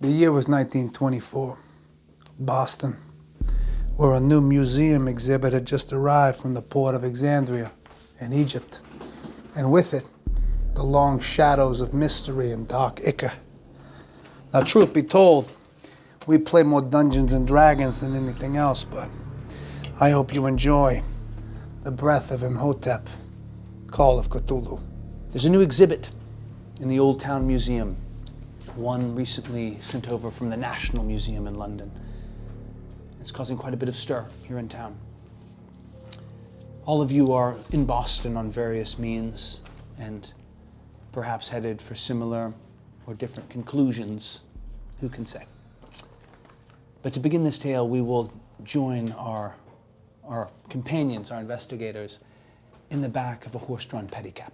The year was 1924, Boston, where a new museum exhibit had just arrived from the port of Alexandria in Egypt, and with it, the long shadows of mystery and dark ichor. Now, truth be told, we play more Dungeons and Dragons than anything else, but I hope you enjoy the Breath of Imhotep, Call of Cthulhu. There's a new exhibit in the Old Town Museum, one recently sent over from the National Museum in London. It's causing quite a bit of stir here in town. All of you are in Boston on various means and perhaps headed for similar or different conclusions. Who can say? But to begin this tale, we will join our companions, our investigators, in the back of a horse-drawn pedicab.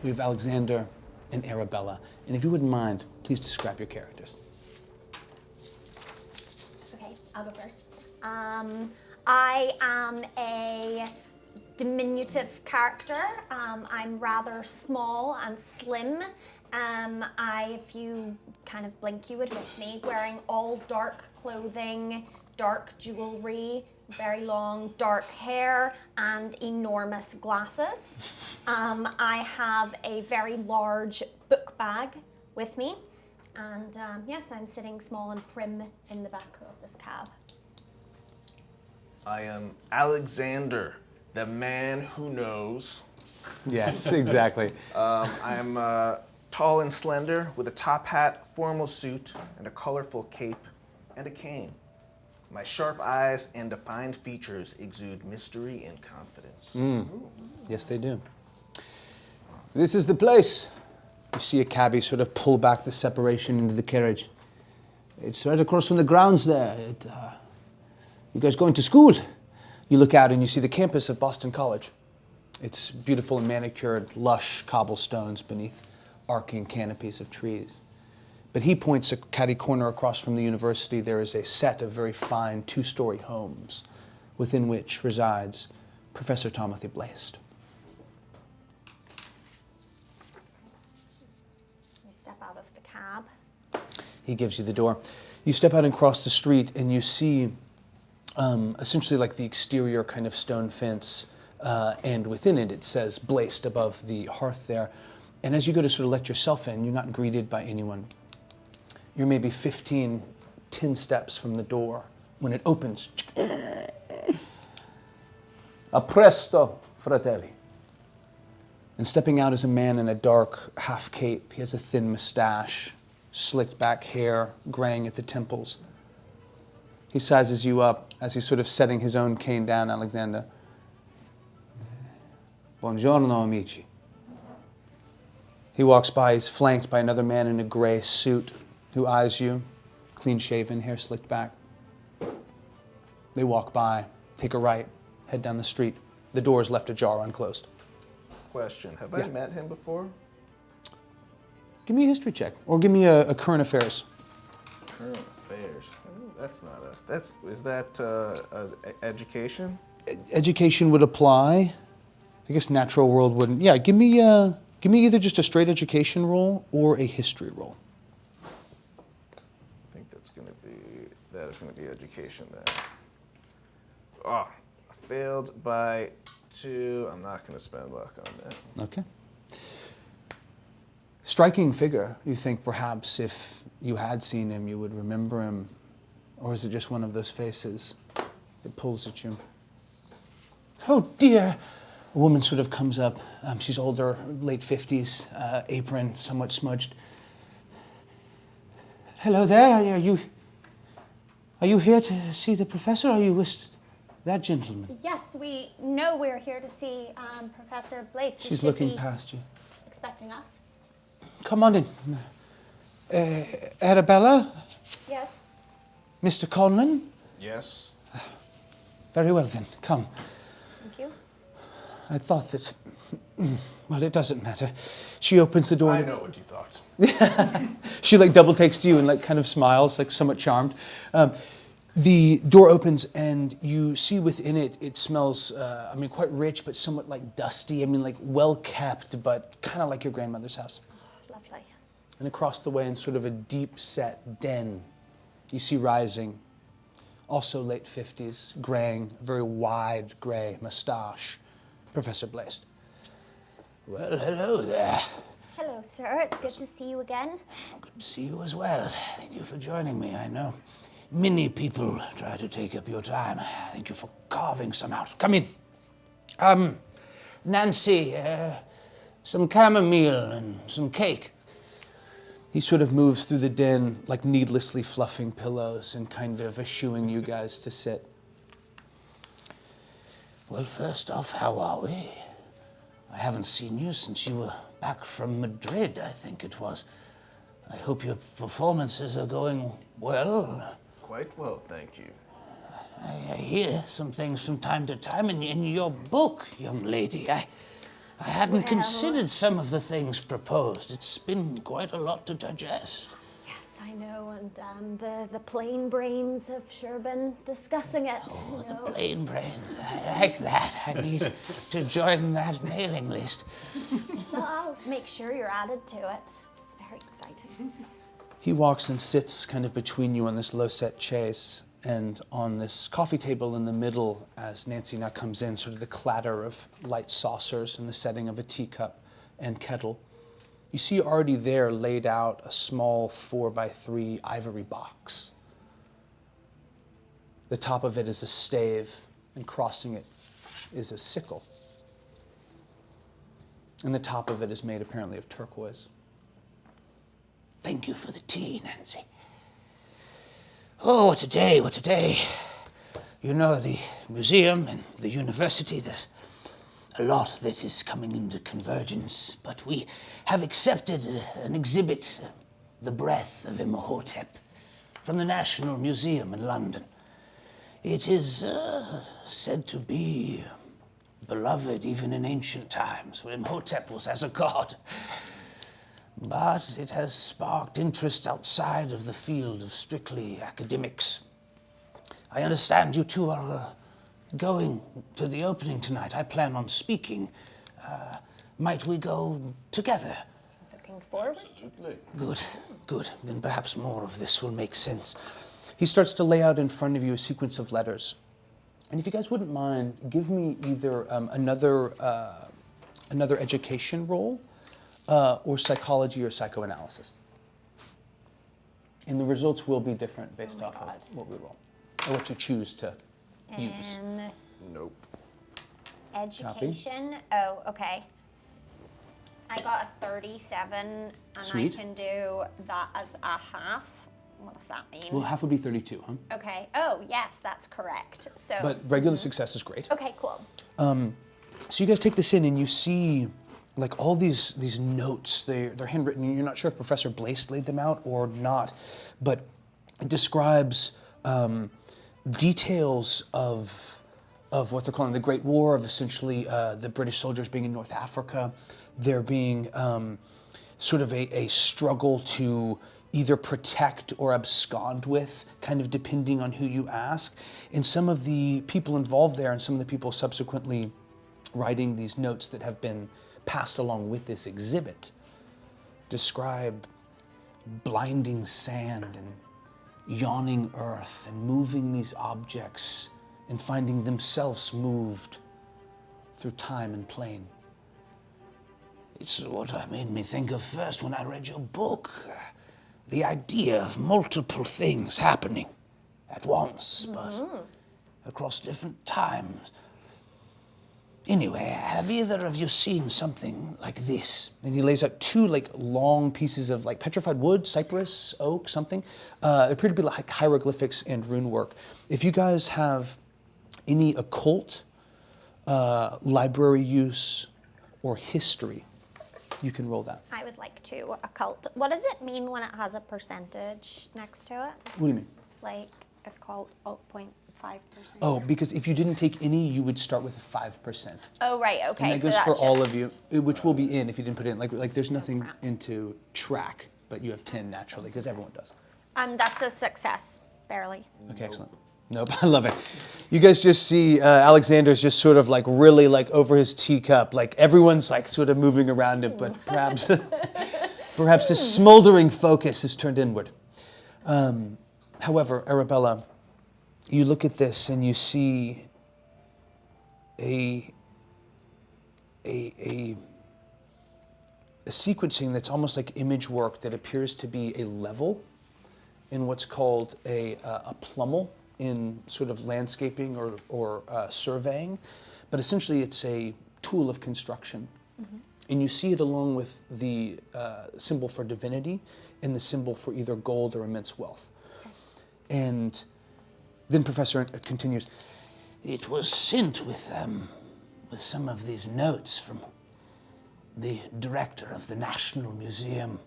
We have Alexander and Arabella. And if you wouldn't mind, please describe your characters. Okay, I'll go first. I am a diminutive character. I'm rather small and slim. If you kind of blink, you would miss me. Wearing all dark clothing, dark jewelry, very long dark hair, and enormous glasses. I have a very large book bag with me. And yes, I'm sitting small and prim in the back of this cab. I am Alexander, the man who knows. Yes, exactly. I'm tall and slender with a top hat, formal suit, and a colorful cape and a cane. My sharp eyes and defined features exude mystery and confidence. Yes, they do. This is the place. You see a cabbie sort of pull back the separation into the carriage. It's right across from the grounds there. You guys going to school? You look out and you see the campus of Boston College. It's beautiful and manicured, lush cobblestones beneath arcing canopies of trees. But he points a catty corner across from the university. There is a set of very fine two-story homes within which resides Professor Timothy Blast. I step out of the cab. He gives you the door. You step out and cross the street and you see essentially like the exterior kind of stone fence, and within it, it says Blast above the hearth there. And as you go to sort of let yourself in, you're not greeted by anyone. You're maybe 10 steps from the door when it opens. A presto, fratelli. And stepping out is a man in a dark half cape. He has a thin mustache, slicked back hair, graying at the temples. He sizes you up as he's sort of setting his own cane down, Alexander. Buongiorno, amici. He walks by, he's flanked by another man in a gray suit who eyes you, clean-shaven, hair slicked back. They walk by, take a right, head down the street. The door is left ajar, unclosed. Question, have I met him before? Give me a history check, or give me a current affairs. Current affairs. That's not is that education? Education would apply. I guess natural world wouldn't. Yeah, give me either just a straight education roll or a history roll. I think that is gonna be education then. Oh, I failed by 2. I'm not gonna spend luck on that. Okay. Striking figure. You think perhaps if you had seen him, you would remember him, or is it just one of those faces that pulls at you? Oh dear. A woman sort of comes up. She's older, late 50s, apron somewhat smudged. Hello there. Are you here to see the professor? Or are you with that gentleman? Yes, we know we're here to see Professor Blast. She's looking past you. Expecting us. Come on in. Arabella? Yes. Mr. Conlon? Yes. Very well then, come. Thank you. I thought that, well, it doesn't matter. She opens the door. I know what you thought. She like double takes to you and like kind of smiles, like somewhat charmed. The door opens and you see within it, it smells, quite rich, but somewhat like dusty. Like well kept, but kind of like your grandmother's house. Lovely. And across the way in sort of a deep-set den, you see rising, also late 50s, graying, very wide gray mustache, Professor Blast. Well, hello there. Hello, sir. It's good to see you again. Good to see you as well. Thank you for joining me. I know many people try to take up your time. Thank you for carving some out. Come in. Nancy, some chamomile and some cake. He sort of moves through the den, like needlessly fluffing pillows and kind of eschewing you guys to sit. Well, first off, how are we? I haven't seen you since you were back from Madrid, I think it was. I hope your performances are going well. Quite well, thank you. I hear some things from time to time in your book, young lady. I hadn't considered some of the things proposed. It's been quite a lot to digest. Yes, I know, and the plain brains have sure been discussing it. Oh, the plain brains. I like that. I need to join that mailing list. So I'll make sure you're added to it. It's very exciting. He walks and sits kind of between you on this low-set chaise, and on this coffee table in the middle, as Nancy now comes in, sort of the clatter of light saucers and the setting of a teacup and kettle. You see already there laid out a small 4x3 ivory box. The top of it is a stave, and crossing it is a sickle. And the top of it is made apparently of turquoise. Thank you for the tea, Nancy. Oh, what a day, what a day. You know, the museum and the university, there's a lot that is coming into convergence, but we have accepted an exhibit, The Breath of Imhotep, from the National Museum in London. It is said to be beloved even in ancient times, for Imhotep was as a god. But it has sparked interest outside of the field of strictly academics. I understand you two are going to the opening tonight. I plan on speaking. Might we go together? Looking forward. Absolutely. Good, good. Then perhaps more of this will make sense. He starts to lay out in front of you a sequence of letters. And if you guys wouldn't mind, give me either another education roll, or psychology or psychoanalysis. And the results will be different based off of what we roll, or what you choose to use. And Nope. education. Oh, okay. I got a 37, and Sweet. I can do that as a half. What does that mean? Well, half would be 32, huh? Okay. Oh, yes, that's correct. So. But regular success is great. Okay, cool. So you guys take this in and you see like all these notes, they're handwritten. You're not sure if Professor Blaise laid them out or not, but it describes details of what they're calling the Great War, of essentially the British soldiers being in North Africa, there being sort of a struggle to either protect or abscond with, kind of depending on who you ask. And some of the people involved there and some of the people subsequently writing these notes that have been passed along with this exhibit describe blinding sand and yawning earth and moving these objects and finding themselves moved through time and plane. It's what made me think of first when I read your book. The idea of multiple things happening at once, but across different times. Anyway, have either of you seen something like this? And he lays out two like long pieces of like petrified wood, cypress, oak, something. They appear to be like hieroglyphics and rune work. If you guys have any occult, library use, or history, you can roll that. I would like to occult. What does it mean when it has a percentage next to it? What do you mean? Like occult 0.5%. Oh, because if you didn't take any, you would start with a 5%. Oh, right. Okay. And that so goes for that's all of just- you, which will be in if you didn't put it in. Like there's nothing into track, but you have 10 naturally, because everyone does. That's a success, barely. Okay, excellent. Nope, I love it. You guys just see Alexander's just sort of like really like over his teacup, like everyone's like sort of moving around it, but perhaps Perhaps his smoldering focus is turned inward. However, Arabella, you look at this and you see a sequencing that's almost like image work that appears to be a level in what's called a plummel in sort of landscaping or surveying, but essentially it's a tool of construction. Mm-hmm. And you see it along with the symbol for divinity and the symbol for either gold or immense wealth. And then Professor continues, it was sent with some of these notes from the director of the National Museum.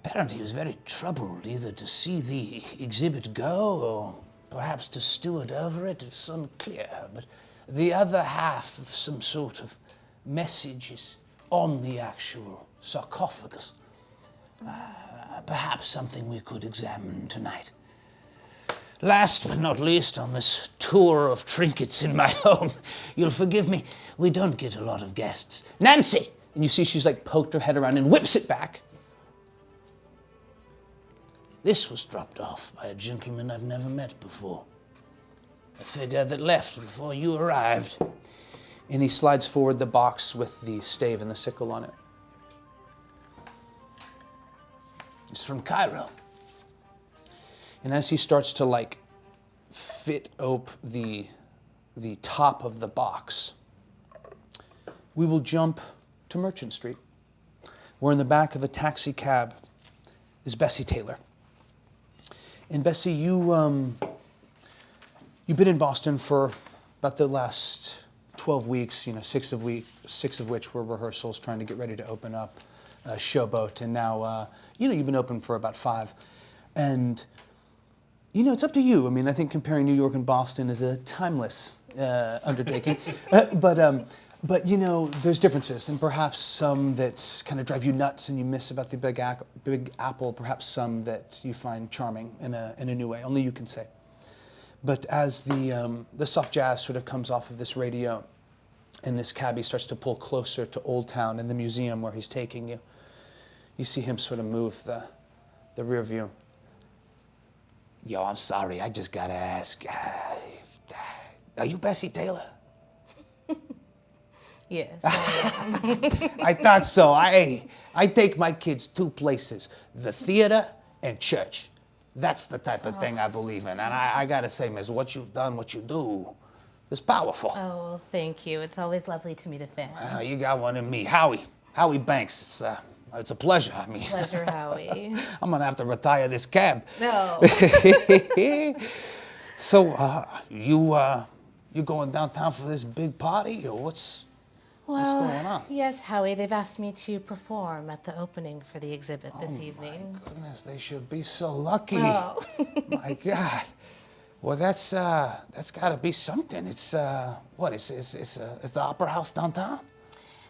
Apparently he was very troubled either to see the exhibit go or perhaps to steward over it. It's unclear, but the other half of some sort of message is on the actual sarcophagus. Perhaps something we could examine tonight. Last but not least, on this tour of trinkets in my home, you'll forgive me, we don't get a lot of guests. Nancy! And you see she's like poked her head around and whips it back. This was dropped off by a gentleman I've never met before. A figure that left before you arrived. And he slides forward the box with the stave and the sickle on it. It's from Cairo. And as he starts to like fit open the top of the box, we will jump to Merchant Street, where in the back of a taxi cab is Bessie Taylor. And Bessie, you've been in Boston for about the last 12 weeks, 6 of which were rehearsals, trying to get ready to open up Showboat, and now you've been open for about 5. And it's up to you. I mean, I think comparing New York and Boston is a timeless undertaking. But there's differences, and perhaps some that kind of drive you nuts and you miss about the Big Apple, perhaps some that you find charming in a new way. Only you can say. But as the soft jazz sort of comes off of this radio, and this cabbie starts to pull closer to Old Town and the museum where he's taking you, you see him sort of move the rear view. Yo, I'm sorry, I just gotta ask, are you Bessie Taylor? Yes, I am. I thought so. I take my kids 2 places, the theater and church. That's the type of thing I believe in. And I gotta say, miss, what you've done, what you do, is powerful. Oh, thank you. It's always lovely to meet a fan. You got one in me. Howie Banks. It's a pleasure. I mean, Pleasure, Howie. I'm gonna have to retire this cab. No. So, you going downtown for this big party, or what's going on? Yes, Howie, they've asked me to perform at the opening for the exhibit this evening. My goodness, they should be so lucky. Oh. My God. Well, that's got to be something. It's what? It's the Opera House downtown.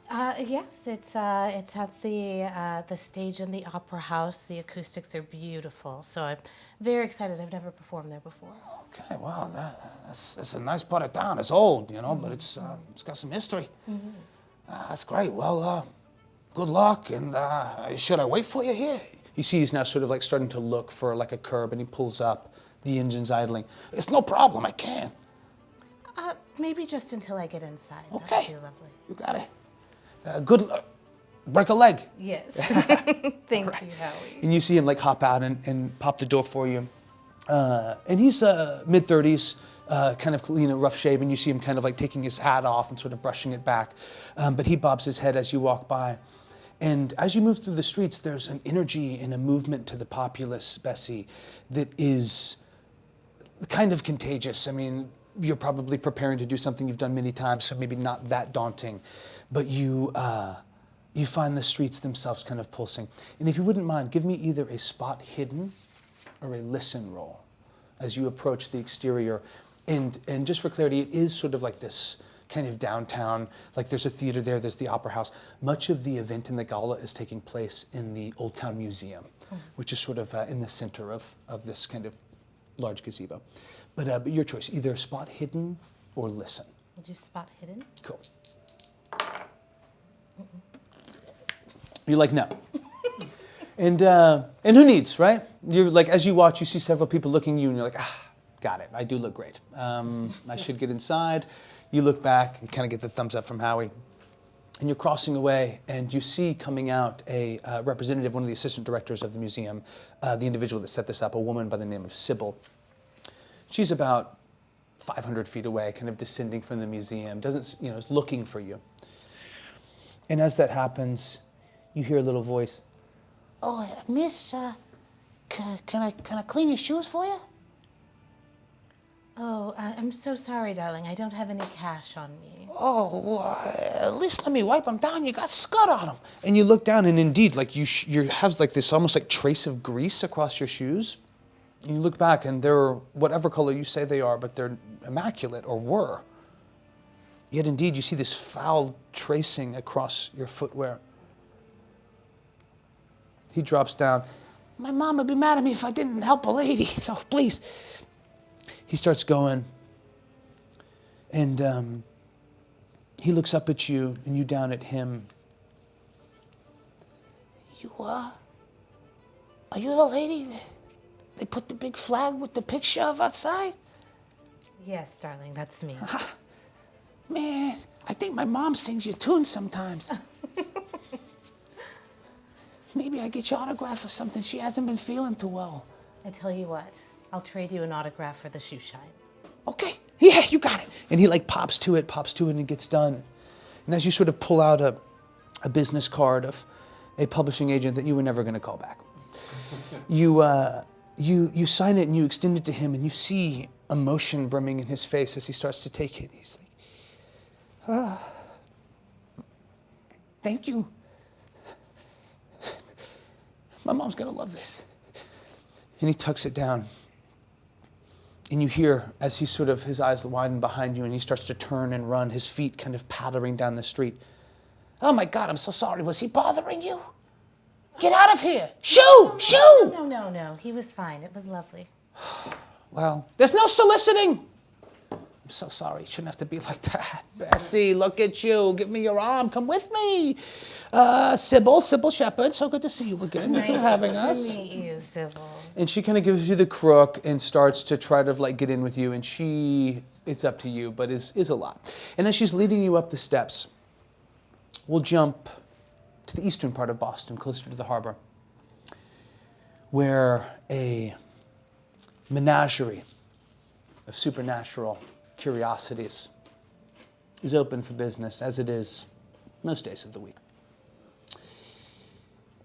Yes, it's at the stage in the Opera House. The acoustics are beautiful, so I'm very excited. I've never performed there before. Okay, well, that's a nice part of town. It's old, but it's got some history. Mm-hmm. That's great. Well, good luck. And should I wait for you here? You see, he's now sort of like starting to look for like a curb, and he pulls up. The engine's idling. It's no problem. I can. Maybe just until I get inside. Okay. That'd be lovely. You got it. Good luck. Break a leg. Yes. Thank you, Howie. And you see him like hop out and pop the door for you. And he's mid-30s, kind of rough shaven. You see him kind of like taking his hat off and sort of brushing it back. But he bobs his head as you walk by. And as you move through the streets, there's an energy and a movement to the populace, Bessie, that is kind of contagious. I mean, you're probably preparing to do something you've done many times, so maybe not that daunting. But you find the streets themselves kind of pulsing. And if you wouldn't mind, give me either a spot hidden or a listen roll as you approach the exterior. And just for clarity, it is sort of like this kind of downtown, like there's a theater there, there's the Opera House. Much of the event in the gala is taking place in the Old Town Museum, which is sort of in the center of this kind of large gazebo. But your choice, either spot hidden or listen. We'll do spot hidden. Cool. You're like, no. And who needs, right? You're like, as you watch, you see several people looking at you, and you're like, got it. I do look great. I should get inside. You look back, you kind of get the thumbs up from Howie. And you're crossing away, and you see coming out a representative, one of the assistant directors of the museum, the individual that set this up, a woman by the name of Sybil. She's about 500 feet away, kind of descending from the museum, is looking for you. And as that happens, you hear a little voice. Oh, miss, can I clean your shoes for you? Oh, I'm so sorry, darling. I don't have any cash on me. Oh, well, at least let me wipe them down. You got scud on them. And you look down, and indeed, like you have like this almost like trace of grease across your shoes. And you look back, and they're whatever color you say they are, but they're immaculate or were. Yet indeed, you see this foul tracing across your footwear. He drops down. My mom would be mad at me if I didn't help a lady, so please. He starts going, and he looks up at you, and you down at him. Are you the lady that they put the big flag with the picture of outside? Yes, darling, that's me. Man, I think my mom sings your tunes sometimes. Maybe I get your autograph or something. She hasn't been feeling too well. I tell you what, I'll trade you an autograph for the shoe shine. Okay, yeah, you got it. And he like pops to it, and it gets done. And as you sort of pull out a business card of a publishing agent that you were never going to call back, you sign it and you extend it to him, and you see emotion brimming in his face as he starts to take it. He's like, Thank you. My mom's gonna love this. and he tucks it down. And you hear, as his eyes widen behind you, and he starts to turn and run, his feet kind of pattering down the street. Oh my God, I'm so sorry. Was he bothering you? Get out of here! Shoo! Shoo! No. He was fine. It was lovely. Well, There's no soliciting! I'm so sorry. It shouldn't have to be like that. Bessie, look at you. Give me your arm. Come with me. Sybil Shepherd. So good to see you again. Thank you for having us. Nice to meet you, Sybil. and she kind of gives you the crook and starts to try to like get in with you, and it's up to you, but is a lot. And as she's leading you up the steps, we'll jump to the eastern part of Boston, closer to the harbor, where a menagerie of supernatural curiosities is open for business, as it is most days of the week.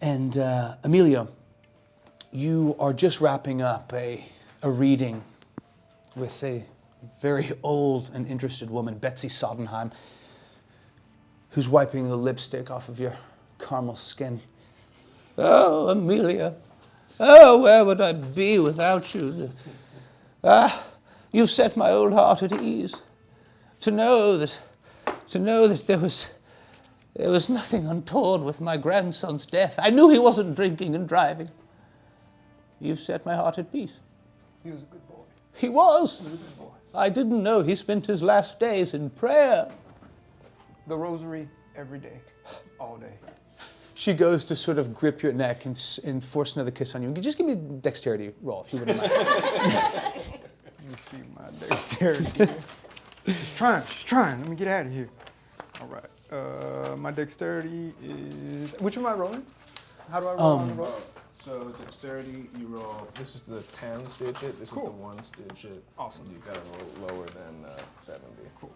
And Emilio, you are just wrapping up a reading with a very old and interested woman, Betsy Sodenheim, who's wiping the lipstick off of your caramel skin. Oh, Amelia, oh, where would I be without you? You've set my old heart at ease. To know that there was nothing untoward with my grandson's death. I knew he wasn't drinking and driving. You've set my heart at peace. He was a good boy. He was. He was a good boy. I didn't know he spent his last days in prayer. The rosary every day, all day. She goes to sort of grip your neck and force another kiss on you. Just give me a dexterity roll, if you wouldn't mind. Let me see my dexterity. She's trying. Let me get out of here. All right. My dexterity is... Which am I rolling? How do I roll on the roll? So dexterity, you roll. This is the tens digit. This Cool. is the ones digit. Awesome. You gotta roll lower than 70. Cool.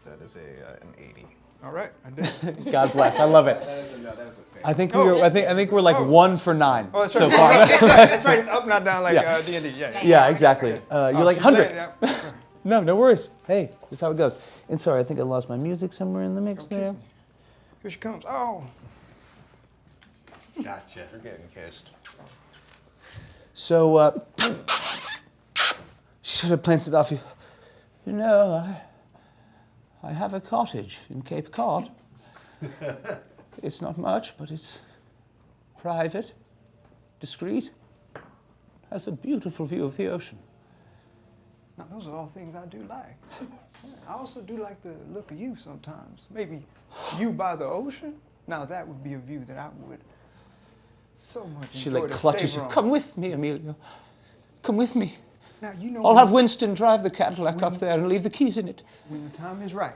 That is an 80. All right. I did. God bless. I love it. That is a fail. I think I think we're like 1 for 9 Oh, that's so right. far. That's right. It's up, not down like Yeah. D&D. Yeah. Yeah, exactly. You're like 100. Yeah. No worries. Hey, this is how it goes. And sorry, I think I lost my music somewhere in the mix Kiss there. me. Here she comes. Oh. Gotcha. You're getting kissed. So she sort of plants it off you. You know, I have a cottage in Cape Cod. It's not much, but it's private, discreet, has a beautiful view of the ocean. Now, those are all things I do like. I also do like the look of you sometimes. Maybe you by the ocean. Now, that would be a view that I would so much She enjoy like to clutches savor you. on. Come with me, Emilio. Come with me. Now, you know I'll have Winston drive the Cadillac up there and leave the keys in it. when the time is right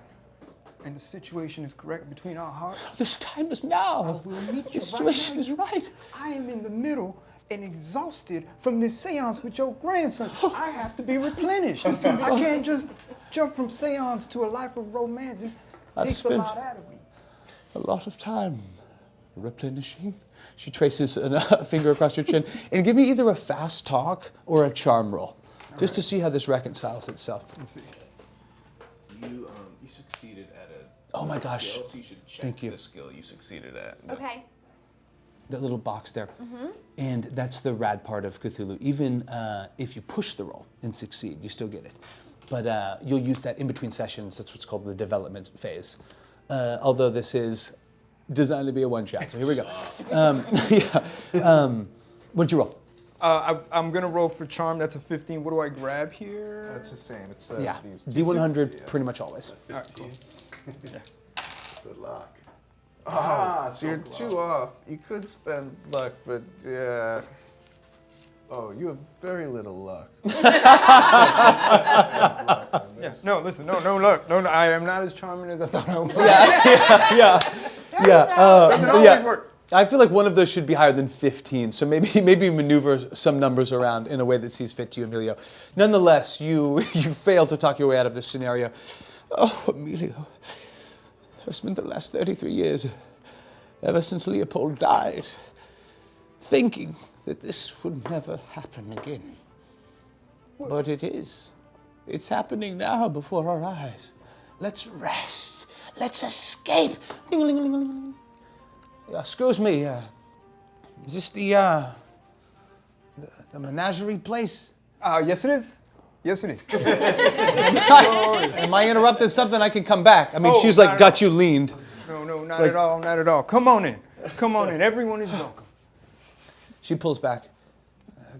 and the situation is correct between our hearts, This time is now. we'll meet The you situation right is right. I am in the middle and exhausted from this seance with your grandson. I have to be replenished. I can't just jump from seance to a life of romance. It I've takes a spent- lot out of me. A lot of time replenishing. She traces a finger across your chin. And give me either a fast talk or a charm roll. Just to see how this reconciles itself. Let's see. You succeeded at a Oh my gosh. skill, so you should check Thank you. the skill you succeeded at. Okay. That little box there. And that's the rad part of Cthulhu. Even if you push the roll and succeed, you still get it. But you'll use that in between sessions. That's what's called the development phase. Although this is designed to be a one-shot. So here we go. What'd you roll? I'm gonna roll for charm. That's a 15. What do I grab here? That's the same. It's Yeah, these D100 pretty much always. All right, cool. Good luck. So you're two off. You could spend luck, but yeah. Oh, you have very little luck. Yeah. No, listen. No, look. No, I am not as charming as I thought I was. Doesn't always work. I feel like one of those should be higher than 15, so maybe maneuver some numbers around in a way that sees fit to you, Emilio. Nonetheless, you fail to talk your way out of this scenario. Oh, Emilio, I've spent the last 33 years, ever since Leopold died, thinking that this would never happen again. But it is. It's happening now before our eyes. Let's rest. Let's escape. Ding-a-ling-a-ling-a-ling. Excuse me, is this the menagerie place? Yes, it is. Yes, it is. Am I interrupting something? I can come back. I mean, Oh, she's not like at got you leaned. No, not at all. Not at all. Come on in. Come on in. Everyone is welcome. She pulls back.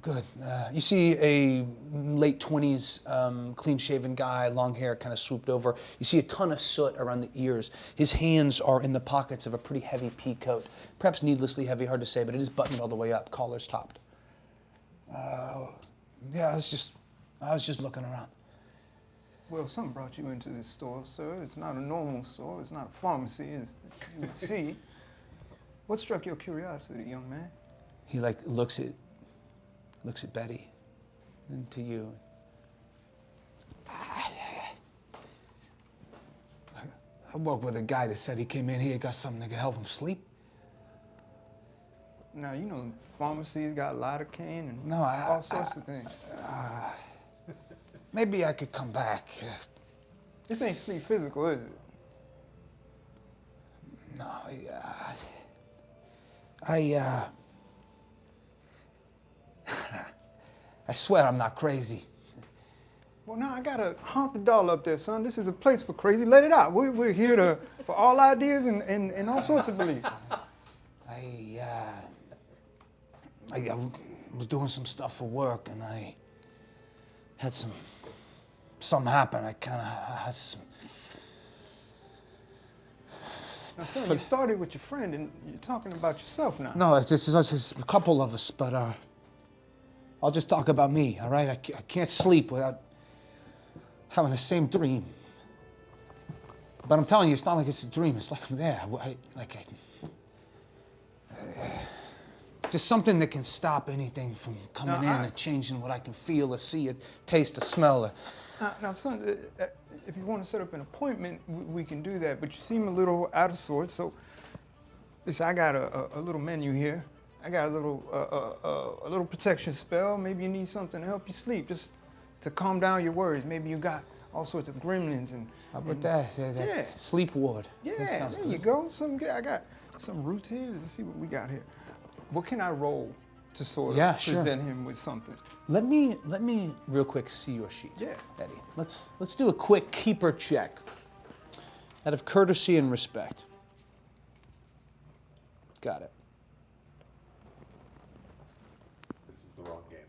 Good. You see a late 20s, clean-shaven guy, long hair, kind of swooped over. You see a ton of soot around the ears. His hands are in the pockets of a pretty heavy pea coat. Perhaps needlessly heavy, hard to say, but it is buttoned all the way up, collar's topped. Yeah, I was just looking around. Well, something brought you into this store, sir. It's not a normal store. It's not a pharmacy, as you would see. What struck your curiosity, young man? He like looks at Betty and to you. I worked with a guy that said he came in here, got something that could help him sleep. Now, you know, pharmacies got lidocaine and No, all sorts of things. Maybe I could come back. This ain't sleep physical, is it? No, I swear I'm not crazy. Well, now I gotta haunt the doll up there, son. This is a place for crazy. Let it out. We're here for all ideas and all sorts of beliefs. I was doing some stuff for work and I had something happen. I kind of had some. Now, son, you started with your friend and you're talking about yourself now. No, it's just a couple of us, but I'll just talk about me, all right? I can't sleep without having the same dream. But I'm telling you, it's not like it's a dream. It's like I'm there. Just something that can stop anything from coming in and changing what I can feel or see or taste or smell. Now, son, if you want to set up an appointment, we can do that. But you seem a little out of sorts. So, listen, I got a little menu here. I got a little protection spell. Maybe you need something to help you sleep, just to calm down your worries. Maybe you got all sorts of gremlins and. How about that? Yeah. Sleep ward. Yeah, That sounds there good. you go. I got some roots here. Let's see what we got here. What can I roll to sort of present him with something? Let me real quick see your sheet. Yeah. Eddie. Let's do a quick keeper check. Out of courtesy and respect. Got it. This is the wrong game.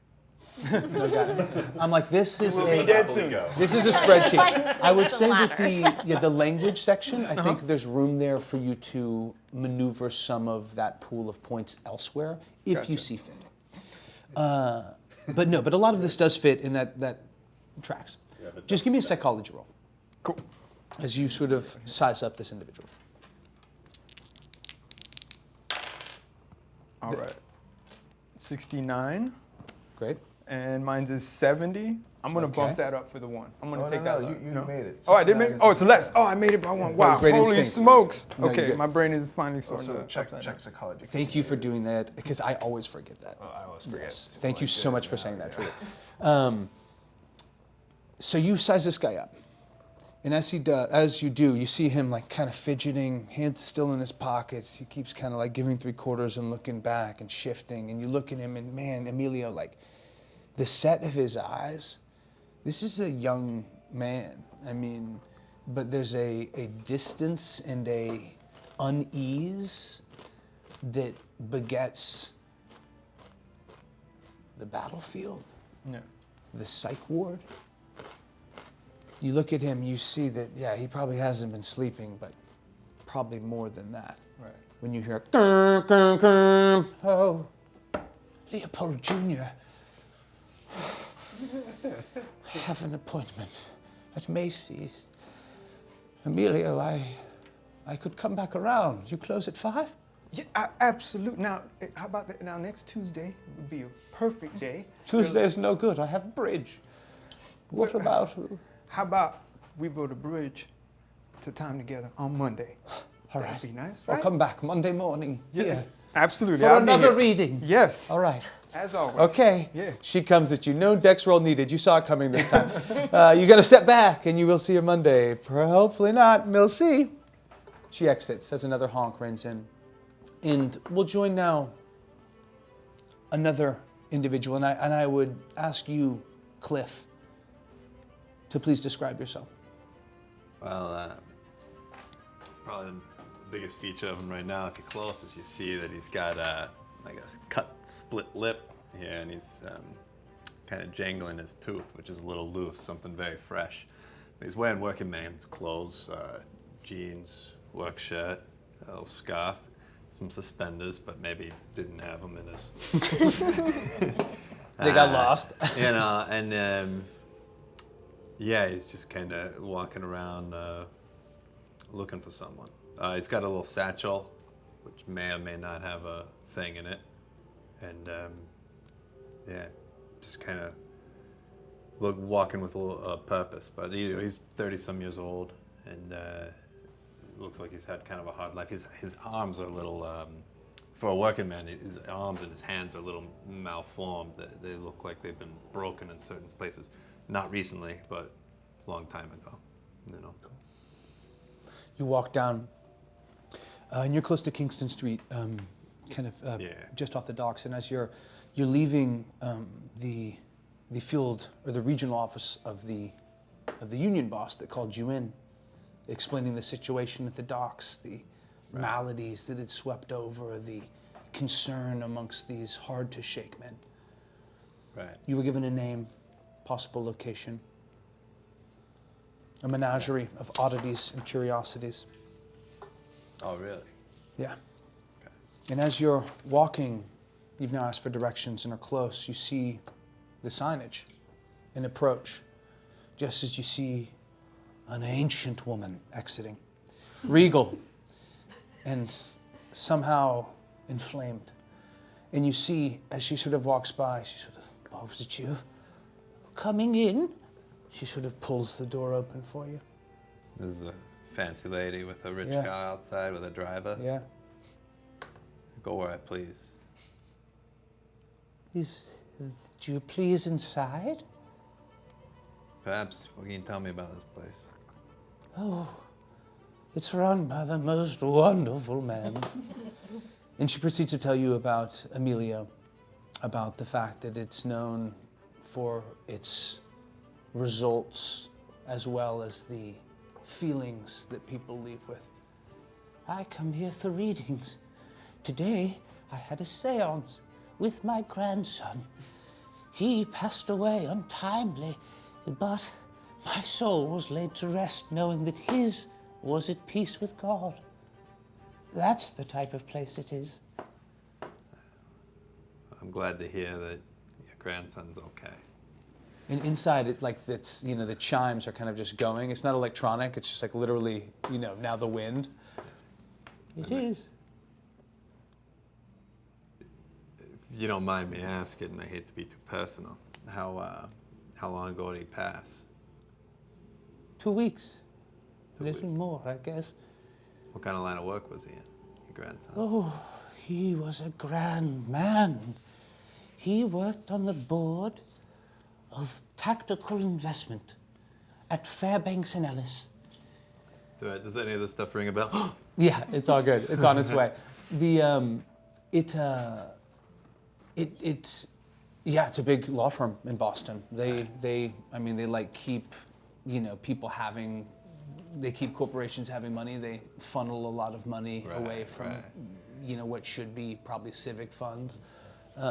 No, got it. I'm like, this is We'll be dead soon. This is a spreadsheet. I would It's the say that latter. the language section, I think there's room there for you to maneuver some of that pool of points elsewhere if you see fit. But a lot of this does fit in that tracks. Yeah, but Just give me a psychology roll Cool. as you sort of size up this individual. All right. 69. Great. And mine's is 70. I'm gonna Okay. bump that up for the one. I'm gonna Oh, take no, that no, up. you no? made it. Oh, I did 69 make. is Oh, it's the- less. Oh, I made it by one. Wow. great Holy instinct. smokes. No, you're Okay, good. my brain is finally sorting Also, out. check upside down. psychology. Thank you for doing that because I always forget that. I always forget. Yes. Thank you so much for saying that, truly. So you size this guy up, and as you do, you see him like kind of fidgeting, hands still in his pockets. He keeps kind of like giving 3/4 and looking back and shifting. And you look at him, and man, Emilio, like the set of his eyes. This is a young man. I mean, but there's a distance and a unease that begets the battlefield, Yeah. the psych ward. You look at him, you see that, yeah, he probably hasn't been sleeping, but probably more than that. Right. When you hear, "Grr, grr, grr," oh, Leopold Jr., I have an appointment at Macy's. Emilio, I could come back around. You close at 5? Yeah, absolutely. Now, how about that? Now, next Tuesday would be a perfect day. Tuesday is no good. I have bridge. What about? How about we build a bridge to time together on Monday? All That'd right. be nice, I'll right? come back Monday morning. Here. Absolutely. For I'll be another here. reading. Yes. All right. As always. Okay. Yeah. She comes at you. No dex roll needed. You saw it coming this time. You're going to step back and you will see her Monday. Hopefully not. We'll see. She exits as another honk runs in. And we'll join now another individual. And I would ask you, Cliff, to please describe yourself. Well, probably the biggest feature of him right now, if you're close, is you see that he's got like a cut split lip here, and he's kind of jangling his tooth, which is a little loose, something very fresh. He's wearing working man's clothes, jeans, work shirt, a little scarf, some suspenders, but maybe didn't have them in his. They got lost. You know, and yeah, he's just kind of walking around looking for someone. He's got a little satchel, which may or may not have a thing in it. And yeah, just kind of walking with a little purpose. But he's 30-some years old, and looks like he's had kind of a hard life. His arms are a little, for a working man, his arms and his hands are a little malformed. They look like they've been broken in certain places. Not recently, but a long time ago, you know. You walk down, and you're close to Kingston Street, kind of just off the docks. And as you're leaving the field or the regional office of the union boss that called you in, explaining the situation at the docks, the maladies that had swept over, the concern amongst these hard to shake men. Right. You were given a name, possible location, a menagerie of oddities and curiosities. Oh, really? Yeah. And as you're walking, you've now asked for directions and are close, you see the signage and approach, just as you see an ancient woman exiting, regal and somehow inflamed. And you see, as she sort of walks by, she sort of, "Oh, was it you? Coming in?" She sort of pulls the door open for you. This is a fancy lady with a rich Yeah. car outside with a driver. Yeah. Go where I please. Do you please inside? Perhaps, what can you tell me about this place? Oh, it's run by the most wonderful man. And she proceeds to tell you about Emilio, about the fact that it's known for its results as well as the feelings that people leave with. I come here for readings. Today, I had a seance with my grandson. He passed away untimely, but my soul was laid to rest knowing that his was at peace with God. That's the type of place it is. I'm glad to hear that your grandson's okay. And inside it, like it's, the chimes are kind of just going. It's not electronic. It's just like literally, now the wind. It is. If you don't mind me asking, and I hate to be too personal, how long ago did he pass? 2 weeks. A 2 little weeks. more, I guess. What kind of line of work was he in, your grandson? Oh, he was a grand man. He worked on the board of tactical investment at Fairbanks and Ellis. Does any of this stuff ring a bell? Yeah, it's all good. It's on its way. It's a big law firm in Boston. They like keep, they keep corporations having money. They funnel a lot of money away from, what should be probably civic funds.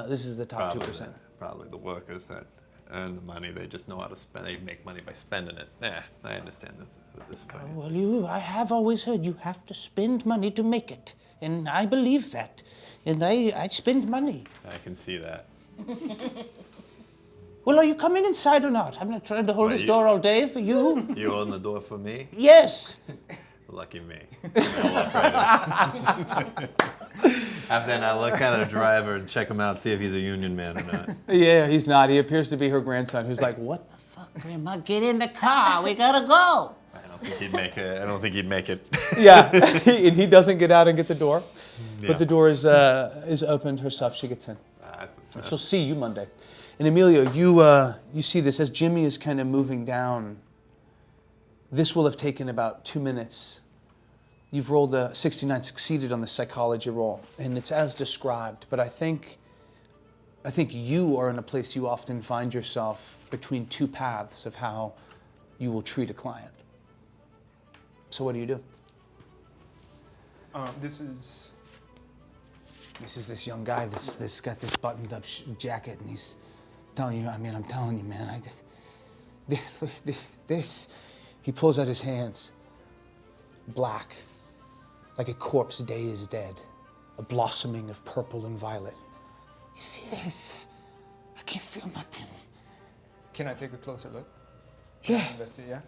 This is the top 2%. Probably the workers that earn the money. They just know how to spend. They make money by spending it. Yeah, I understand that at this point. Well, I have always heard you have to spend money to make it. And I believe that. And I spend money. I can see that. Well, are you coming inside or not? I'm not trying to hold this door all day for you. You open the door for me? Yes. Lucky me. I'll walk right in. After then, I look at the driver and check him out, see if he's a union man or not. Yeah, he's not. He appears to be her grandson, who's like, what the fuck? Grandma, get in the car. We gotta go. I don't think he'd make it. Yeah, and he doesn't get out and get the door. Yeah. But the door is opened herself. She gets in. She'll see you Monday. And Emilio, you see this as Jimmy is kind of moving down. This will have taken about 2 minutes. You've rolled a 69, succeeded on the psychology roll, and it's as described. But I think you are in a place you often find yourself between two paths of how you will treat a client. So what do you do? This is This is this young guy. This got this buttoned up jacket, and he's telling you. I'm telling you, man. This. He pulls out his hands. Black, like a corpse day is dead. A blossoming of purple and violet. You see this? I can't feel nothing. Can I take a closer look? Yeah. Investigate, yeah.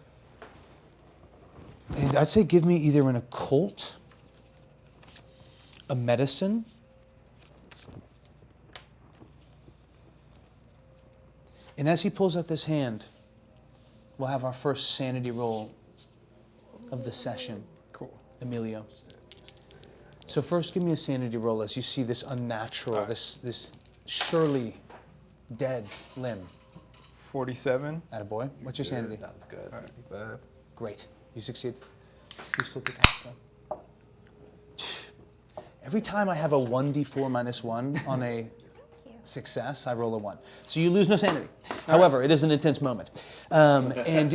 And I'd say give me either an occult, a medicine, and as he pulls out this hand, we'll have our first sanity roll of the session. Cool. Emilio. So first give me a sanity roll as you see this unnatural, this surely dead limb. 47. Attaboy. What's your sanity? Sounds good. 55. Great. You succeed. You still get half done. Every time I have a 1d4 minus 1 on a success, I roll a 1. So you lose no sanity. However, it is an intense moment. And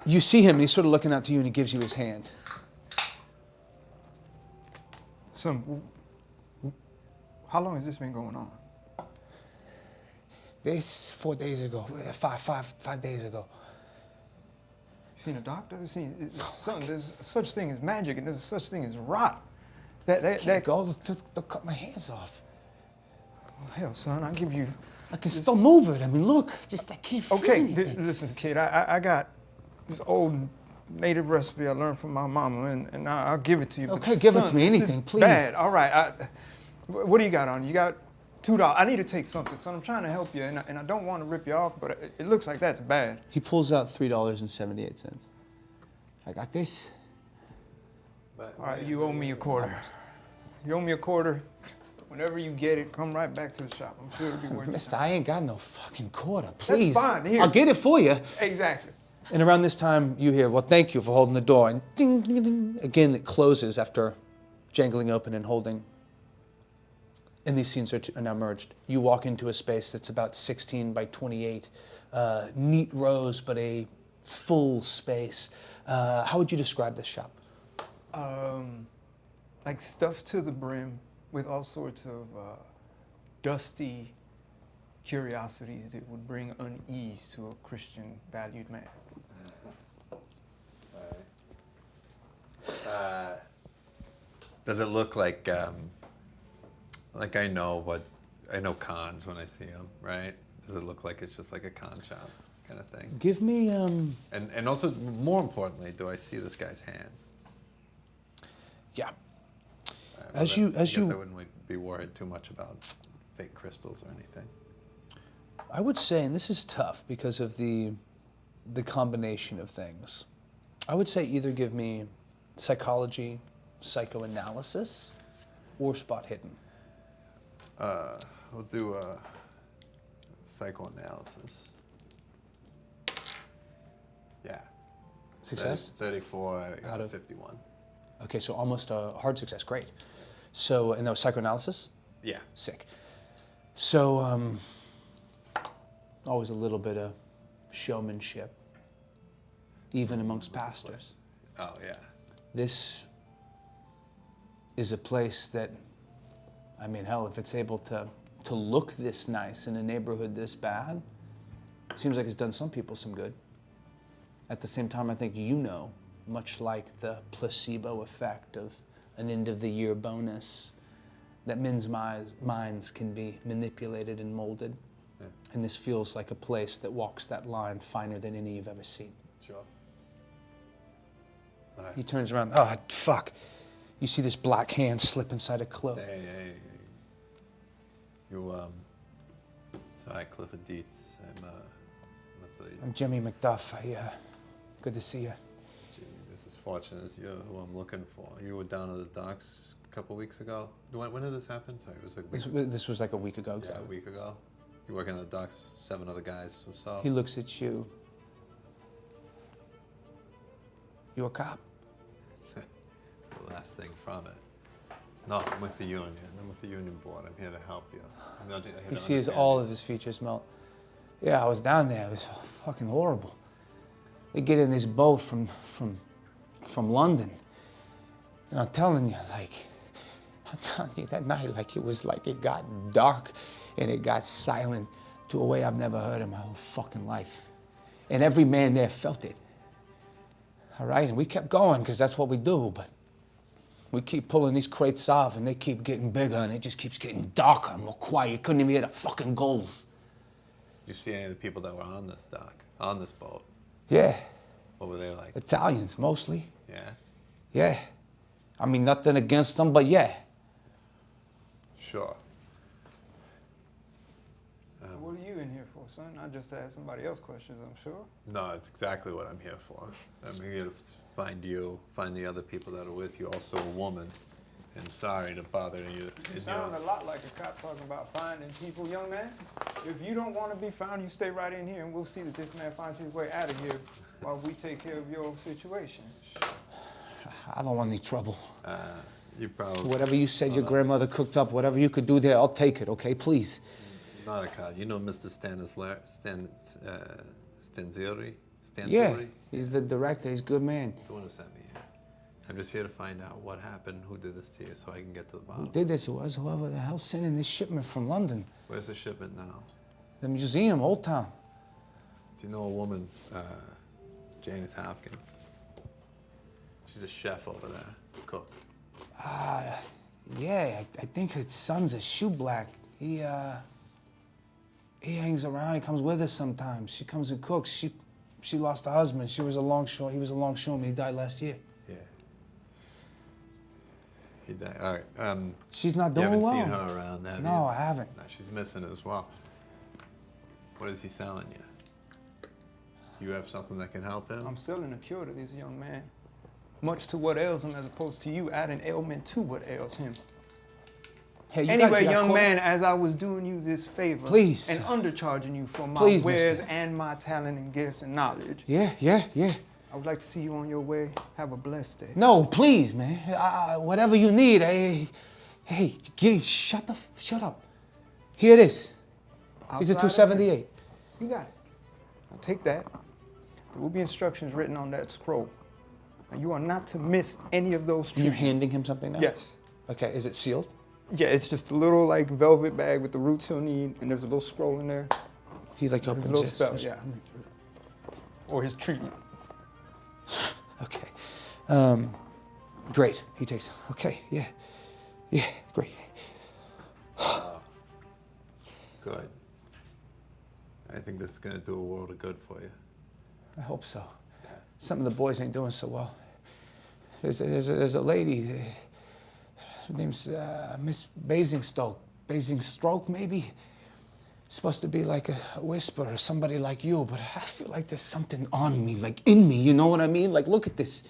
you see him, and he's sort of looking out to you, and he gives you his hand. So, how long has this been going on? This 4 days ago, five days ago. You seen a doctor? There's such thing as magic, and there's such thing as rot. That Go to cut my hands off. Well, hell, son, I'll give you. I can still move it. I mean, look, I can't feel Okay, anything. listen, kid. I got this old native recipe I learned from my mama, and I'll give it to you. But Okay, give it son, to me, this is anything, please. Bad. All right. What do you got on you? You got $2. I need to take something, son. I'm trying to help you, and I don't want to rip you off, but it looks like that's bad. He pulls out $3.78. I got this. All right, you owe me a quarter. You owe me a quarter. Whenever you get it, come right back to the shop. I'm sure it'll be worth it. Mister, I ain't got no fucking quarter. Please. That's fine. Here. I'll get it for you. Exactly. And around this time, you hear, well, thank you for holding the door. And ding, ding, ding. Again, it closes after jangling open and holding. And these scenes are now merged. You walk into a space that's about 16 by 28. Neat rows, but a full space. How would you describe this shop? Like stuffed to the brim with all sorts of dusty curiosities that would bring unease to a Christian valued man. Does it look like I know cons when I see them, right? Does it look like it's just like a con shop kind of thing? Give me And also, more importantly, do I see this guy's hands? yeah. I As you I wouldn't be worried too much about fake crystals or anything. I would say, and this is tough because of the combination of things. I would say either give me psychology, psychoanalysis, or spot hidden. We'll do psychoanalysis. Yeah. Success? 34 Out of 51. Okay, so almost a hard success. Great. So, and that was psychoanalysis? Yeah. Sick. So, always a little bit of showmanship, even amongst pastors. Oh, yeah. This is a place that, I mean, hell, if it's able to look this nice in a neighborhood this bad, seems like it's done some people some good. At the same time, I think much like the placebo effect of an end-of-the-year bonus, that men's minds can be manipulated and molded. Yeah. And this feels like a place that walks that line finer than any you've ever seen. Sure. He turns around, oh, fuck. You see this black hand slip inside a cloak. Hey. You, sorry, Clifford Dietz. I'm with the... I'm Jimmy McDuff. Good to see you. Gee, this is fortunate. This is who I'm looking for. You were down at the docks a couple weeks ago. When did this happen? Sorry, it was like This was like a week ago, yeah, exactly. a week ago. You working at the docks, 7 other guys or so. He looks at you. You a cop? The last thing from it. No, I'm with the union. I'm with the union board. I'm here to help you. I'm not here to He sees understand all you. of his features melt. Yeah, I was down there. It was fucking horrible. They get in this boat from London. And I'm telling you, that night, like, it was like it got dark and it got silent to a way I've never heard in my whole fucking life. And every man there felt it. All right, and we kept going because that's what we do, but we keep pulling these crates off and they keep getting bigger and it just keeps getting darker and more quiet. You couldn't even hear the fucking gulls. Did you see any of the people that were on this dock, on this boat? Yeah, What were they like? Italians mostly. Yeah? Yeah. I mean, nothing against them, but yeah. Sure. What are you in here for, son? Not just to ask somebody else questions, I'm sure. No, it's exactly what I'm here for. I'm here to find you, find the other people that are with you, also a woman. And sorry to bother you. You sound a lot like a cop talking about finding people, young man. If you don't want to be found, you stay right in here and we'll see that this man finds his way out of here while we take care of your situation. I don't want any trouble. You probably... Whatever you said your grandmother cooked up, whatever you could do there, I'll take it, okay? Please. Not a cop. You know Mr. Stanzieri? Yeah, he's the director. He's a good man. He's the one who sent me here. I'm just here to find out what happened, who did this to you, so I can get to the bottom. Who did this? It was whoever the hell sent in this shipment from London. Where's the shipment now? The museum, Old Town. Do you know a woman, Janice Hopkins? She's a chef over there, cook. Yeah, I think his son's a shoe black. He hangs around. He comes with us sometimes. She comes and cooks. She lost her husband. He was a longshoreman. He died last year. Yeah. He died. All right. She's not You doing haven't well. seen her around, have you? No, I haven't. No, she's missing as well. What is he selling you? Do you have something that can help him? I'm selling a cure to this young man. Much to what ails him as opposed to you adding ailment to what ails him. Hey, you Anyway, got young caught- man, as I was doing you this favor Please. and undercharging you for my Please, wares mister. and my talent and gifts and knowledge, Yeah. I would like to see you on your way. Have a blessed day. No, please, man. Whatever you need. Shut up. Here it is. He's a Outside of 278. You got it. Now take that. There will be instructions written on that scroll. Now you are not to miss any of those And you're treatments. handing him something now? Yes. Okay, is it sealed? Yeah, it's just a little like velvet bag with the roots he'll need, and there's a little scroll in there. He like There's a opens little it. spell, yeah. Or his treatment. Okay. Great. He takes. Okay. Yeah. Yeah. Great. Good. I think this is going to do a world of good for you. I hope so. Some of the boys ain't doing so well. There's a lady. Her name's Miss Basingstoke. Basingstoke, maybe? Supposed to be like a whisper or somebody like you, but I feel like there's something on me, like in me, you know what I mean? Like, look at this.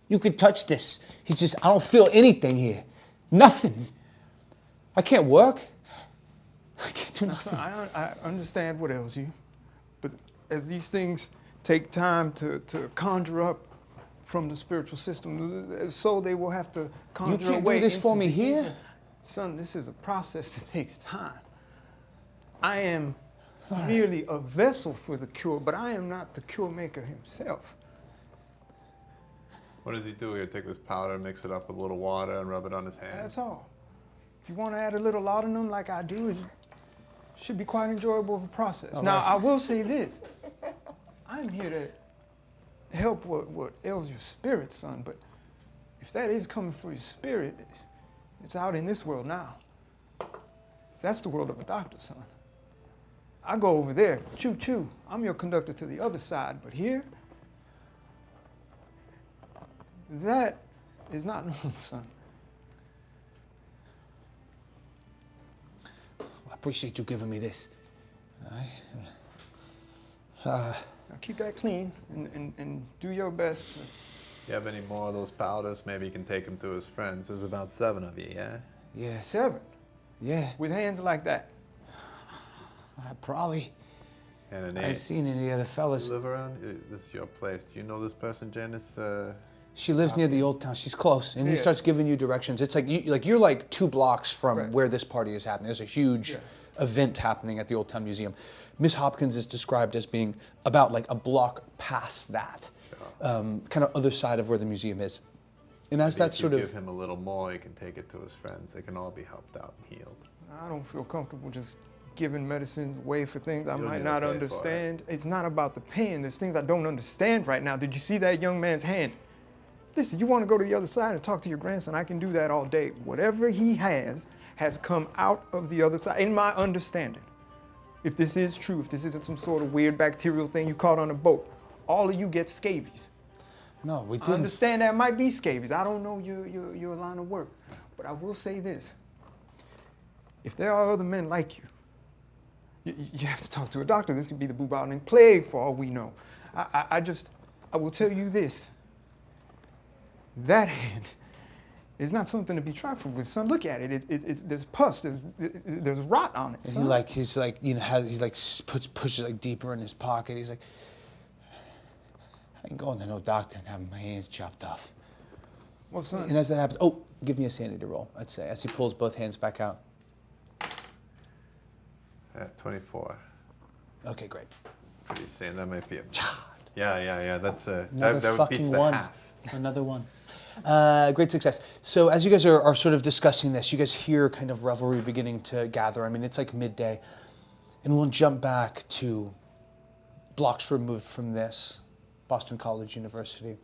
You could touch this. I don't feel anything here. Nothing. I can't work. I can't do nothing. I understand what ails you, but as these things take time to conjure up from the spiritual system, so they will have to conjure You can't away do this for into me the here? ether. Son, this is a process that takes time. I am merely a vessel for the cure, but I am not the cure maker himself. What does he do? He'll take this powder, mix it up with a little water, and rub it on his hands. That's all. If you want to add a little laudanum like I do, it should be quite enjoyable of a process. Now, I will say this. I'm here to help what ails your spirit, son, but if that is coming for your spirit, it's out in this world now. That's the world of a doctor, son. I go over there, choo-choo. I'm your conductor to the other side, but here, that is not normal, son. I appreciate you giving me this. All right. Now keep that clean and do your best to... You have any more of those powders? Maybe you can take them to his friends. There's about 7 of you, yeah? Yes. 7? Yeah. With hands like that? Probably. And an I 8. ain't seen any other fellas. You live around? This is your place. Do you know this person, Janice? She lives near the old town. She's close, and he Yeah. starts giving you directions. It's like you're like 2 blocks from Right. where this party is happening. There's a huge event happening at the Old Town Museum. Miss Hopkins is described as being about like a block past that, kind of other side of where the museum is. And as Maybe that if sort you of give him a little more, he can take it to his friends. They can all be helped out and healed. I don't feel comfortable just giving medicines away for things I You'll might need to not pay for it. understand. It's not about the pain. There's things I don't understand right now. Did you see that young man's hand? Listen, you want to go to the other side and talk to your grandson, I can do that all day. Whatever he has come out of the other side, in my understanding. If this is true, if this isn't some sort of weird bacterial thing you caught on a boat, all of you get scabies. no, we I didn't. understand that might be scabies. I don't know your line of work. But I will say this. If there are other men like you have to talk to a doctor. This could be the bubonic plague for all we know. I will tell you this. That hand is not something to be trifled with, son. Look at it. There's pus. There's rot on it. And son. he's like, you know, he's like pushes like deeper in his pocket. He's like, I ain't going to no doctor and having my hands chopped off. Well, son. And as that happens, oh, give me a sanity roll, I'd say, as he pulls both hands back out. 24. Okay, great. Pretty sane. That might be a... Yeah. That's a... Another that fucking beats the one. half. Another one. Great success. So as you guys are sort of discussing this, you guys hear kind of revelry beginning to gather. I mean, it's like midday. And we'll jump back to blocks removed from this, Boston College University,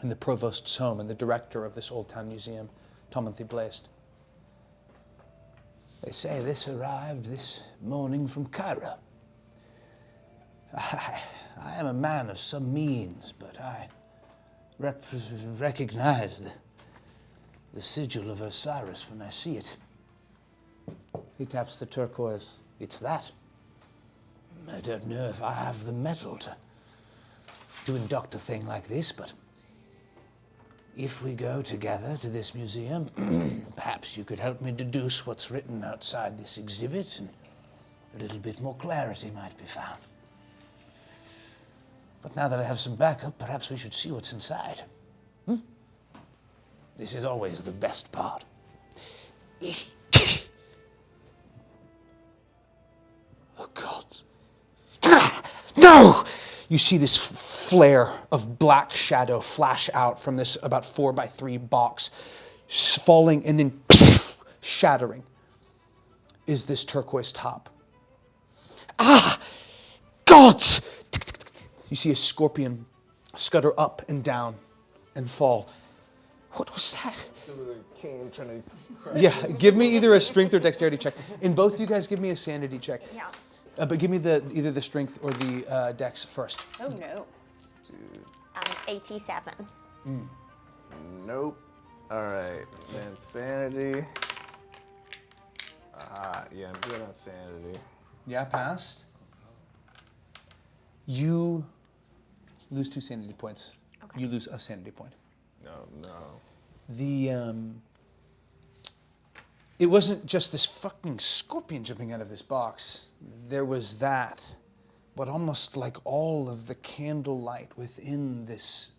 and the provost's home and the director of this Old Town Museum, Timothy Blast. They say this arrived this morning from Cairo. I am a man of some means, but I recognize the sigil of Osiris when I see it. He taps the turquoise. It's that. I don't know if I have the metal to induct a thing like this, but if we go together to this museum, perhaps you could help me deduce what's written outside this exhibit, and a little bit more clarity might be found. But now that I have some backup, perhaps we should see what's inside. This is always the best part. Oh, God. No! You see this flare of black shadow flash out from this about 4x3 box, falling and then shattering, is this turquoise top. Ah! Gods! You see a scorpion scutter up and down and fall. What was that? Cane trying to Yeah, give me either a strength or dexterity check. And both you guys give me a sanity check. Yeah. But give me either the strength or the dex first. Oh no. 87. Nope. All right, then sanity. Yeah, I'm good on sanity. Yeah, passed. You lose 2 sanity points. Okay. You lose a sanity point. No. It wasn't just this fucking scorpion jumping out of this box. There was that, but almost like all of the candlelight within this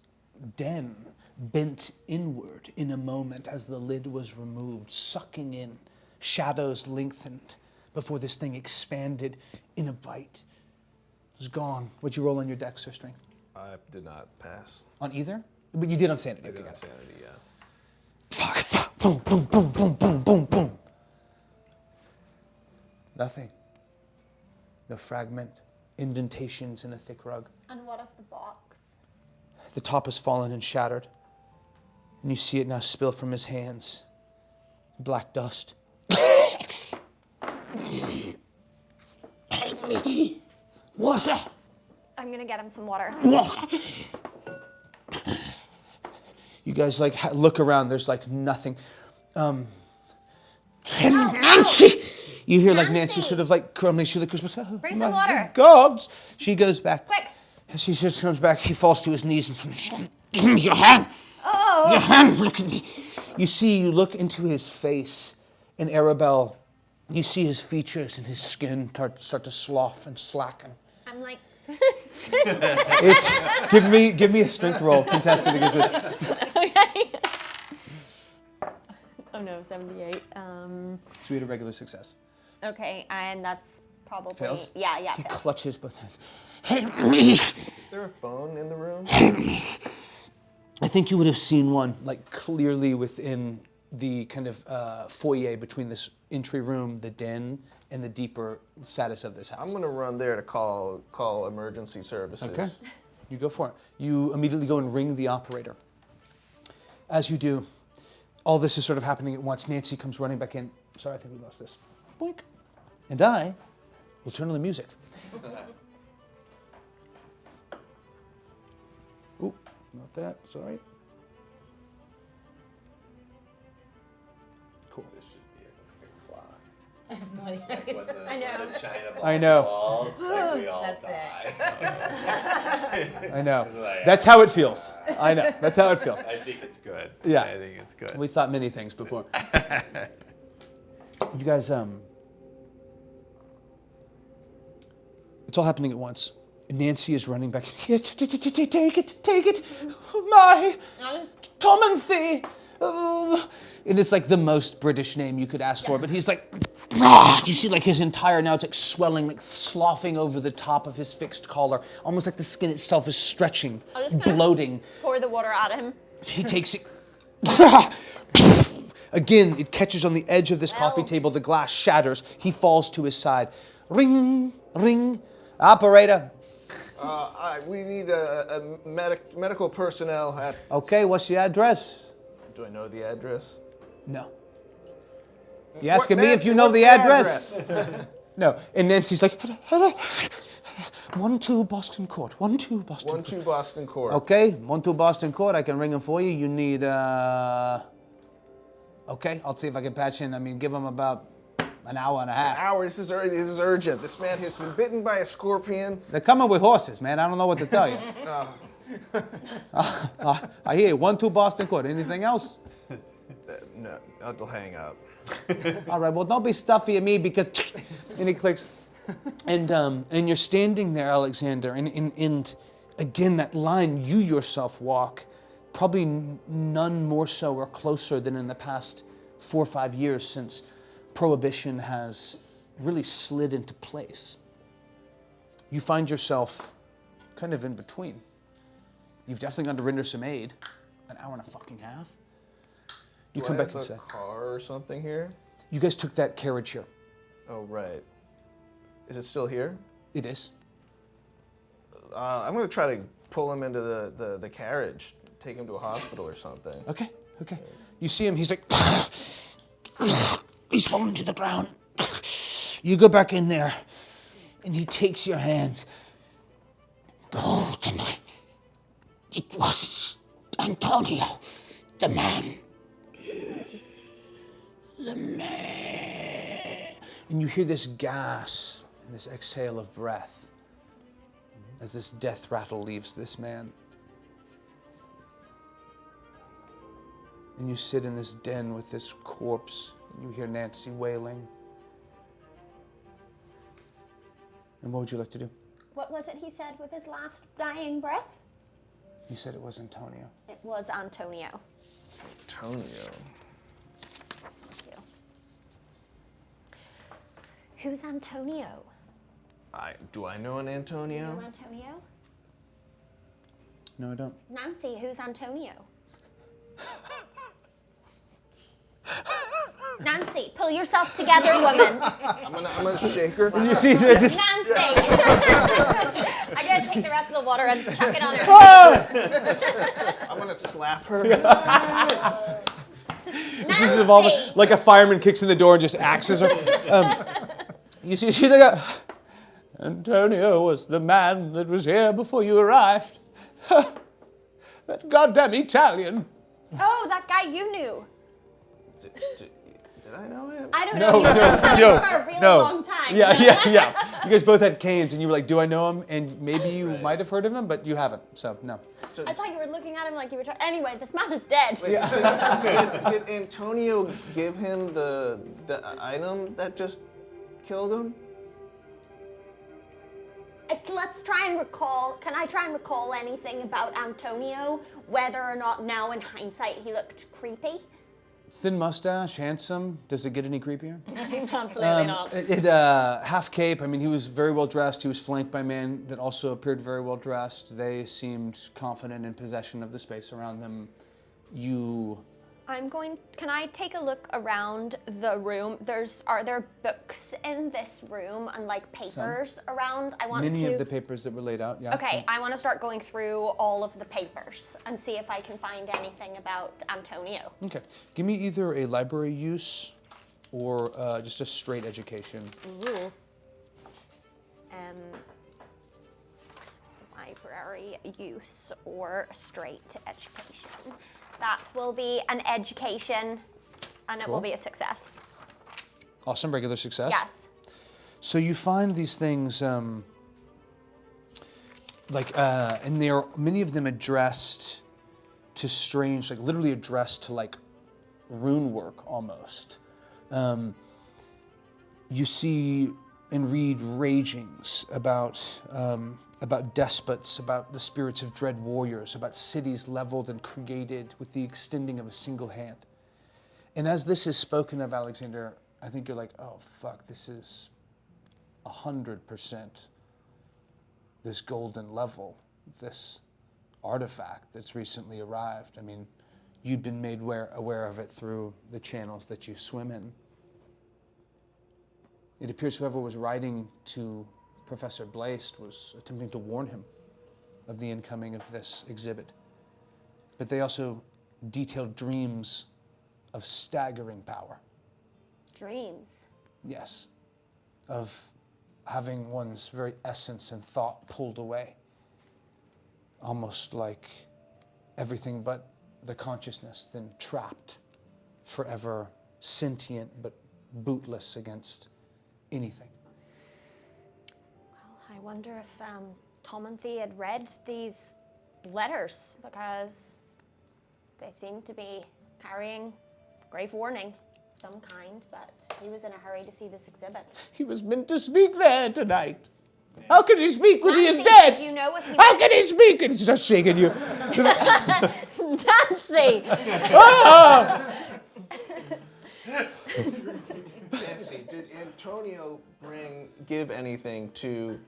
den bent inward in a moment as the lid was removed, sucking in. Shadows lengthened before this thing expanded in a bite. It was gone. What'd you roll on your dex or strength? I did not pass. On either? But you did on sanity. I Okay, did on got it. sanity, yeah. Fuck. Boom, boom, boom, boom, boom, boom, boom. Nothing. No fragment. Indentations in a thick rug. And what of the box? The top has fallen and shattered. And you see it now spill from his hands. Black dust. Water! I'm gonna get him some water. Water! You guys look around. There's nothing. Nancy! You hear Nancy sort of crumbling. She goes, Bring some water. Gods! She goes back. Quick. As she just comes back, he falls to his knees and Give me your hand! Oh. Your hand! Look at me! you look into his face, and Arabelle, you see his features and his skin start to slough and slacken. I'm like. It's give me a strength roll contested against it. Okay. Oh no, 78. So we had a regular success. Okay, and that's probably Fails? Yeah, He fails. clutches both hands. Is there a phone in the room? I think you would have seen one clearly within the kind of foyer between this entry room, the den, and the deeper status of this house. I'm gonna run there to call emergency services. Okay. You go for it. You immediately go and ring the operator. As you do, all this is sort of happening at once. Nancy comes running back in. Sorry, I think we lost this. Boink. And I will turn on the music. Oop, not that. Sorry. Cool. This should be a clock. When know. the China ball I know. falls, we all That's die. I know. Like, That's how it feels. I know. That's how it feels. I think it's good. Yeah. I think it's good. We thought many things before. You guys, it's all happening at once. Nancy is running back. Here, take it, my Tomanthy. Oh. And it's the most British name you could ask for, but he's you see his entire, now it's swelling, sloughing over the top of his fixed collar, almost like the skin itself is stretching, bloating. Pour the water at him. He takes it. Again, it catches on the edge of this coffee table. The glass shatters. He falls to his side. Ring, ring. Operator. We need a medical personnel at. Okay, what's the address? Do I know the address? No. You asking me if Nancy, you know what's the address? No. And Nancy's like, 1-2 Boston Court. 1-2 Boston Court. 1-2 Boston Court. Okay, 1-2 Boston Court. I can ring him for you. You need, okay, I'll see if I can patch in. give him about an hour and a half. Hour. This is urgent. This man has been bitten by a scorpion. They're coming with horses, man. I don't know what to tell you. I hear you. 1-2 Boston Court. Anything else? No, I'll hang up. All right, well, don't be stuffy at me because... And he clicks. And you're standing there, Alexander, and again, that line you yourself walk, probably none more so or closer than in the past 4 or 5 years since Prohibition has really slid into place. You find yourself kind of in between. You've definitely gone to render some aid. An hour and a fucking half. You come back and say, a car or something here? You guys took that carriage here. Oh, right. Is it still here? It is. I'm going to try to pull him into the carriage, take him to a hospital or something. Okay. You see him, he's like, He's fallen to the ground. You go back in there, and he takes your hand. Go tonight. It was Antonio, the man. and you hear this gasp and this exhale of breath as this death rattle leaves this man. And you sit in this den with this corpse, and you hear Nancy wailing. And what would you like to do? What was it he said with his last dying breath? He said it was Antonio. It was Antonio. Antonio. Thank you. Who's Antonio? Do I know an Antonio? You know Antonio? No, I don't. Nancy, who's Antonio? Nancy, pull yourself together, woman. I'm gonna shake her. You see this? Nancy! I'm gonna take the rest of the water and chuck it on her. I'm gonna slap her. It's just evolving, like a fireman kicks in the door and just axes her. You see, she's like, Antonio was the man that was here before you arrived. That goddamn Italian. Oh, that guy you knew. Did I know him? I don't know. You were for a really long time. Yeah. You guys both had canes, and you were like, do I know him? And maybe you might have heard of him, but you haven't, so no. I thought you were looking at him like you were Anyway, this man is dead. Did Antonio give him the item that just killed him? Let's try and recall. Can I try and recall anything about Antonio? Whether or not now in hindsight he looked creepy? Thin mustache, handsome. Does it get any creepier? Absolutely not. Half cape. I mean, he was very well dressed. He was flanked by men that also appeared very well dressed. They seemed confident in possession of the space around them. Can I take a look around the room? Are there books in this room and like papers around? Many of the papers that were laid out, yeah. Okay, I want to start going through all of the papers and see if I can find anything about Antonio. Okay. Give me either a library use or just a straight education. Ooh. Library use or straight education. That will be an education, and it will be a success. Awesome, regular success. Yes. So you find these things, and many of them addressed to strange, like literally addressed to like rune work almost. You see and read ragings about despots, about the spirits of dread warriors, about cities leveled and created with the extending of a single hand. And as this is spoken of, Alexander, I think you're like, oh, fuck, this is 100% this golden level, this artifact that's recently arrived. I mean, you'd been made aware of it through the channels that you swim in. It appears whoever was writing to Professor Blast was attempting to warn him of the incoming of this exhibit. But they also detailed dreams of staggering power. Dreams? Yes. Of having one's very essence and thought pulled away. Almost like everything but the consciousness, then trapped, forever sentient but bootless against anything. I wonder if Tom and Thea had read these letters, because they seem to be carrying grave warning of some kind, but he was in a hurry to see this exhibit. He was meant to speak there tonight. How could he speak when he is Nancy, dead? did you know what he How can he speak? And he starts shaking you. Nancy! Nancy, did Antonio give anything to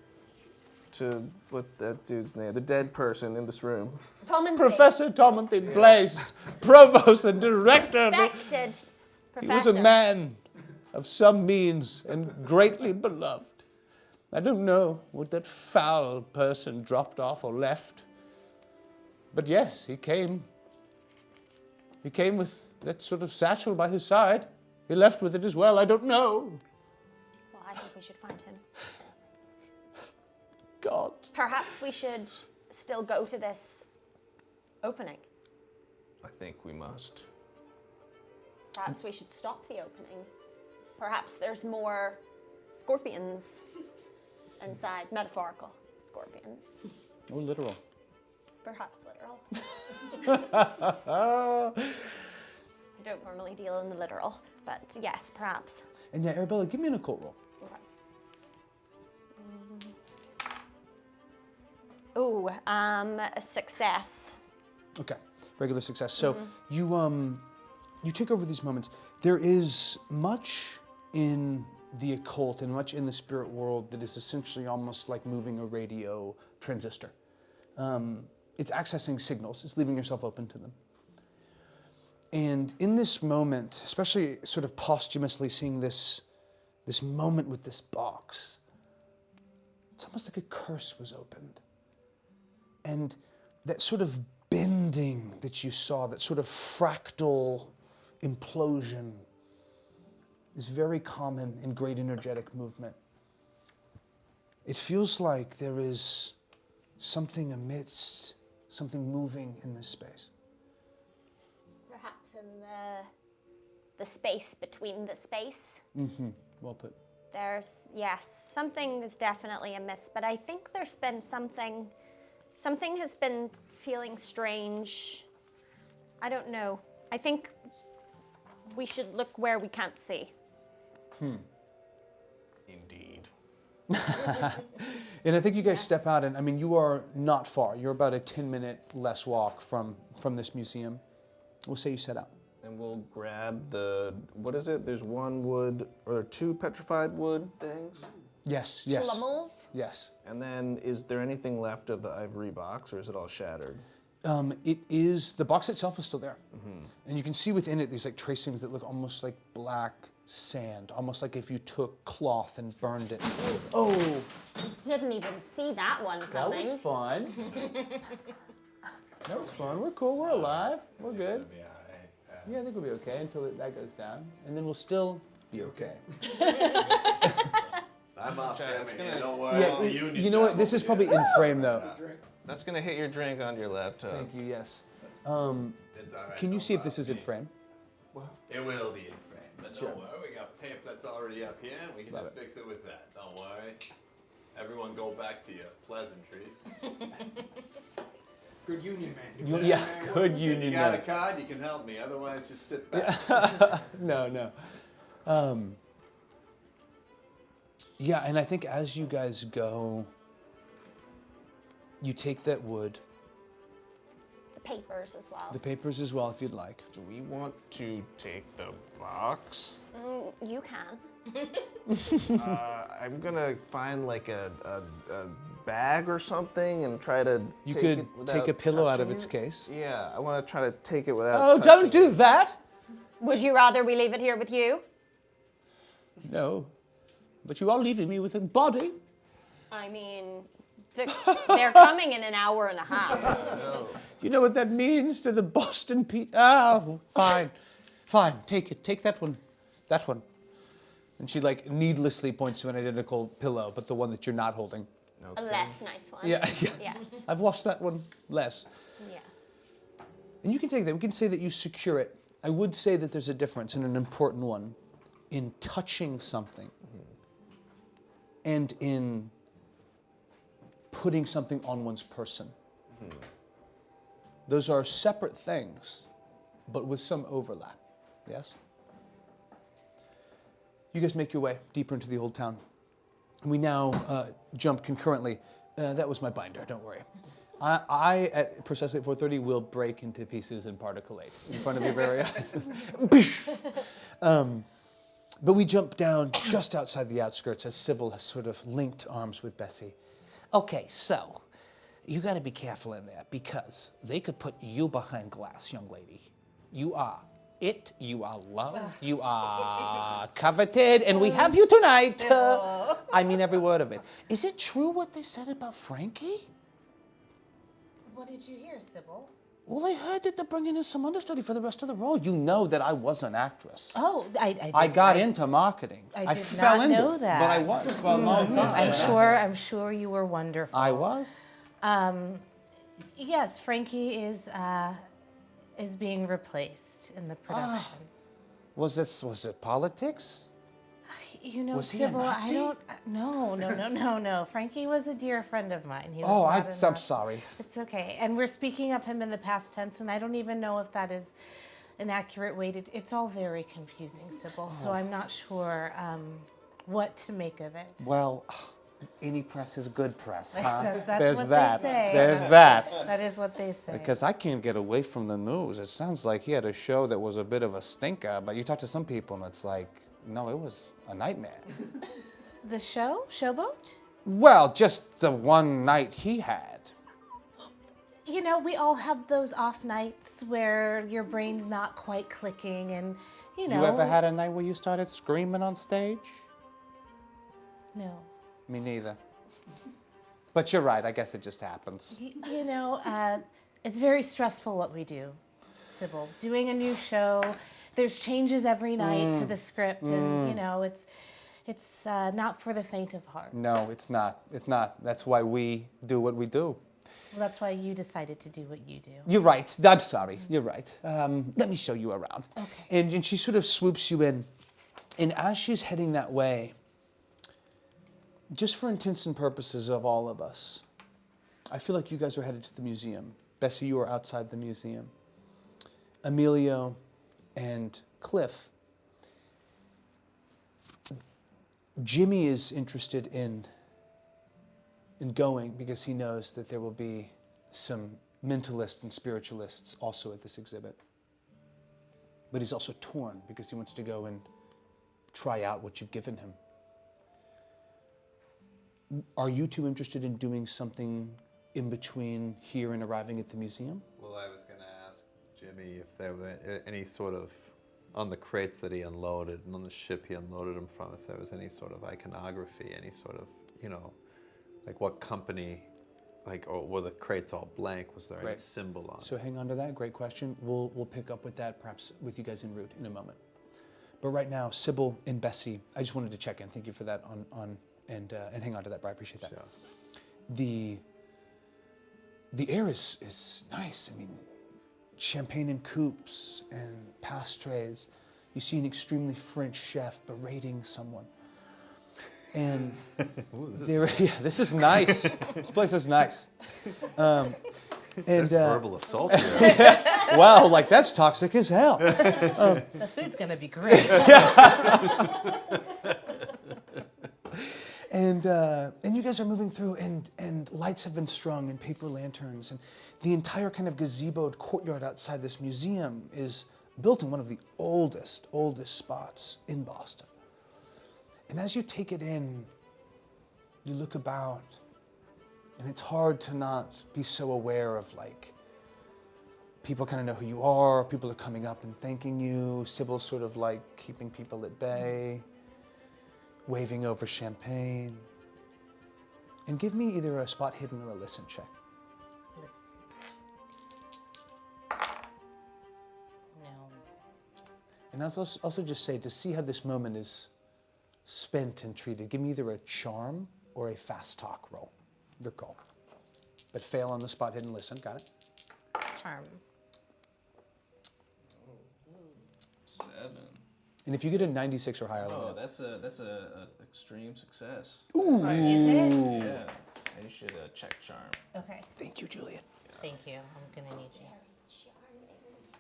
what's that dude's name? The dead person in this room. Tom and Professor Timothy Blast, provost and director. Respected He professor. was a man of some means and greatly beloved. I don't know what that foul person dropped off or left. But yes, he came. He came with that sort of satchel by his side. He left with it as well. I don't know. Well, I think we should find him. God. Perhaps we should still go to this opening. I think we must. Perhaps we should stop the opening. Perhaps there's more scorpions inside, metaphorical scorpions. Oh, literal. Perhaps literal. I don't normally deal in the literal, but yes, perhaps. And yeah, Arabella, give me an occult roll. Okay. A success. Okay, regular success. So you take over these moments. There is much in the occult and much in the spirit world that is essentially almost like moving a radio transistor. It's accessing signals. It's leaving yourself open to them. And in this moment, especially sort of posthumously seeing this moment with this box, it's almost like a curse was opened. And that sort of bending that you saw, that sort of fractal implosion, is very common in great energetic movement. It feels like there is something amidst, something moving in this space. Perhaps in the space between the space. Mm-hmm. Well put. Yes, something is definitely amiss, but I think there's been something has been feeling strange. I don't know. I think we should look where we can't see. Indeed. And I think you guys step out, and I mean, you are not far. You're about a 10-minute less walk from this museum. We'll say you set out. And we'll grab what is it? There's one wood, or there are two petrified wood things? Yes. Flummels? Yes. And then is there anything left of the ivory box, or is it all shattered? It is, the box itself is still there. And you can see within it these like tracings that look almost like black sand, almost like if you took cloth and burned it. Oh, Didn't even see that one that coming. was fun. That was fun. We're cool. We're alive. We're good. Yeah, I think we'll be okay until that goes down. And then we'll still be okay. I'm off Okay, it's camera. gonna- Don't worry. Yeah, It's a union you know what? job This is over probably here. in frame though. That's gonna hit your drink on your laptop. Thank you, yes. It's all right, Can you don't see if this bother is in me. frame? It will be in frame, but Sure. don't worry. We got tape that's already up here. We can Love just fix it with that. Don't worry. Everyone go back to your pleasantries. Good union man. Yeah, good If union. you got a man. card, you can help me. Otherwise, just sit back. No. Yeah, and I think as you guys go, you take that wood, The papers as well. the papers as well if you'd like. Do we want to take the box? You can. I'm gonna find like a bag or something and try to. You take could it take a without pillow out of touching its it. case. Yeah, I want to try to take it without. Oh, touching don't do it. that! Would you rather we leave it here with you? No. But you are leaving me with a body. I mean, they're coming in an hour and a half. You know what that means to the Boston Oh, fine. Take it. Take that one. That one. And she like needlessly points to an identical pillow, but the one that you're not holding. A less nice one. Yeah. Yes. I've washed that one less. Yes. And you can take that. We can say that you secure it. I would say that there's a difference, and an important one, in touching something and in putting something on one's person. Those are separate things, but with some overlap. Yes? You guys make your way deeper into the old town. We now jump concurrently. That was my binder, don't worry. I at precisely at 4:30, will break into pieces and particulate in front of your very eyes. But we jump down just outside the outskirts as Sybil has sort of linked arms with Bessie. Okay, so you got to be careful in there because they could put you behind glass, young lady. You are it. You are loved. You are coveted. And we have you tonight. I mean every word of it. Is it true what they said about Frankie? What did you hear, Sybil? Well, I heard that they're bringing in some understudy for the rest of the role. You know that I was an actress. Oh, I got into marketing. I did fell not into know it, that. but I was for a long time. I'm sure you were wonderful. I was. Yes, Frankie is being replaced in the production. Was it politics? You know, Was he a Sybil, Nazi? No. Frankie was a dear friend of mine. He was Oh, not a I'm Nazi. sorry. It's okay. And we're speaking of him in the past tense, and I don't even know if that is an accurate way to... It's all very confusing, Sybil, so I'm not sure what to make of it. Well, any press is good press, huh? That's There's what that. they say. There's that. That is what they say. Because I can't get away from the news. It sounds like he had a show that was a bit of a stinker, but you talk to some people and it's like, no, it was a nightmare. The show? Showboat? Well, just the one night he had. You know, we all have those off nights where your brain's not quite clicking and, you know... You ever had a night where you started screaming on stage? No. Me neither. But you're right, I guess it just happens. You know, it's very stressful what we do, Sybil. Doing a new show, there's changes every night to the script, and, you know, it's not for the faint of heart. No, it's not. It's not. That's why we do what we do. Well, that's why you decided to do what you do. You're right. I'm sorry. You're right. Let me show you around. Okay. And she sort of swoops you in. And as she's heading that way, just for intents and purposes of all of us, I feel like you guys are headed to the museum. Bessie, you are outside the museum. Emilio and Cliff. Jimmy is interested in going because he knows that there will be some mentalists and spiritualists also at this exhibit. But he's also torn because he wants to go and try out what you've given him. Are you two interested in doing something in between here and arriving at the museum? Well, I was going to ask Jimmy if there were any sort of, on the crates that he unloaded and on the ship he unloaded them from, if there was any sort of iconography, any sort of, you know, like what company, like, or were the crates all blank? Was there any symbol on it? So hang on to that. Great question. We'll pick up with that perhaps with you guys en route in a moment. But right now, Sybil and Bessie, I just wanted to check in. Thank you for that and hang on to that, Bri. I appreciate that. Sure. The air is nice. I mean, champagne in coupes and pastres. You see an extremely French chef berating someone. And this is nice. This place is nice. There's verbal assault here. Wow, like that's toxic as hell. The food's gonna be great. And you guys are moving through, and lights have been strung and paper lanterns, and the entire kind of gazeboed courtyard outside this museum is built in one of the oldest spots in Boston. And as you take it in, you look about, and it's hard to not be so aware of, like, people kind of know who you are, people are coming up and thanking you, Sybil's sort of like keeping people at bay, waving over champagne. And give me either a spot hidden or a listen check. Listen. No. And I'll also just say, to see how this moment is spent and treated, give me either a charm or a fast talk roll. Your call. But fail on the spot hidden listen. Got it? Charm. 7. And if you get a 96 or higher, Oh, let me know. that's a extreme success. Is it? Yeah. You should check charm. Okay. Thank you, Julian. Thank you. I'm gonna need you.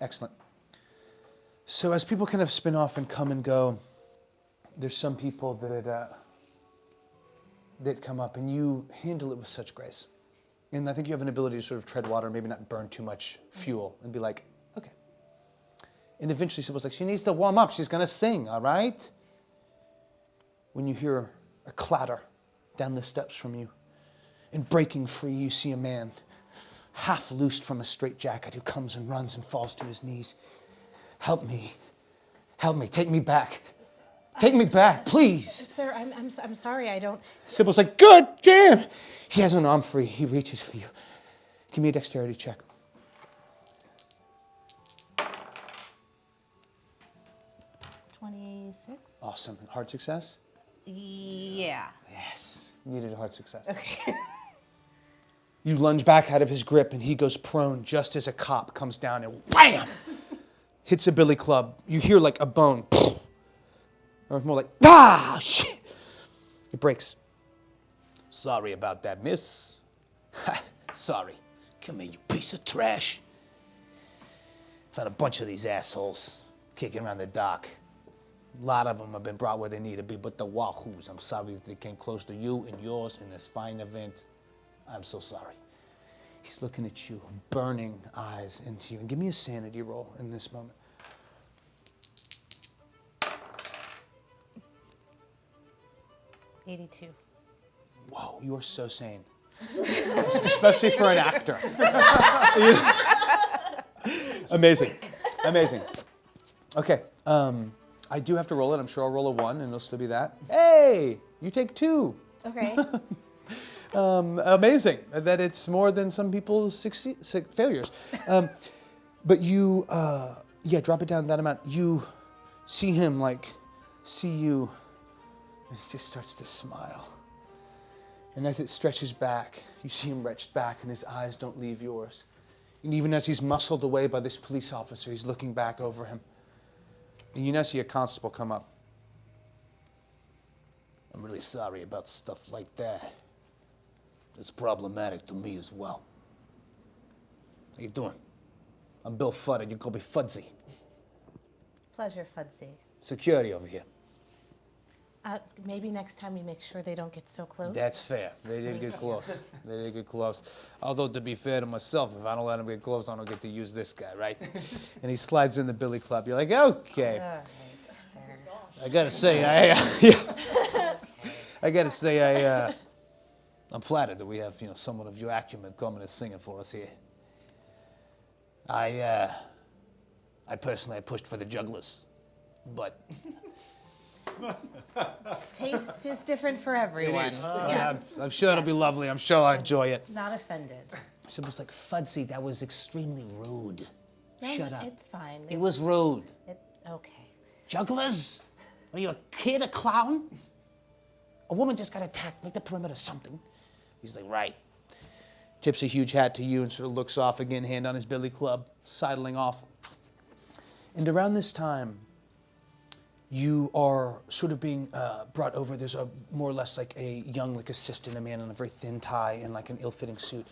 Excellent. So as people kind of spin off and come and go, there's some people that come up, and you handle it with such grace. And I think you have an ability to sort of tread water, maybe not burn too much fuel, and be like, okay. And eventually Sybil's like, she needs to warm up. She's going to sing, all right? When you hear a clatter down the steps from you, and breaking free, you see a man half loosed from a straitjacket who comes and runs and falls to his knees. Help me. Help me. Take me back. Take me back, please. Sir, I'm sorry. I don't. Sybil's like, good damn. He has an arm free. He reaches for you. Give me a dexterity check. 26. Awesome. Hard success? Yeah. Yes. Needed a hard success. Okay. You lunge back out of his grip and he goes prone just as a cop comes down and wham! Hits a billy club. You hear like a bone. Or more like, ah, shit. It breaks. Sorry about that, miss. Sorry. Come here, you piece of trash. Found a bunch of these assholes kicking around the dock. A lot of them have been brought where they need to be, but the wahoos, I'm sorry that they came close to you and yours in this fine event. I'm so sorry. He's looking at you, burning eyes into you. And give me a sanity roll in this moment. 82. Whoa, you are so sane. Especially for an actor. Amazing. Amazing. Okay. I do have to roll it. I'm sure I'll roll a 1 and it'll still be that. Hey, you take 2. Okay. Amazing that it's more than some people's failures. But you, drop it down that amount. You see him see you, and he just starts to smile. And as it stretches back, you see him retched back and his eyes don't leave yours. And even as he's muscled away by this police officer, he's looking back over him. And you now see a constable come up. I'm really sorry about stuff like that. It's problematic to me as well. How you doing? I'm Bill Fudd, and you call me Fudzy. Pleasure, Fudsy. Security over here. Maybe next time we make sure they don't get so close. That's fair. They did get close. They did get close. Although, to be fair to myself, if I don't let them get close, I don't get to use this guy, right? And he slides in the billy club. You're like, okay. All right, sir. I gotta say, I'm flattered that we have, someone of your acumen coming and singing for us here. I personally pushed for the jugglers, but Taste is different for everyone. Yes. I'm sure it'll be lovely. I'm sure I'll enjoy it. Not offended. Sybil's like, Fudsy, that was extremely rude. No, Shut up. It's fine. It was rude. Okay. Jugglers? Are you a kid, a clown? A woman just got attacked. Make the perimeter something. He's like, right. Tips a huge hat to you and sort of looks off again, hand on his billy club, sidling off. And around this time, you are sort of being brought over. There's a more or less like a young assistant, a man in a very thin tie and like an ill-fitting suit.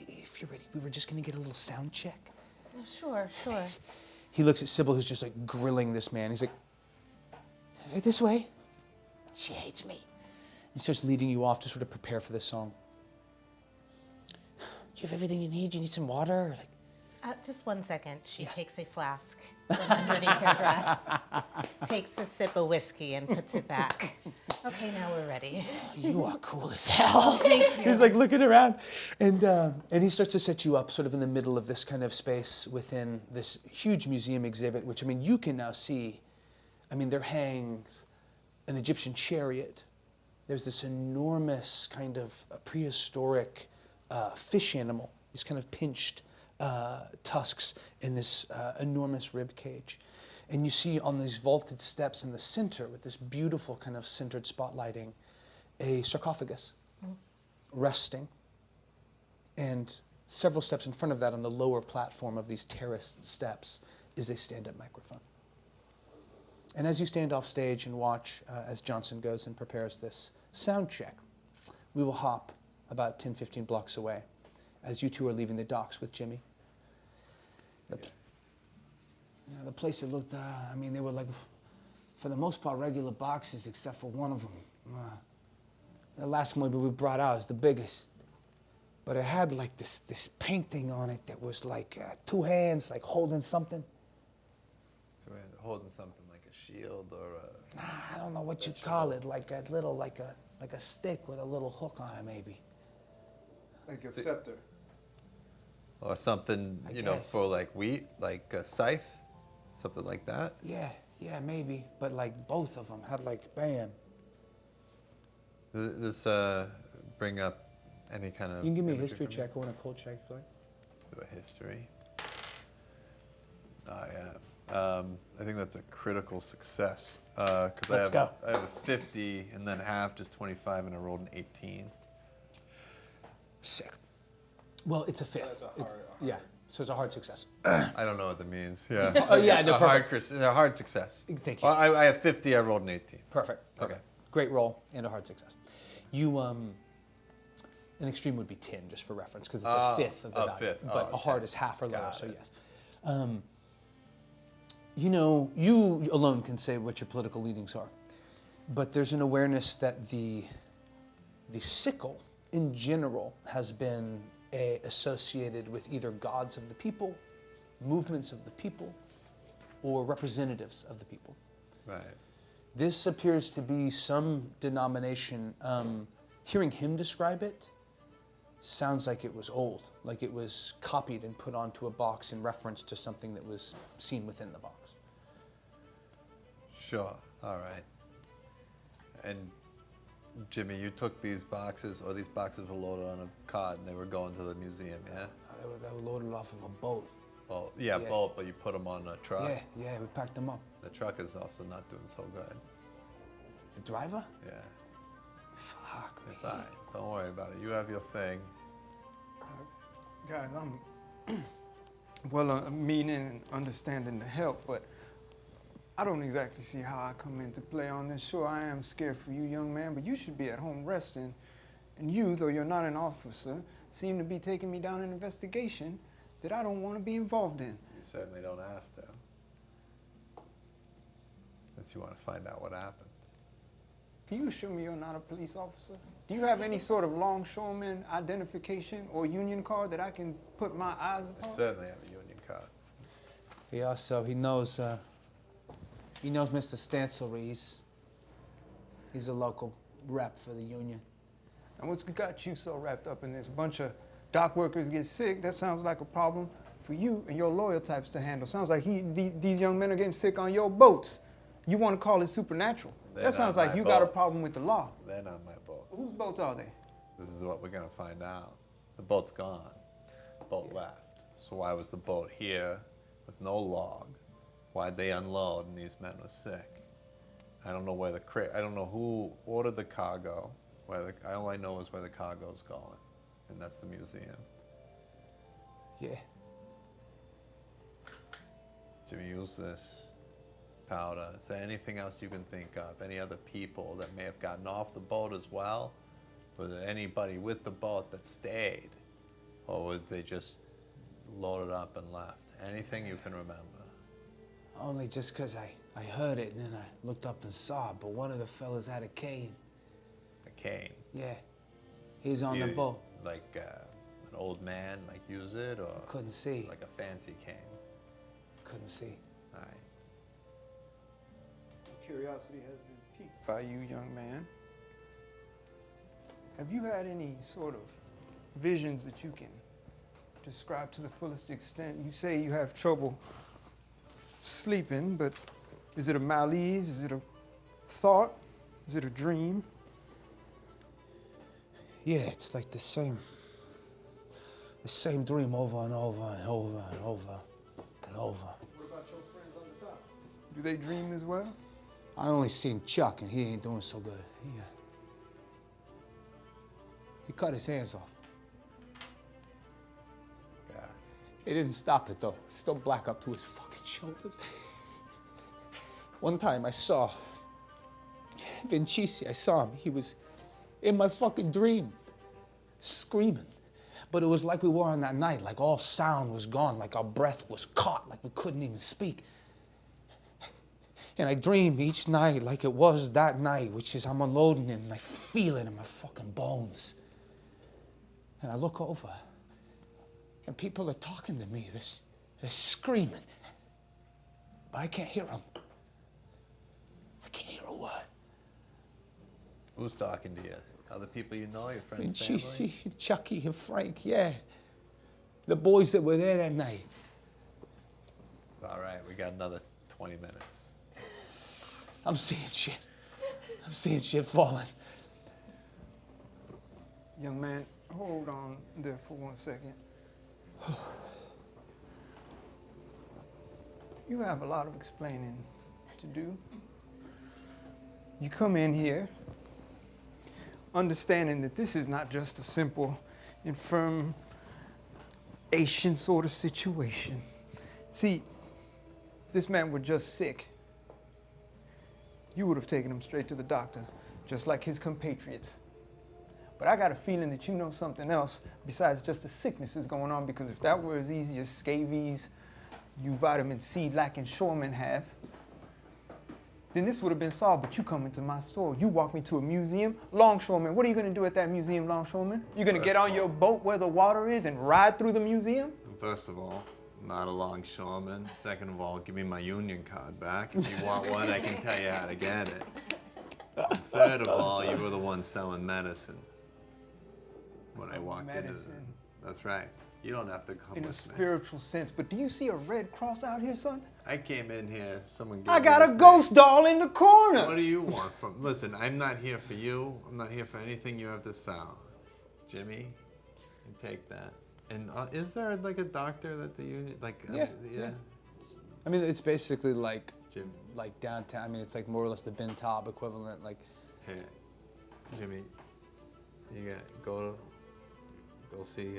If you're ready, we were just gonna get a little sound check. Sure. He looks at Sybil, who's just like grilling this man. He's like, this way. She hates me. He starts leading you off to sort of prepare for this song. You have everything you need? You need some water? Just 1 second. She takes a flask from underneath her dress, takes a sip of whiskey, and puts it back. Okay, now we're ready. You are cool as hell. Thank you. He's like looking around, and he starts to set you up sort of in the middle of this kind of space within this huge museum exhibit, which, you can now see. There hangs an Egyptian chariot. There's this enormous kind of prehistoric fish animal, these kind of pinched tusks in this enormous rib cage. And you see on these vaulted steps in the center, with this beautiful kind of centered spotlighting, a sarcophagus resting. And several steps in front of that, on the lower platform of these terraced steps, is a stand-up microphone. And as you stand off stage and watch as Johnson goes and prepares this sound check, we will hop about 10, 15 blocks away as you two are leaving the docks with Jimmy. The place, it looked, they were like, for the most part, regular boxes, except for one of them. The last one we brought out is the biggest. But it had like this painting on it that was like 2 hands, like holding something. Holding something like a shield or a... I don't know what you'd call it, like a little, like a stick with a little hook on it, maybe. Like a scepter. Or something, I guess. for like wheat, like a scythe. something like that. Yeah, maybe. But like both of them had like bam. Does this bring up any kind of? You can give me a imagery history for check or a cold check if you like. Do a history. Oh yeah. I think that's a critical success. Because Let's go. I have a 50 and then half, just 25, and I rolled an 18. Sick. Well, it's a fifth. Yeah, so it's a hard success. I don't know what that means. Yeah. Oh, yeah, no, a hard success. Thank you. Well, I have 50. I rolled an 18. Perfect. Okay. Great roll and a hard success. You an extreme would be 10 just for reference because it's a fifth of the value. Fifth. But a hard is half or lower, Got so it. yes. You know, you alone can say what your political leanings are, but there's an awareness that the sickle in general has been associated with either gods of the people, movements of the people, or representatives of the people. Right. This appears to be some denomination. Hearing him describe it sounds like it was old, like it was copied and put onto a box in reference to something that was seen within the box. Sure. All right. And Jimmy, you took these boxes, or these boxes were loaded on a cart and they were going to the museum, yeah? They were loaded off of a boat. Well, yeah, boat, but you put them on a truck. Yeah, we packed them up. The truck is also not doing so good. The driver? Yeah. Fuck me. It's all right. Don't worry about it. You have your thing. Guys, I'm well meaning and understanding the help, but I don't exactly see how I come into play on this. Sure, I am scared for you, young man, but you should be at home resting. And you, though you're not an officer, seem to be taking me down an investigation that I don't want to be involved in. You certainly don't have to. Unless you want to find out what happened. Can you assure me you're not a police officer? Do you have any sort of longshoreman identification or union card that I can put my eyes I upon? certainly have a union card. He also, he knows Mr. Stancil. He's a local rep for the union. And what's got you so wrapped up in this? A bunch of dock workers get sick. That sounds like a problem for you and your loyal types to handle. Sounds like these young men are getting sick on your boats. You want to call it supernatural. That sounds like you got a problem with the law. They're not my boats. Whose boats are they? This is what we're going to find out. The boat's gone. The boat left. So why was the boat here with no log? Why'd they unload and these men were sick? I don't know where I don't know who ordered the cargo. All I know is where the cargo's going, and that's the museum. Yeah. Jimmy, use this powder. Is there anything else you can think of? Any other people that may have gotten off the boat as well? Was there anybody with the boat that stayed? Or was they just loaded up and left? Anything you can remember? Only just because I heard it and then I looked up and saw it, but one of the fellas had a cane. A cane? Yeah. He's on the boat. Like an old man, like use it, or Couldn't see. like a fancy cane? Couldn't see. All right. Curiosity has been piqued by you, young man. Have you had any sort of visions that you can describe to the fullest extent? You say you have trouble sleeping, but is it a malaise? Is it a thought? Is it a dream? Yeah, it's like the same dream over and over and over and over and over. What about your friends on the top? Do they dream as well? I only seen Chuck and he ain't doing so good. He cut his hands off. God. He didn't stop it though. Still black up to his fucking shoulders. One time I saw Vincici. I saw him. He was in my fucking dream, screaming. But it was like we were on that night, like all sound was gone, like our breath was caught, like we couldn't even speak. And I dream each night like it was that night, which is I'm unloading it and I feel it in my fucking bones. And I look over and people are talking to me. They're screaming. But I can't hear them. I can't hear a word. Who's talking to you? Other people you know, your friends, And family? Chichi, Chucky, and Frank, yeah. The boys that were there that night. All right, we got another 20 minutes. I'm seeing shit. I'm seeing shit falling. Young man, hold on there for 1 second. You have a lot of explaining to do. You come in here understanding that this is not just a simple infirmation sort of situation. See, if this man were just sick, you would have taken him straight to the doctor, just like his compatriots. But I got a feeling that you know something else besides just the sickness is going on, because if that were as easy as scabies, you vitamin C lacking shoremen have, then this would have been solved. But you come into my store, you walk me to a museum, longshoreman. What are you going to do at that museum, longshoreman? You're going to get on your boat where the water is and ride through the museum? First of all, not a longshoreman. Second of all, give me my union card back. If you want one, I can tell you how to get it. Third of all, you were the one selling medicine when I walked into the... That's right. You don't have to come in a with me. spiritual sense. But do you see a red cross out here, son? I came in here, someone gave I me got a this ghost thing. doll in the corner. What do you want from... Listen, I'm not here for you. I'm not here for anything you have to sell. Jimmy, you take that. And is there like a doctor that the union... Like, Yeah. I mean, it's basically like Jim. like downtown. I mean, it's like more or less the bin top equivalent. Like, Hey, Jimmy, you go see,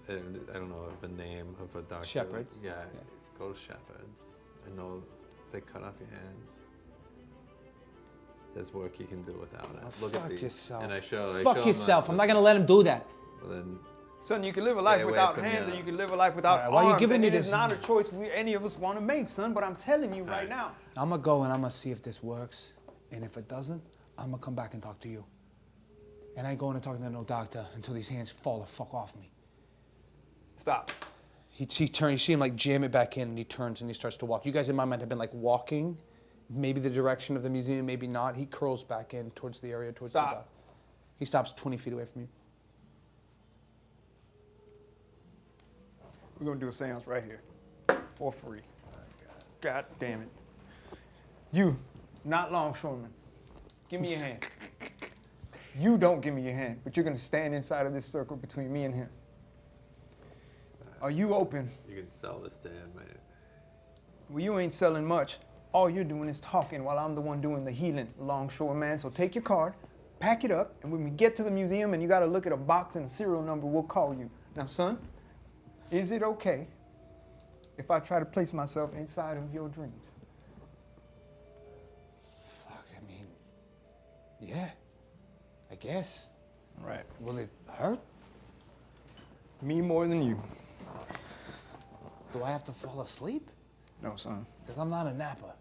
I don't know the name of a doctor. Shepherds. Yeah, go to Shepherds. I know they cut off your hands. There's work you can do without it. Look fuck at these. yourself. And I show Fuck yourself. I'm not gonna let him do that. Well, then, Son, you can live a Stay life away without from hands, your- or you can live a life without All right, why you arms. giving And me it is this- not a choice any of us want to make, son. But I'm telling you right right. now. I'm gonna go and I'm gonna see if this works. And if it doesn't, I'm gonna come back and talk to you. And I ain't going to talk to no doctor until these hands fall the fuck off me. Stop. He turns, you see him like jam it back in, and he turns and he starts to walk. You guys in my mind have been like walking, maybe the direction of the museum, maybe not. He curls back in towards the area, towards the Stop. dock. He stops 20 feet away from you. We're gonna do a seance right here, for free. God damn it. You, not longshoreman. Give me your hand. You don't give me your hand, but you're gonna stand inside of this circle between me and him. Are you open? you can sell this to him. Well, you ain't selling much. All you're doing is talking while I'm the one doing the healing, longshoreman. So take your card, pack it up, and when we get to the museum and you gotta look at a box and a serial number, we'll call you. Now, son, is it okay if I try to place myself inside of your dreams? Fuck, I mean, yeah, I guess. All right. Will it hurt? Me more than you. Do I have to fall asleep? No, son. Because I'm not a napper.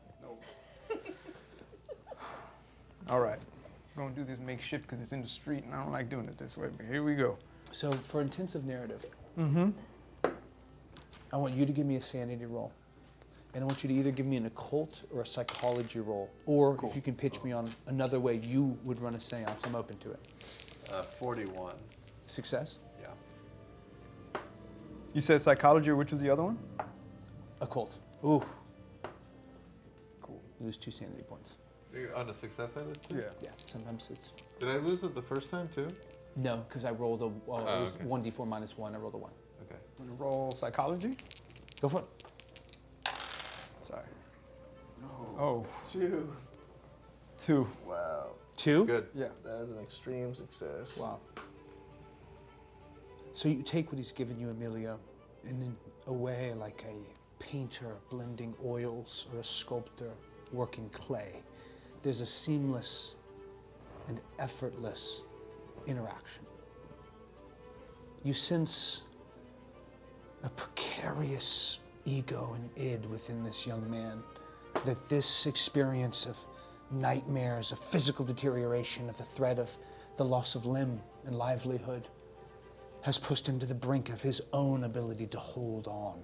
All right. We're gonna do this makeshift because it's in the street and I don't like doing it this way, but here we go. So for intensive narrative, Mm-hmm. I want you to give me a sanity roll. And I want you to either give me an occult or a psychology roll. Or if you can pitch me on another way you would run a seance, I'm open to it. 41. Success? Yeah. You said psychology, or which was the other one? Occult. Ooh. Cool. Lose 2 sanity points. On a success I list too? Yeah. Yeah, sometimes it's... Did I lose it the first time too? No, because I rolled a... Well, it was okay. 1d4 minus 1. I rolled a 1. Okay. I'm gonna roll psychology. Go for it. Sorry. Oh, 2. 2. Wow. 2? Good. Yeah. That is an extreme success. Wow. So you take what he's given you, Emilio, and in a way like a painter blending oils or a sculptor working clay. There's a seamless and effortless interaction. You sense a precarious ego and id within this young man, that this experience of nightmares, of physical deterioration, of the threat of the loss of limb and livelihood has pushed him to the brink of his own ability to hold on.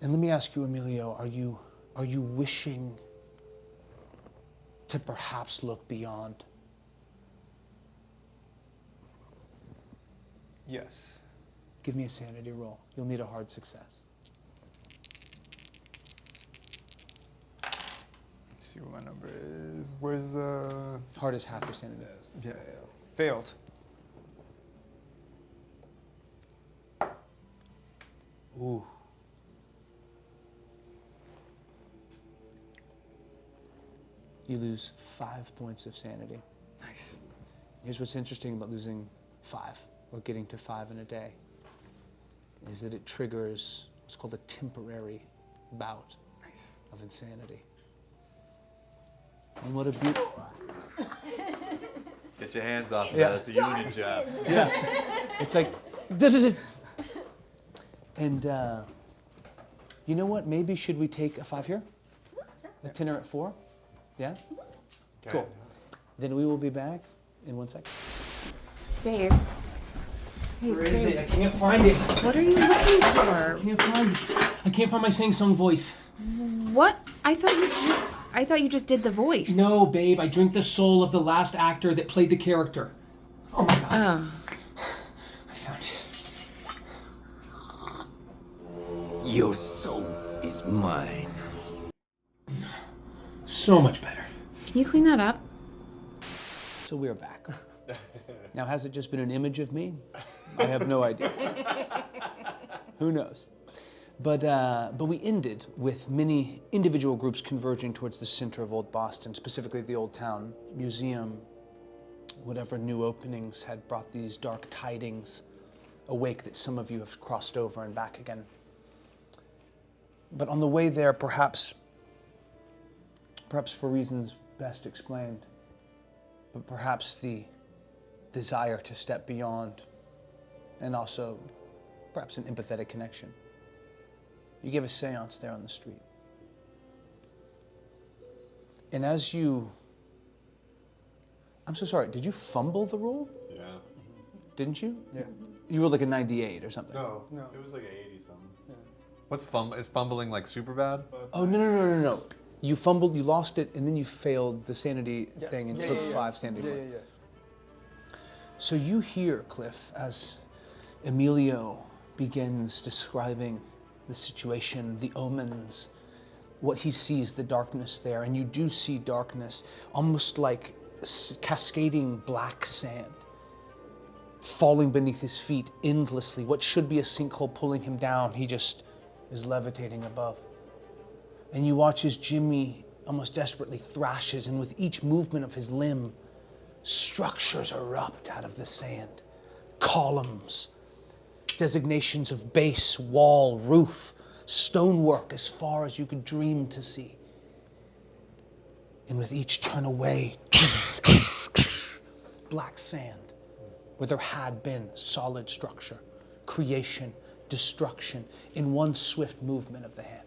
And let me ask you, Emilio, are you wishing to perhaps look beyond? Yes. Give me a sanity roll. You'll need a hard success. see what my number is. Where's Hard as half your sanity. yeah, failed. Ooh. You lose 5 points of sanity. Nice. Here's what's interesting about losing 5, or getting to 5 in a day, is that it triggers what's called a temporary bout of insanity. And what a beautiful... Get your hands off of that. It's a union job. Yeah. It's like... And you know what? Maybe should we take a 5 here? A 10 at 4? Yeah? Okay. Cool. Then we will be back in 1 second. Babe. Hey, Where is babe. it? I can't find it. What are you looking for? I can't find it. I can't find my sing-song voice. What? I thought you just did the voice. No, babe. I drink the soul of the last actor that played the character. Oh my god. Oh. I found it. Your soul is mine. So much better. Can you clean that up? So we're back. Now, has it just been an image of me? I have no idea. Who knows? But we ended with many individual groups converging towards the center of Old Boston, specifically the Old Town Museum. Whatever new openings had brought these dark tidings awake that some of you have crossed over and back again. But on the way there, perhaps for reasons best explained, but perhaps the desire to step beyond, and also perhaps an empathetic connection. You gave a seance there on the street. And as you... I'm so sorry, did you fumble the roll? Yeah. Didn't you? Yeah. You rolled like a 98 or something. No, it was like an 80 something. Yeah. What's is fumbling like super bad? Oh, no. You fumbled, you lost it, and then you failed the sanity thing and took 5 sanity points. So you hear, Cliff, as Emilio begins describing the situation, the omens, what he sees, the darkness there, and you do see darkness, almost like cascading black sand, falling beneath his feet endlessly. What should be a sinkhole pulling him down, he just is levitating above. And you watch as Jimmy almost desperately thrashes, and with each movement of his limb, structures erupt out of the sand. Columns, designations of base, wall, roof, stonework as far as you could dream to see. And with each turn away, black sand, where there had been solid structure, creation, destruction, in one swift movement of the hand.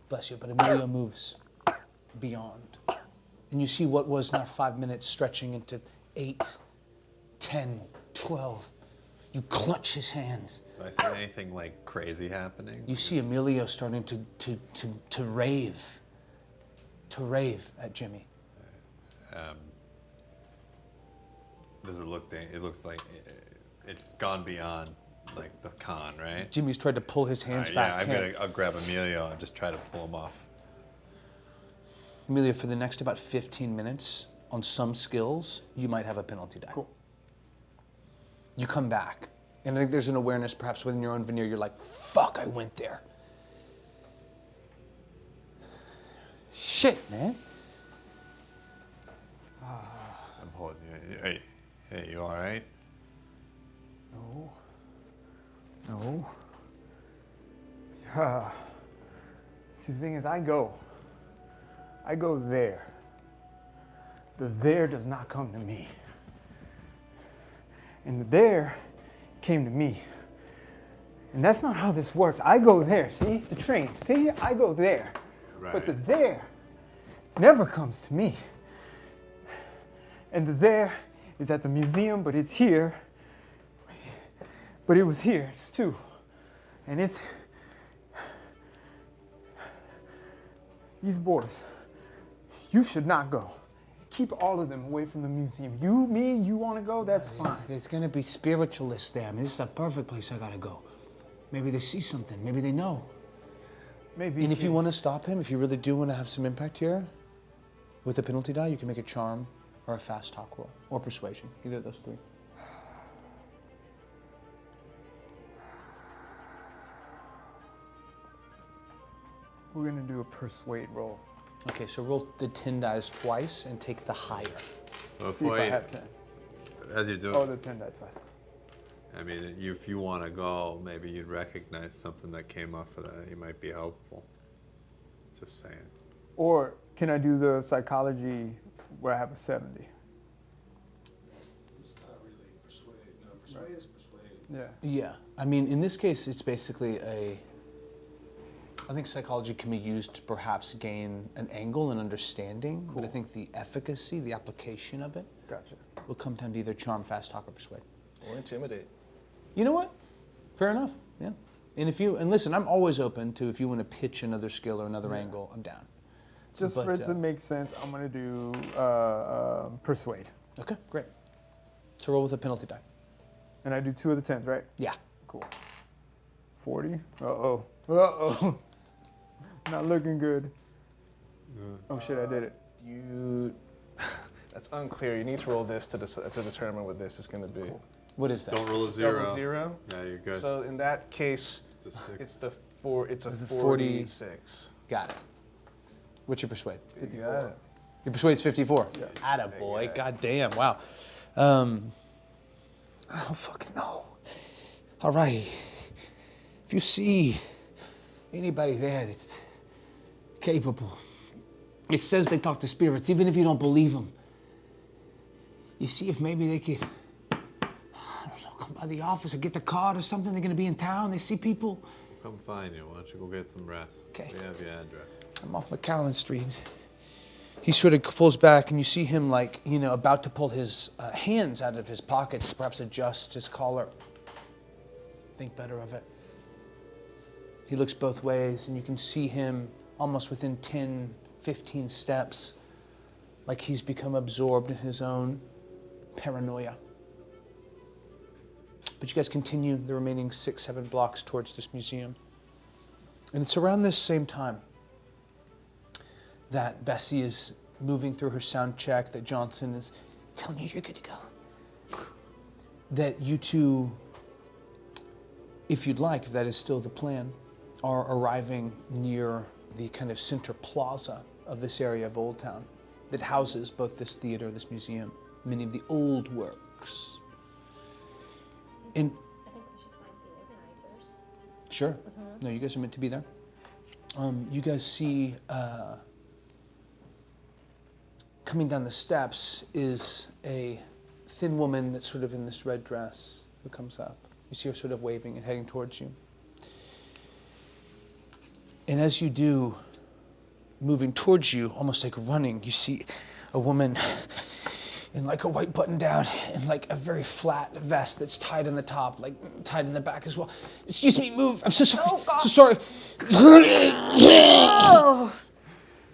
Bless you, but Emilio moves beyond. And you see what was now 5 minutes stretching into 8, 10, 12. You clutch his hands. Do I see anything like crazy happening? You see Emilio starting to rave at Jimmy. Does it look? It looks like it's gone beyond like the con, right? Jimmy's tried to pull his hands back. Yeah, I'll grab Emilio and just try to pull him off. Emilio, for the next about 15 minutes, on some skills, you might have a penalty die. Cool. You come back, and I think there's an awareness, perhaps within your own veneer, you're like, fuck, I went there. Shit, man. I'm holding you. Hey, you all right? No. See, the thing is, I go there. The there does not come to me. And the there came to me. And that's not how this works. I go there, see? The train. See? I go there. Right. But the there never comes to me. And the there is at the museum, but it's here. But it was here, too. And it's... These boys, you should not go. Keep all of them away from the museum. You want to go? That's fine. There's going to be spiritualists there. I mean, this is a perfect place I got to go. Maybe they see something. Maybe they know. Maybe. And if you want to stop him, if you really do want to have some impact here, with a penalty die, you can make a charm or a fast talk roll or persuasion. Either of those three. We're gonna do a persuade roll. Okay, so roll the 10 dice twice and take the higher. Well, See if I have 10. As you do it, Oh, the 10 die twice. I mean, if you want to go, maybe you'd recognize something that came off of that. It might be helpful. Just saying. Or can I do the psychology where I have a 70? It's not really persuade. No, persuade is persuade. Yeah. Yeah, I mean, in this case, it's basically I think psychology can be used to perhaps gain an angle and understanding, but I think the efficacy, the application of it, Gotcha. will come down to either charm, fast talk, or persuade. Or intimidate. You know what? Fair enough. Yeah. And listen, I'm always open to if you want to pitch another skill or another angle, I'm down. Just But, for it to make sense, I'm gonna do persuade. Okay, great. So roll with a penalty die. And I do 2 of the 10s, right? Yeah. Cool. 40. Uh-oh. Uh-oh. Not looking good. Oh shit, I did it. That's unclear. You need to roll this to determine what this is going to be. What is that? Don't roll a 0. Double 0. Yeah, you're good. So in that case, It's a 6. it's a It's a 46. Got it. What's your persuade? 54. Your persuade's 54. Yeah. Attaboy. Yeah. God damn. Wow. I don't fucking know. All right. If you see anybody there that's capable, it says they talk to spirits, even if you don't believe them. You see if maybe they could, I don't know, come by the office or get the card or something. They're gonna be in town. They see people. Come find you. Why don't you go get some rest? Okay. We have your address. I'm off McAllen Street. He sort of pulls back, and you see him, like, you know, about to pull his hands out of his pockets to perhaps adjust his collar. Think better of it. He looks both ways, and you can see him almost within 10, 15 steps, like he's become absorbed in his own paranoia. But you guys continue the remaining 6, 7 blocks towards this museum. And it's around this same time that Bessie is moving through her sound check, that Johnson is telling you you're good to go. That you two, if you'd like, if that is still the plan, are arriving near the kind of center plaza of this area of Old Town that houses both this theater, this museum, many of the old works. And I think we should find the organizers. sure. No, you guys are meant to be there. You guys see coming down the steps is a thin woman that's sort of in this red dress who comes up. You see her sort of waving and heading towards you. And as you do, moving towards you, almost like running, you see a woman in like a white button down and like a very flat vest that's tied in the top, like tied in the back as well. Excuse me, move. I'm so sorry. Oh, God. So sorry. Oh.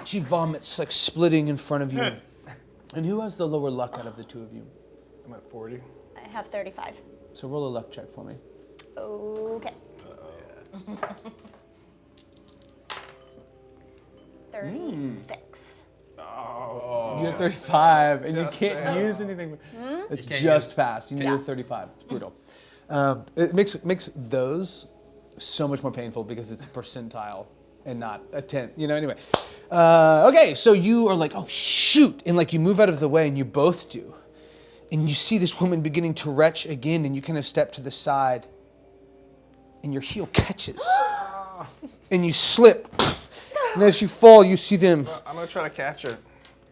She vomits, like splitting in front of you. And who has the lower luck out of the two of you? I'm at 40. I have 35. So roll a luck check for me. Okay. 36. You get 35, and you can't use anything. It's can't just use- fast. You need a 35. It's brutal. It makes those so much more painful because it's a percentile and not a tenth. You know. Anyway, okay. So you are like, oh shoot, and like you move out of the way, and you both do, and you see this woman beginning to retch again, and you kind of step to the side, and your heel catches, and you slip. And as you fall, you see them. I'm going to try to catch her.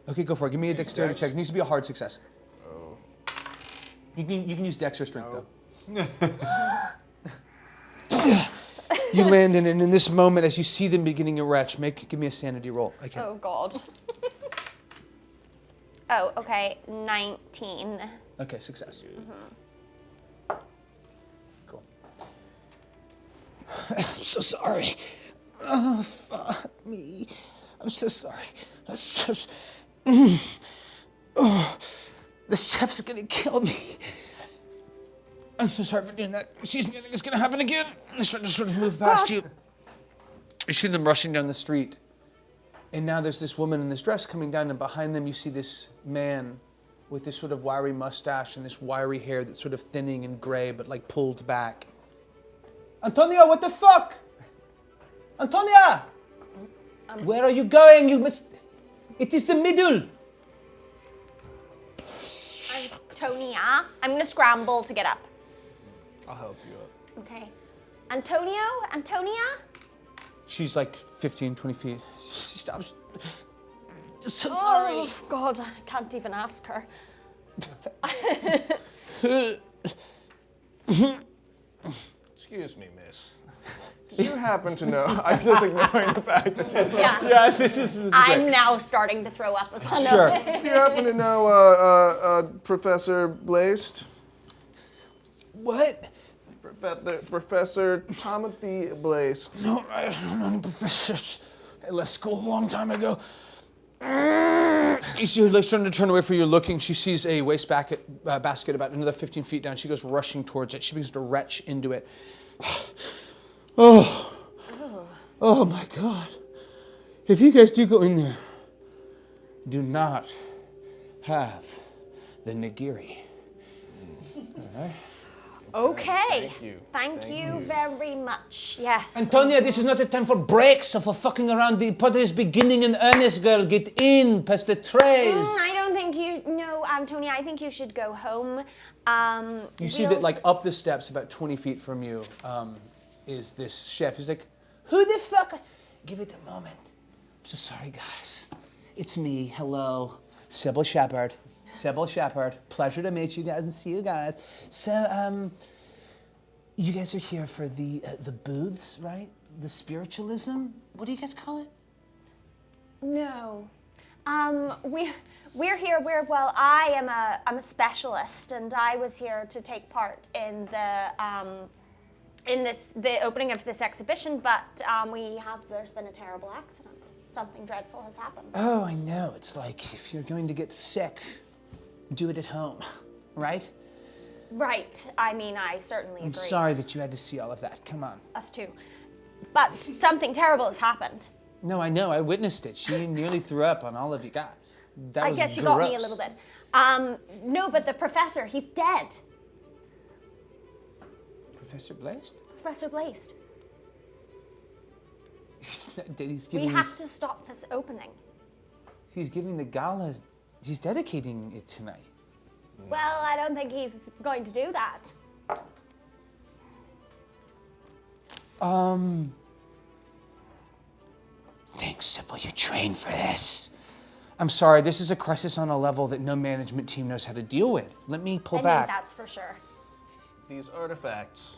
Okay, go for it. Give me a dexterity Dex? check. It needs to be a hard success. Oh. You can use dex or strength though. You land in it, and in this moment, as you see them beginning to retch, give me a sanity roll. I can't. Oh, God. Oh, okay. 19. Okay, success. Cool. I'm so sorry. Oh, fuck me. I'm so sorry. Oh, the chef's gonna kill me. I'm so sorry for doing that. Excuse me, I think it's gonna happen again. I start to sort of move past you. You see them rushing down the street. And now there's this woman in this dress coming down, and behind them you see this man with this sort of wiry mustache and this wiry hair that's sort of thinning and gray, but like pulled back. Antonia, what the fuck? Antonia! Where are you going? You must... It is the middle. Antonia, I'm gonna scramble to get up. I'll help you up. Okay. Antonia? She's like 15, 20 feet. She stops. So Oh, God, I can't even ask her. Excuse me, miss. Do you happen to know? I'm just ignoring the fact that she's. Yeah. this is I'm great. now starting to throw up as well. Sure. Do you happen to know Professor Blazed? What? Professor Timothy Blazed. No, I don't know any professors. I left school a long time ago. You see her starting to turn away from you looking. She sees a waste basket about another 15 feet down. She goes rushing towards it. She begins to retch into it. Oh my God. If you guys do go in there, do not have the nigiri. All right? Okay. Thank you. Thank you very much. Yes. Antonia, this is not a time for breaks or for fucking around. The party is beginning in earnest, girl. Get in, past the trays. I don't think you know, Antonia. I think you should go home. You see that, like, up the steps, about 20 feet from you, is this chef. He's like, who the fuck? Give it a moment. I'm so sorry, guys. It's me. Hello. Sybil Shepherd. Sybil Shepherd. Pleasure to meet you guys and see you guys. So, you guys are here for the booths, right? The spiritualism? What do you guys call it? No. We're here. I'm a specialist, and I was here to take part in the opening of this exhibition. But there's been a terrible accident. Something dreadful has happened. Oh, I know. It's like if you're going to get sick, do it at home, right? Right. I mean, I certainly agree. I'm sorry that you had to see all of that. Come on. Us too. But something terrible has happened. No, I know. I witnessed it. She nearly threw up on all of you guys. That I was guess she got me a gross. little bit. No, but the professor, he's dead. Professor Blazed? Professor Blazed. He's We giving have to stop this opening. He's giving the gala. He's dedicating it tonight. Well, I don't think he's going to do that. Thanks, Sybil. You trained for this. I'm sorry. This is a crisis on a level that no management team knows how to deal with. Let me pull I back. mean, that's for sure. These artifacts,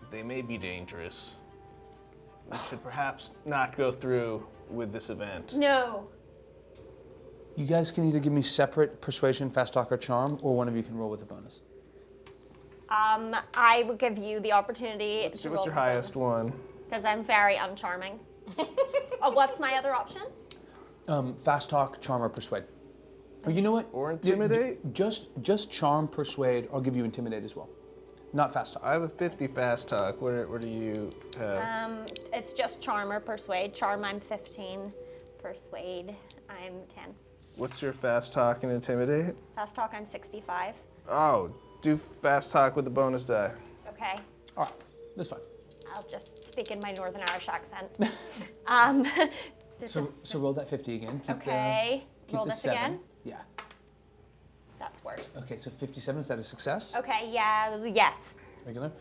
they may be dangerous. We should perhaps not go through with this event. No. You guys can either give me separate persuasion, fast talk, or charm, or one of you can roll with a bonus. I will give you the opportunity to roll. What's your highest one? Because I'm very uncharming. Oh, what's my other option? Fast talk, charm, or persuade. Or you know what? Or intimidate? Just charm, persuade. I'll give you intimidate as well. Not fast talk. I have a 50 fast talk. What do you have? It's just charm or persuade. Charm, I'm 15. Persuade, I'm 10. What's your fast talk and intimidate? Fast talk, I'm 65. Oh, do fast talk with the bonus die. Okay. All right, that's fine. I'll just speak in my Northern Irish accent. So roll that 50 again. Keep Okay. keep Roll the this 7. again? Yeah. That's worse. Okay, so 57, is that a success? Okay, yeah, yes. Regular?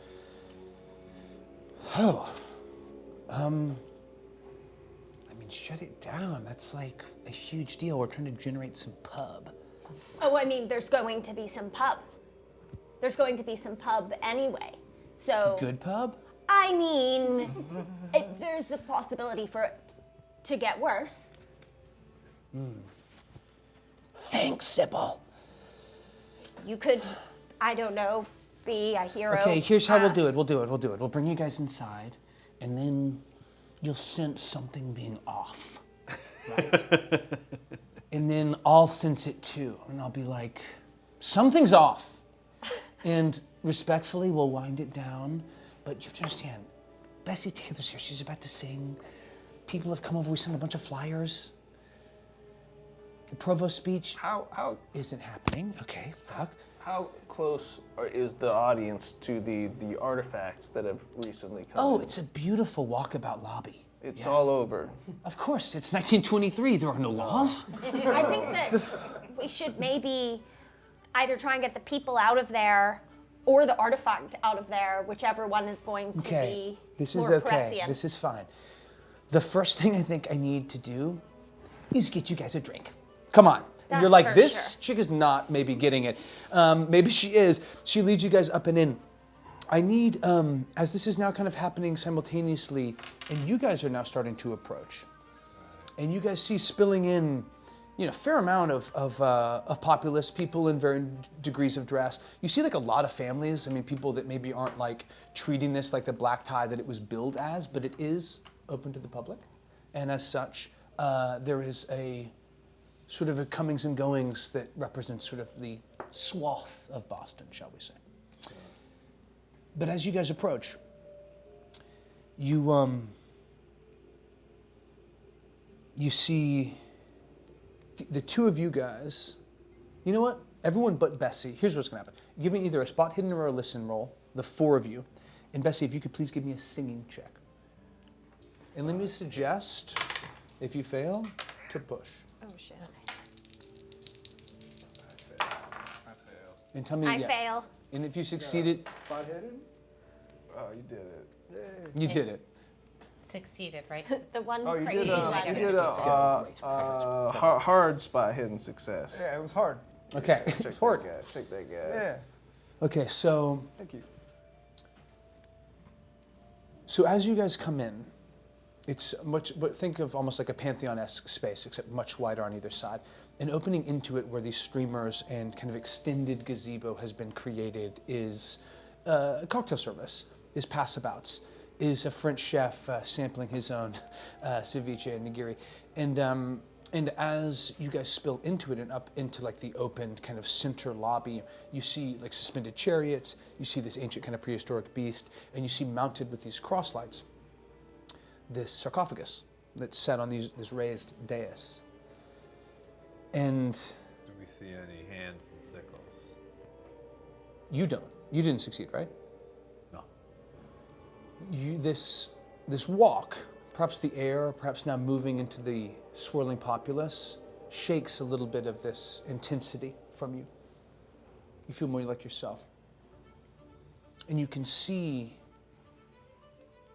Oh. I mean, shut it down. That's like a huge deal. We're trying to generate some pub. Oh, I mean, there's going to be some pub. There's going to be some pub anyway. So. Good pub? I mean, there's a possibility for it to get worse. Thanks, Sybil. You could, I don't know, be a hero. Okay, here's how we'll do it. We'll bring you guys inside, and then you'll sense something being off. Right? And then I'll sense it too, and I'll be like, something's off. And respectfully, we'll wind it down, but you have to understand, Bessie Taylor's here. She's about to sing. People have come over. We sent a bunch of flyers. The provost speech isn't happening. Okay, fuck. How close is the audience to the artifacts that have recently come? Oh, in? it's a beautiful walkabout lobby. It's all over. Of course, it's 1923. There are no laws. I think that we should maybe either try and get the people out of there or the artifact out of there, whichever one is going to be This more is okay. prescient. This is fine. The first thing I think I need to do is get you guys a drink. Come on. And you're That's like, for this sure. chick is not maybe getting it. Maybe she is. She leads you guys up and in. I need, as this is now kind of happening simultaneously, and you guys are now starting to approach, and you guys see spilling in, a fair amount of populace, people in varying degrees of dress. You see like a lot of families. I mean, people that maybe aren't like treating this like the black tie that it was billed as, but it is open to the public, and as such, there is a sort of a comings and goings that represents sort of the swath of Boston, shall we say. But as you guys approach, you see the two of you guys. You know what? Everyone but Bessie. Here's what's going to happen. Give me either a spot hidden or a listen roll, the four of you. And Bessie, if you could please give me a singing check. And let me suggest, if you fail, to push. Oh shit. I fail. And tell me I fail. And if you succeeded, Spot hidden? Oh, you did it. Yay. you did it. Succeeded, right? The one Oh, you crazy did letter. you did a hard spot hidden success. Yeah, it was hard. Okay. Check Hort. that guy. Check that guy. Yeah. Okay, so Thank you. as you guys come in, it's much, but think of almost like a Pantheon-esque space, except much wider on either side. An opening into it where these streamers and kind of extended gazebo has been created is a cocktail service, is passabouts, is a French chef sampling his own ceviche and nigiri. And as you guys spill into it and up into like the open kind of center lobby, you see like suspended chariots, you see this ancient kind of prehistoric beast, and you see mounted with these crosslights this sarcophagus that's set on this raised dais. And Do we see any hands and sickles? you don't. You didn't succeed, right? No. This walk, perhaps the air, perhaps now moving into the swirling populace, shakes a little bit of this intensity from you. You feel more like yourself. And you can see,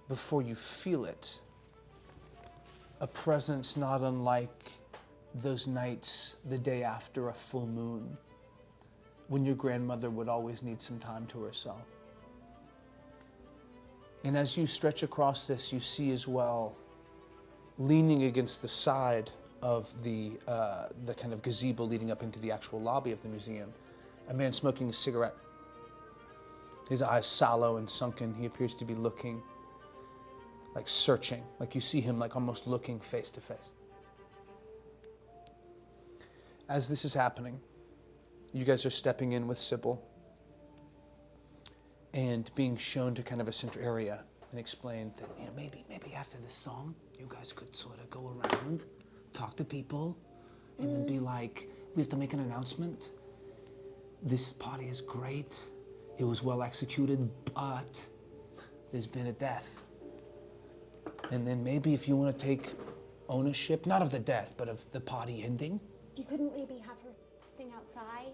before you feel it, a presence not unlike those nights the day after a full moon, when your grandmother would always need some time to herself. And as you stretch across this, you see as well, leaning against the side of the kind of gazebo leading up into the actual lobby of the museum, a man smoking a cigarette. His eyes sallow and sunken. He appears to be looking, like searching, like you see him like almost looking face to face. As this is happening, you guys are stepping in with Sybil and being shown to kind of a center area and explained that, maybe after this song, you guys could sort of go around, talk to people, and then be like, we have to make an announcement. This party is great. It was well executed, but there's been a death. And then maybe if you want to take ownership, not of the death, but of the party ending. You couldn't maybe have her sing outside?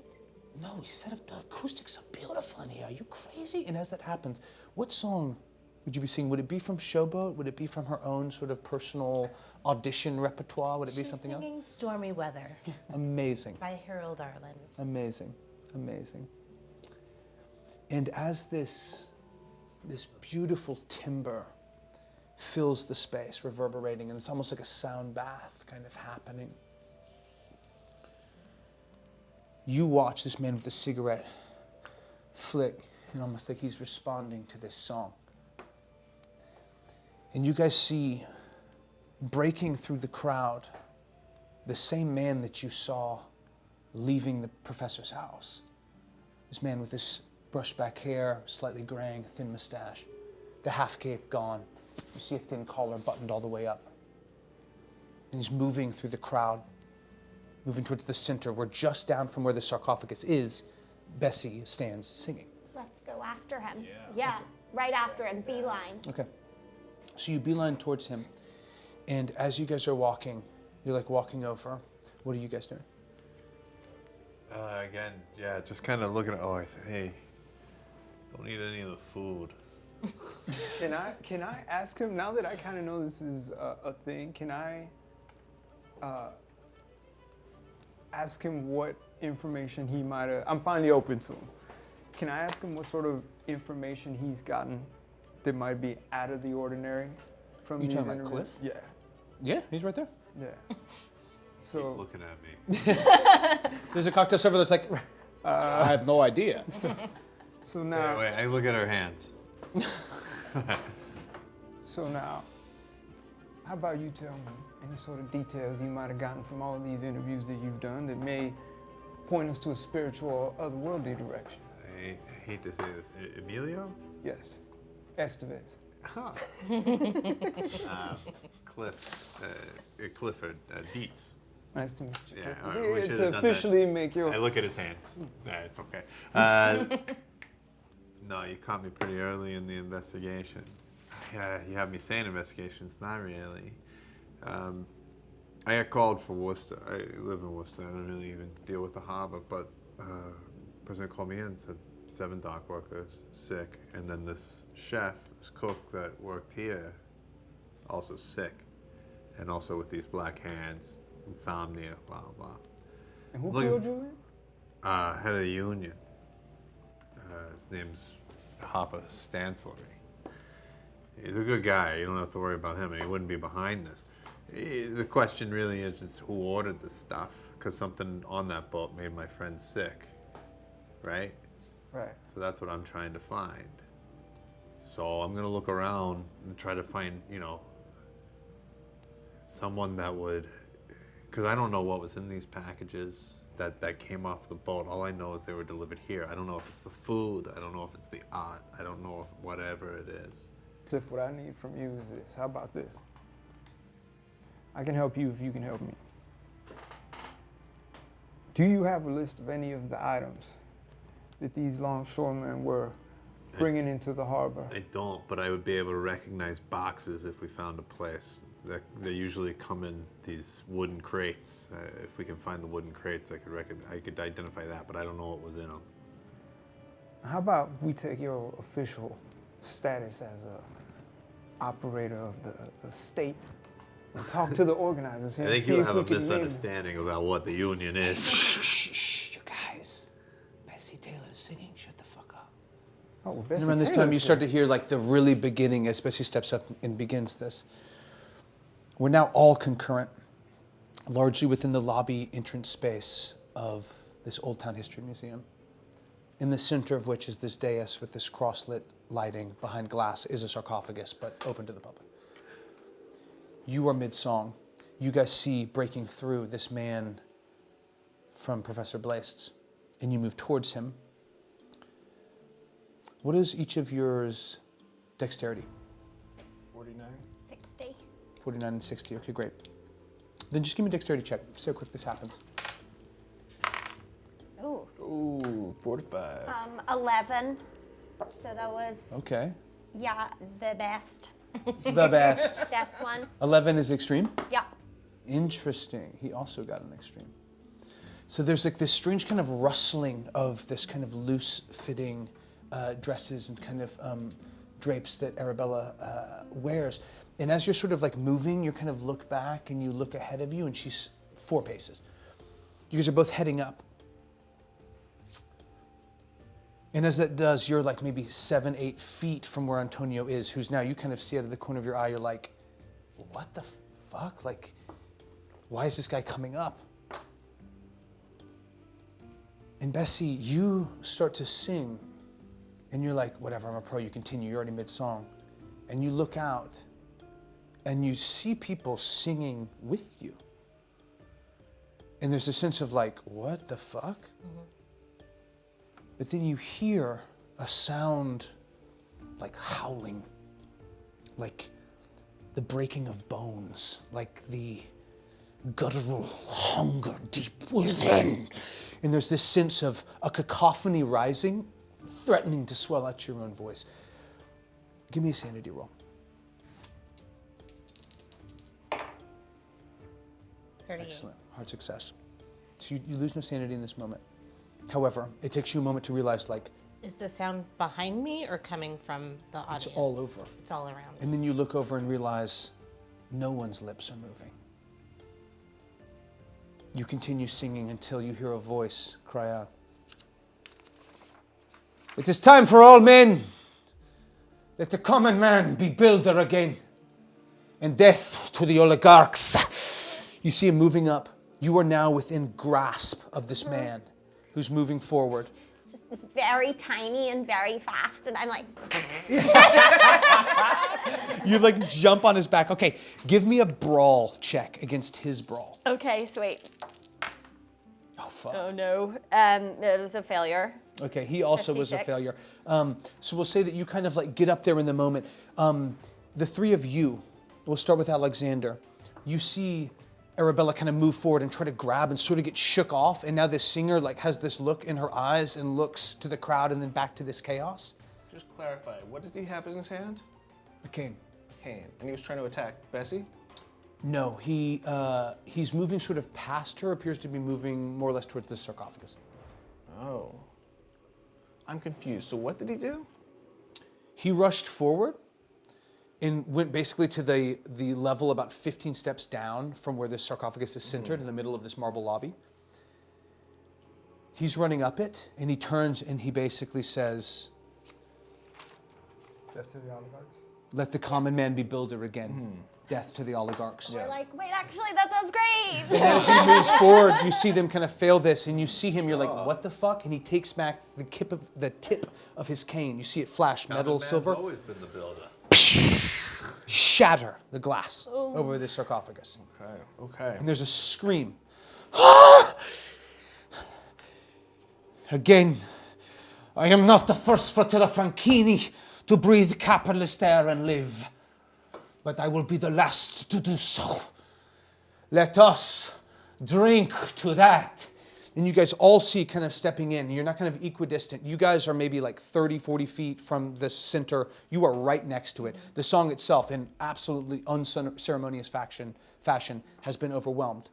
No, we set up, the acoustics are beautiful in here. Are you crazy? And as that happens, what song would you be singing? Would it be from Showboat? Would it be from her own sort of personal audition repertoire? Would it be something else? She's singing Stormy Weather Amazing. by Harold Arlen. Amazing. Amazing. And as this beautiful timbre fills the space, reverberating, and it's almost like a sound bath kind of happening, you watch this man with the cigarette flick, and almost like he's responding to this song. And you guys see, breaking through the crowd, the same man that you saw leaving the professor's house. This man with this brushed back hair, slightly graying, thin mustache, the half cape gone, You see a thin collar buttoned all the way up. And he's moving through the crowd, moving towards the center, where just down from where the sarcophagus is, Bessie stands singing. Let's go after him. Yeah, right after him, beeline. Okay. So you beeline towards him, and as you guys are walking, you're like walking over. What are you guys doing? Again, yeah, just kind of looking at. Oh, hey, don't eat any of the food. Can I ask him, now that I kind of know this is a thing, can I ask him what information he might have, I'm finally open to him. Can I ask him what sort of information he's gotten that might be out of the ordinary from You these talking about interviews? Cliff? Yeah, Yeah, he's right there. yeah. So, Keep looking at me. There's a cocktail server that's like, I have no idea. so now, Wait, I look at her hands. so now, how about you tell me any sort of details you might have gotten from all of these interviews that you've done that may point us to a spiritual or otherworldly direction? I hate to say this. Emilio? Yes. Estevez. Huh. Clifford, Dietz. Nice to meet you. Yeah, Clifford. all right, we To should have done officially that. make your... I look at his hands. Nah, it's okay. No, you caught me pretty early in the investigation. Yeah, you have me saying investigation. It's not really. I got called for Worcester. I live in Worcester. I don't really even deal with the harbor, but president called me in and said 7 dock workers sick, and then this chef, this cook that worked here, also sick, and also with these black hands, insomnia, blah blah. And who Look- killed you in? Head of the union. His name's Harper Stanslery. He's a good guy. You don't have to worry about him, and he wouldn't be behind this. The question really is who ordered this stuff? Because something on that boat made my friend sick, right? Right. So that's what I'm trying to find. So I'm gonna look around and try to find, someone that would, because I don't know what was in these packages that came off the boat. All I know is they were delivered here. I don't know if it's the food. I don't know if it's the art. I don't know if whatever it is. Cliff, what I need from you is this. How about this? I can help you if you can help me. Do you have a list of any of the items that these longshoremen were bringing into the harbor? I don't, but I would be able to recognize boxes if we found a place. They usually come in these wooden crates. If we can find the wooden crates, I could identify that, but I don't know what was in them. How about we take your official status as a operator of the state and talk to the organizers here I and think see you if have we a can name them. misunderstanding about what the union is. Shh, you guys. Bessie Taylor's singing. Shut the fuck up. Oh, well, And Bessie around this Taylor time, you said- start to hear like the really beginning as Bessie steps up and begins this. We're now all concurrent, largely within the lobby entrance space of this Old Town History Museum, in the center of which is this dais with this cross-lit lighting. Behind glass is a sarcophagus, but open to the public. You are mid-song. You guys see breaking through this man from Professor Blaist's, and you move towards him. What is each of yours dexterity? 49. 60. 49 and 60. Okay, great. Then just give me a dexterity check. See how quick this happens. Ooh. Ooh, 45. 11. So that was, Okay. yeah, the best. The best. Best one. 11 is extreme? Yeah. Interesting. He also got an extreme. So there's like this strange kind of rustling of this kind of loose-fitting dresses and kind of drapes that Arabella wears. And as you're sort of like moving, you kind of look back and you look ahead of you, and she's 4 paces. You guys are both heading up. And as that does, you're like maybe 7, 8 feet from where Antonio is, who's now, you kind of see out of the corner of your eye, you're like, what the fuck? Like, why is this guy coming up? And Bessie, you start to sing, and you're like, whatever, I'm a pro, you continue, you're already mid-song. And you look out, and you see people singing with you. And there's a sense of like, what the fuck? Mm-hmm. But then you hear a sound like howling, like the breaking of bones, like the guttural hunger deep within. And there's this sense of a cacophony rising, threatening to swell out your own voice. Give me a sanity roll. 38. Excellent. Hard success. So you lose no sanity in this moment. However, it takes you a moment to realize, like, Is the sound behind me or coming from the audience? it's all over. It's all around me. And then you look over and realize no one's lips are moving. You continue singing until you hear a voice cry out. It is time for all men. Let the common man be builder again. And death to the oligarchs. You see him moving up. You are now within grasp of this man who's moving forward. Just very tiny and very fast, and I'm like, You like jump on his back. Okay, give me a brawl check against his brawl. okay, so wait. Oh, fuck. Oh no. It was a failure. Okay, he also was a 56. failure. So we'll say that you kind of like get up there in the moment. The three of you, we'll start with Alexander. You see Arabella kind of move forward and try to grab and sort of get shook off. And now this singer like has this look in her eyes and looks to the crowd and then back to this chaos. Just clarify, what does he have in his hand? A cane. Cane. And he was trying to attack Bessie? No, he's moving sort of past her, appears to be moving more or less towards the sarcophagus. Oh. I'm confused. So what did he do? He rushed forward and went basically to the level about 15 steps down from where the sarcophagus is centered in the middle of this marble lobby. He's running up it, and he turns and he basically says, Death to the oligarchs. let the common man be builder again. Death to the oligarchs. We're like, wait, actually, that sounds great. And as he moves forward, you see them kind of fail this, and you see him, you're like, what the fuck? And he takes back the tip of his cane. You see it flash, metal, silver. Man's always been the builder. Shatter the glass over the sarcophagus. Okay. And there's a scream. Again, I am not the first Fratello Franchini to breathe capitalist air and live, but I will be the last to do so. Let us drink to that. And you guys all see kind of stepping in. You're not kind of equidistant. You guys are maybe like 30, 40 feet from the center. You are right next to it. The song itself, in absolutely unceremonious fashion, has been overwhelmed.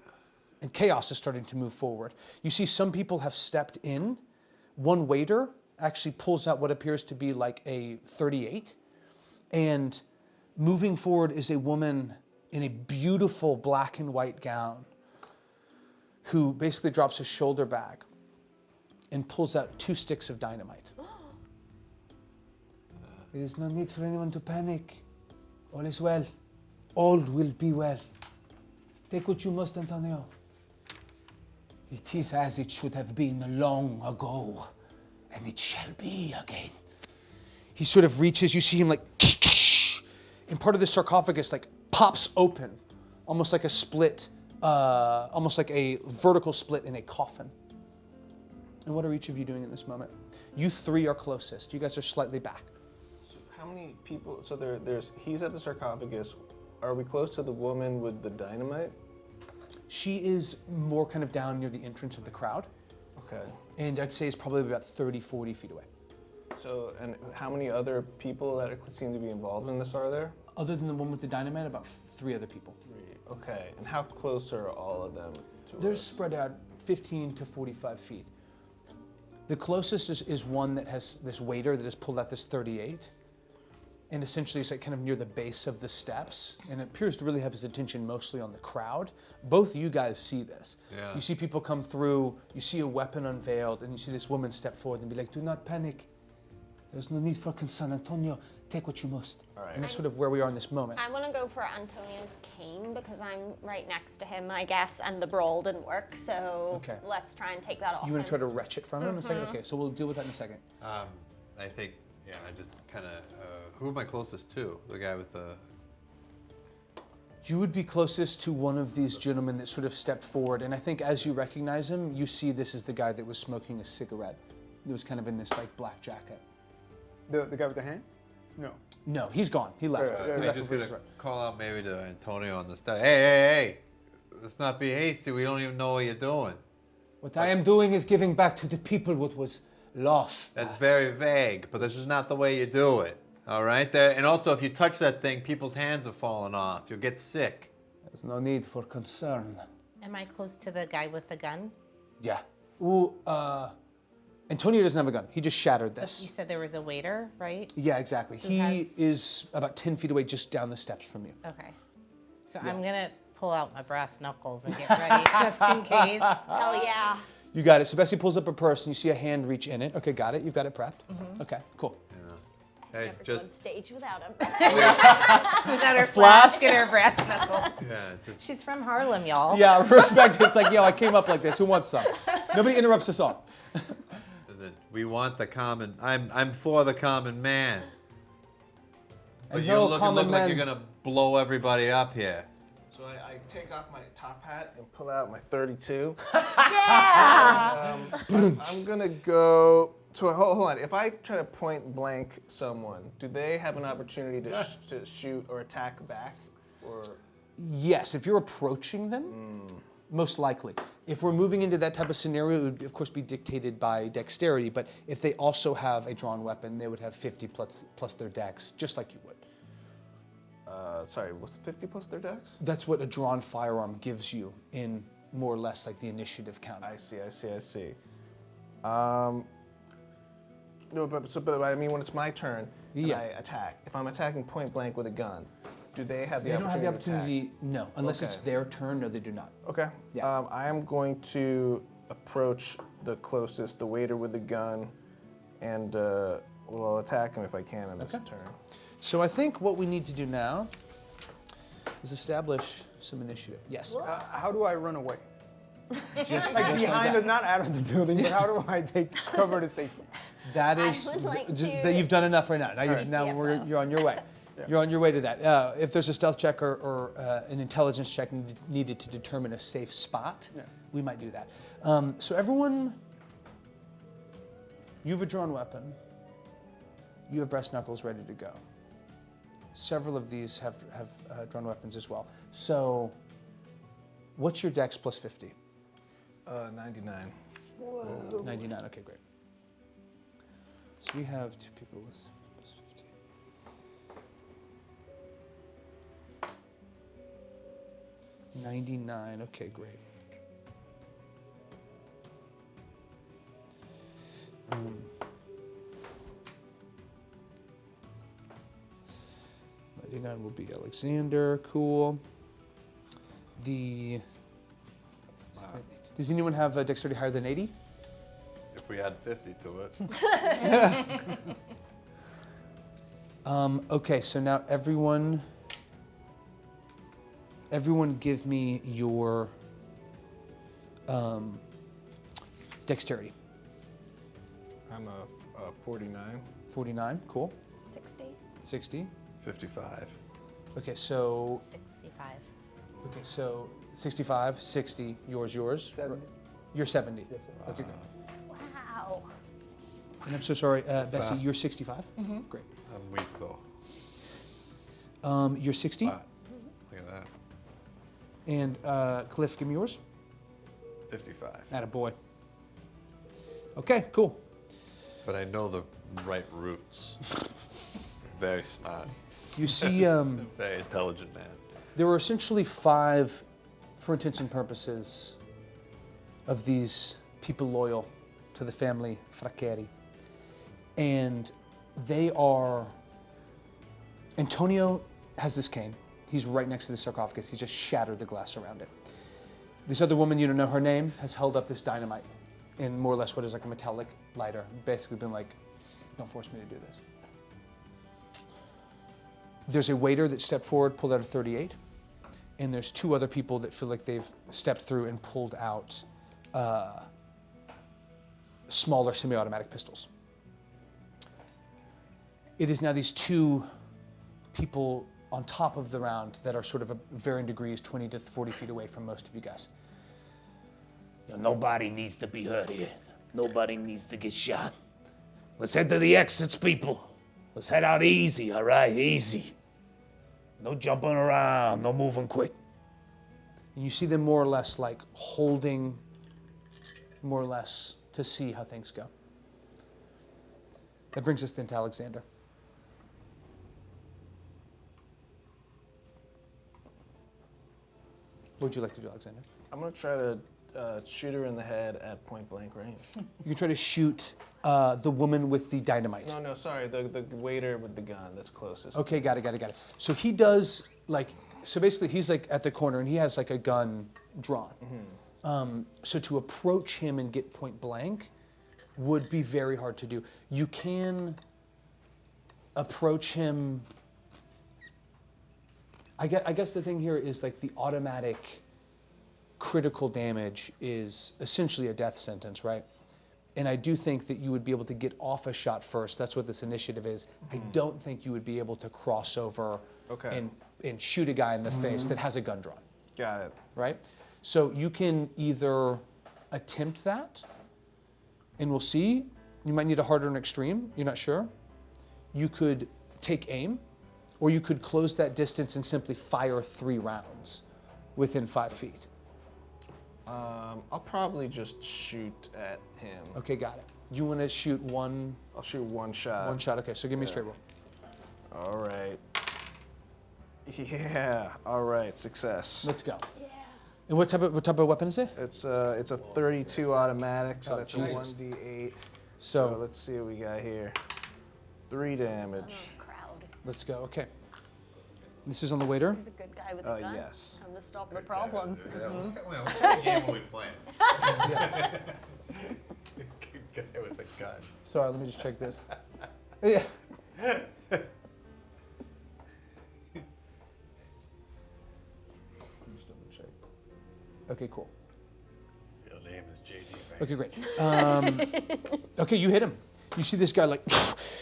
And chaos is starting to move forward. You see some people have stepped in. One waiter actually pulls out what appears to be like a 38. And moving forward is a woman in a beautiful black and white gown, who basically drops a shoulder bag and pulls out 2 sticks of dynamite. There is no need for anyone to panic. All is well. All will be well. Take what you must, Antonio. It is as it should have been long ago, and it shall be again. He sort of reaches, you see him like, and part of the sarcophagus like pops open, almost like a split, almost like a vertical split in a coffin. And what are each of you doing in this moment? You three are closest. You guys are slightly back. So how many people? So he's at the sarcophagus. Are we close to the woman with the dynamite? She is more kind of down near the entrance of the crowd. Okay. And I'd say it's probably about 30, 40 feet away. So, and how many other people that seem to be involved in this are there? Other than the one with the dynamite, about 3 other people. 3. Okay. And how close are all of them to They're us? spread out 15 to 45 feet. The closest is one that has this waiter that has pulled out this 38. And essentially it's like kind of near the base of the steps. And it appears to really have his attention mostly on the crowd. Both you guys see this. Yeah. You see people come through, you see a weapon unveiled, and you see this woman step forward and be like, do not panic. There's no need for concern, Antonio. Take what you must. All right. And that's sort of where we are in this moment. I want to go for Antonio's cane because I'm right next to him, I guess, and the brawl didn't work. So Okay. let's try and take that off. You want to him. try to retch it from him in a second? Okay, so we'll deal with that in a second. I think, yeah, I just kind of, who am I closest to? The guy with the... You would be closest to one of these gentlemen that sort of stepped forward, and I think as you recognize him, you see this is the guy that was smoking a cigarette. It was kind of in this like black jacket. The guy with the hand? No. No, he's gone. He left. Right, He right, I'm left just before gonna he was right. call out maybe to Antonio on the stuff. Hey! Let's not be hasty. We don't even know what you're doing. What I am doing is giving back to the people what was lost. That's very vague, but this is not the way you do it. All right? And also, if you touch that thing, people's hands are falling off. You'll get sick. There's no need for concern. Am I close to the guy with the gun? Yeah. Ooh, Antonio doesn't have a gun. He just shattered You this. said there was a waiter, right? Yeah, exactly. Who He has- is about 10 feet away, just down the steps from you. Okay. So I'm gonna pull out my brass knuckles and get ready just in case. Hell yeah. You got it. So Bessie pulls up a purse and you see a hand reach in it. Okay, got it. You've got it prepped. Okay, cool. Hey, Never go just on stage without him. Without her flask and her brass knuckles. yeah, just She's from Harlem, y'all. Yeah, respect. It's like, yo, I came up like this. Who wants some? Nobody interrupts the song. listen, we want the common. I'm for the common man. But And you no look common like man- you're gonna blow everybody up here. So I take off my top hat and pull out my 32. Yeah. I'm gonna go. So hold on. If I try to point blank someone, do they have an opportunity to shoot or attack back? Or Yes, if you're approaching them, most likely. If we're moving into that type of scenario, it would, of course, be dictated by dexterity. But if they also have a drawn weapon, they would have 50 plus their dex, just like you would. sorry, what's 50 plus their dex? That's what a drawn firearm gives you in more or less like the initiative count. I see. No, but I mean when it's my turn, and Yeah. I attack. If I'm attacking point blank with a gun, do they have the They don't have opportunity the to attack? opportunity, no. Unless it's Okay. their turn, no, they do not. Okay. Yeah. I am going to approach the closest, the waiter with the gun, and I'll attack him if I can on this turn. So I think what we need to do now is establish some initiative. Yes. How do I run away? Just Like like behind, that. not out of the building, but how do I take cover to safety? That I is, would like just to- that you've done enough right now. Now TFO. you're on your way. You're on your way to that. If there's a stealth check or an intelligence check needed to determine a safe spot, we might do that. So everyone, you have a drawn weapon. You have breast knuckles ready to go. Several of these have drawn weapons as well. So what's your dex plus 50? 99. 99, okay, great. So we have two people with plus 50. $99, okay, great. $99 will be Alexander, cool. Does anyone have a dexterity higher than 80? If we add 50 to it. Okay, so now everyone give me your dexterity. I'm a 49. 49, cool. 60. 60. 55. Okay, so 65. 65, 60, yours. 70. You're 70. Okay, great. Wow. And I'm so sorry, Bessie, Fast. you're 65? Great. I'm weak though. You're 60? Look at that. And Cliff, give me yours. 55. Attaboy. Okay, cool. But I know the right roots. Very smart. You see, Very intelligent man. there were essentially 5, for intents and purposes, of these people loyal to the family Fraccheri. And they are... Antonio has this cane. He's right next to the sarcophagus. He just shattered the glass around it. This other woman, you don't know her name, has held up this dynamite in more or less what is like a metallic lighter. Basically been like, don't force me to do this. There's a waiter that stepped forward, pulled out a 38. And there's 2 other people that feel like they've stepped through and pulled out smaller semi-automatic pistols. It is now these 2 people on top of the round that are sort of varying degrees, 20 to 40 feet away from most of you guys. Nobody needs to be hurt here. Nobody needs to get shot. Let's head to the exits, people. Let's head out easy, all right? Easy. No jumping around, no moving quick. And you see them more or less like holding, more or less, to see how things go. That brings us then to Alexander. What would you like to do, Alexander? I'm gonna try to shoot her in the head at point blank range. You can try to shoot the woman with the dynamite. No, sorry, the waiter with the gun that's closest. Okay, got it. So he does so basically he's like at the corner and he has like a gun drawn. So to approach him and get point blank would be very hard to do. You can approach him. I guess the thing here is like the automatic critical damage is essentially a death sentence, right? And I do think that you would be able to get off a shot first. That's what this initiative is. I don't think you would be able to cross over and shoot a guy in the face that has a gun drawn. Got it. Right? So you can either attempt that, and we'll see. You might need a harder and extreme. You're not sure. You could take aim, or you could close that distance and simply fire 3 rounds within 5 feet. I'll probably just shoot at him. Okay, got it. You want to shoot one? I'll shoot one shot. One shot. Okay, so give me a straight roll. All right. Yeah. All right. Success. Let's go. Yeah. And what type of weapon is it? It's a 32 automatic, so that's Jesus. a 1d8. So So let's see what we got here. 3 damage. Crowd. let's go. Okay. This is on the waiter. He's a good guy with a gun. Yes. Come to stop the problem. What kind of game are we playing? Good guy with a gun. Sorry, let me just check this. Yeah. Just double check. Okay, cool. Real name is JD. Okay, great. Okay, you hit him. You see this guy like,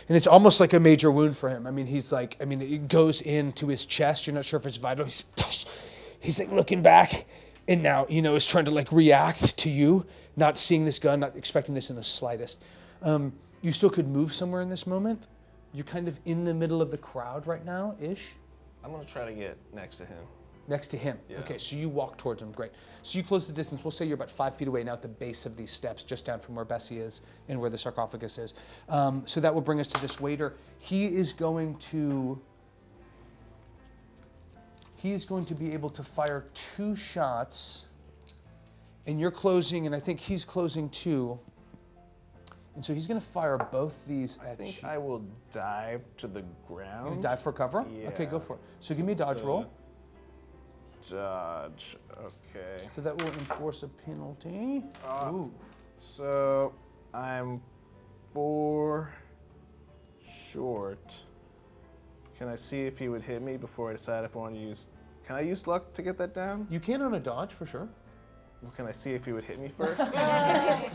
and it's almost like a major wound for him. I mean, he's like, it goes into his chest. You're not sure if it's vital. He's like looking back, and now, is trying to like react to you, not seeing this gun, not expecting this in the slightest. You still could move somewhere in this moment. You're kind of in the middle of the crowd right now, ish. I'm gonna try to get next to him. Next to him. Yeah. Okay, so you walk towards him. Great. So you close the distance. We'll say you're about 5 feet away now at the base of these steps, just down from where Bessie is and where the sarcophagus is. So that will bring us to this waiter. He is going to be able to fire 2 shots, and you're closing, and I think he's closing too. And so he's going to fire both these at you. I think I will dive to the ground. You gonna dive for cover? Yeah. Okay, go for it. So give me a dodge roll. Dodge. Okay. So that will enforce a penalty. Ooh. So I'm 4 short. Can I see if he would hit me before I decide if I want to use? Can I use luck to get that down? You can on a dodge for sure. Well, can I see if he would hit me first? I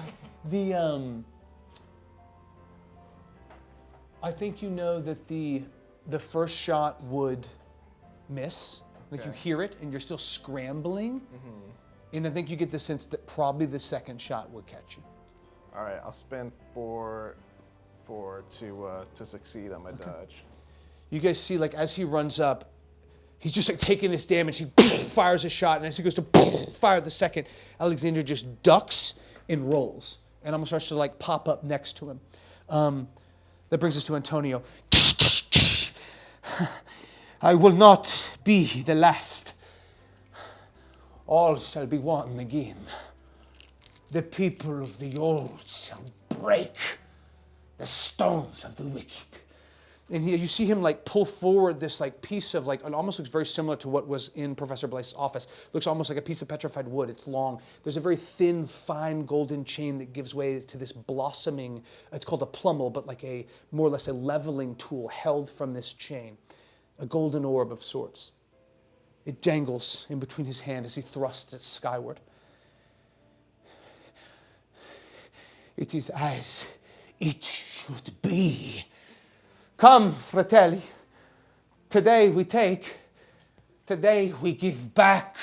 think you know that the first shot would miss. Like you hear it and you're still scrambling. And I think you get the sense that probably the second shot would catch you. All right, I'll spend 4 to succeed on my dodge. You guys see, like, as he runs up, he's just like taking this damage. He fires a shot, and as he goes to fire the second, Alexander just ducks and rolls, and almost starts to like pop up next to him. That brings us to Antonio. I will not be the last. All shall be one again. The people of the old shall break the stones of the wicked. And you see him like pull forward this like piece of like, it almost looks very similar to what was in Professor Blythe's office. Looks almost like a piece of petrified wood. It's long. There's a very thin, fine golden chain that gives way to this blossoming, it's called a plummel, but like a more or less a leveling tool held from this chain. A golden orb of sorts. It dangles in between his hand as he thrusts it skyward. It is as it should be. Come, fratelli. Today we take, today we give back.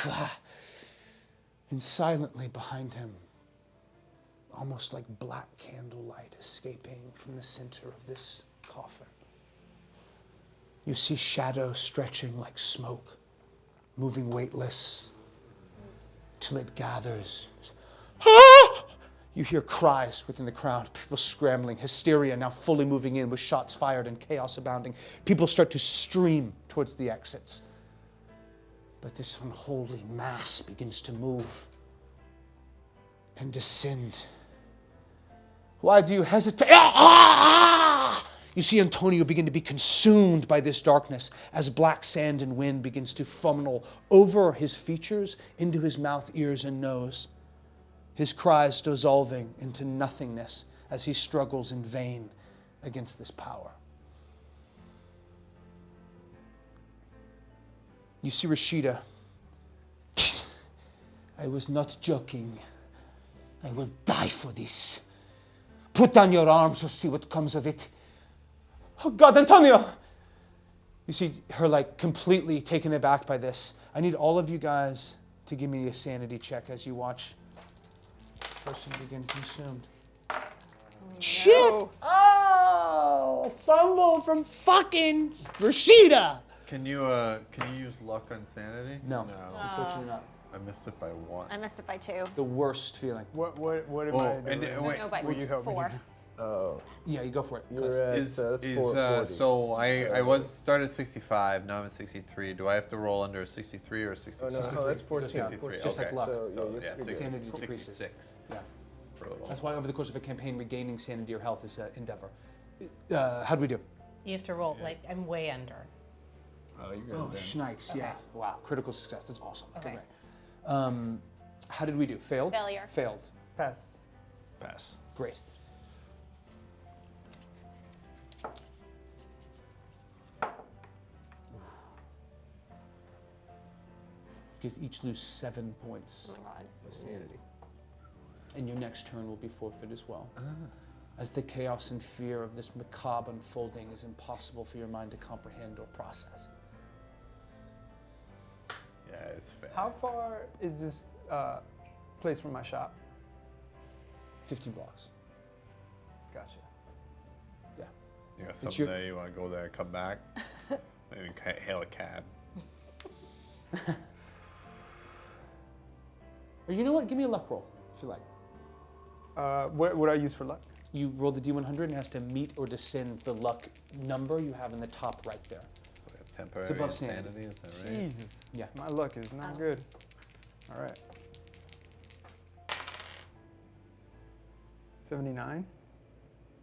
And silently behind him, almost like black candlelight escaping from the center of this coffin, You see shadows stretching like smoke, moving weightless, till it gathers. Ah! You hear cries within the crowd, people scrambling, hysteria now fully moving in with shots fired and chaos abounding. People start to stream towards the exits. But this unholy mass begins to move and descend. Why do you hesitate? You see Antonio begin to be consumed by this darkness as black sand and wind begins to funnel over his features, into his mouth, ears, and nose. His cries dissolving into nothingness as he struggles in vain against this power. You see Rashida. I was not joking. I will die for this. Put down your arms, we'll see what comes of it. Oh God, Antonio! You see her like completely taken aback by this. I need all of you guys to give me a sanity check as you watch the person begin consumed. Shit! Oh, fumble from fucking Rashida. Can you use luck on sanity? No, unfortunately not. I missed it by 1. I missed it by 2. The worst feeling. What am I doing? Wait, No, by will you help me? 4. Oh, Yeah, you go for it. you're at Is, that's is 440. so I was started at 65. Now I'm at 63. Do I have to roll under a 63 or a 63? Oh, no, that's 14. 63. Just like okay. luck. So, Yeah, you're good. Sanity decreases. 66. Yeah. Brutal. That's why over the course of a campaign, regaining sanity or health is an endeavor. How do we do? You have to roll, like, I'm way under. Oh, you're good Oh, then. schnikes, yeah. Wow, critical success. That's awesome. Okay, Okay. great. How did we do? Failed? Failure. Failed. Pass. Pass. Great. You guys each lose 7 points Oh my God. of sanity. And your next turn will be forfeit as well. As the chaos and fear of this macabre unfolding is impossible for your mind to comprehend or process. Yeah, it's fair. How far is this place from my shop? 15 blocks. Gotcha. Yeah. You got It's your- someday you want to go there and come back? Maybe hail a cab. Or you know what? Give me a luck roll, if you like. What would I use for luck? You roll the D100 and it has to meet or descend the luck number you have in the top right there. Temporary It's above insanity, sanity. is that right? Jesus. Yeah. My luck is not good. All right. 79.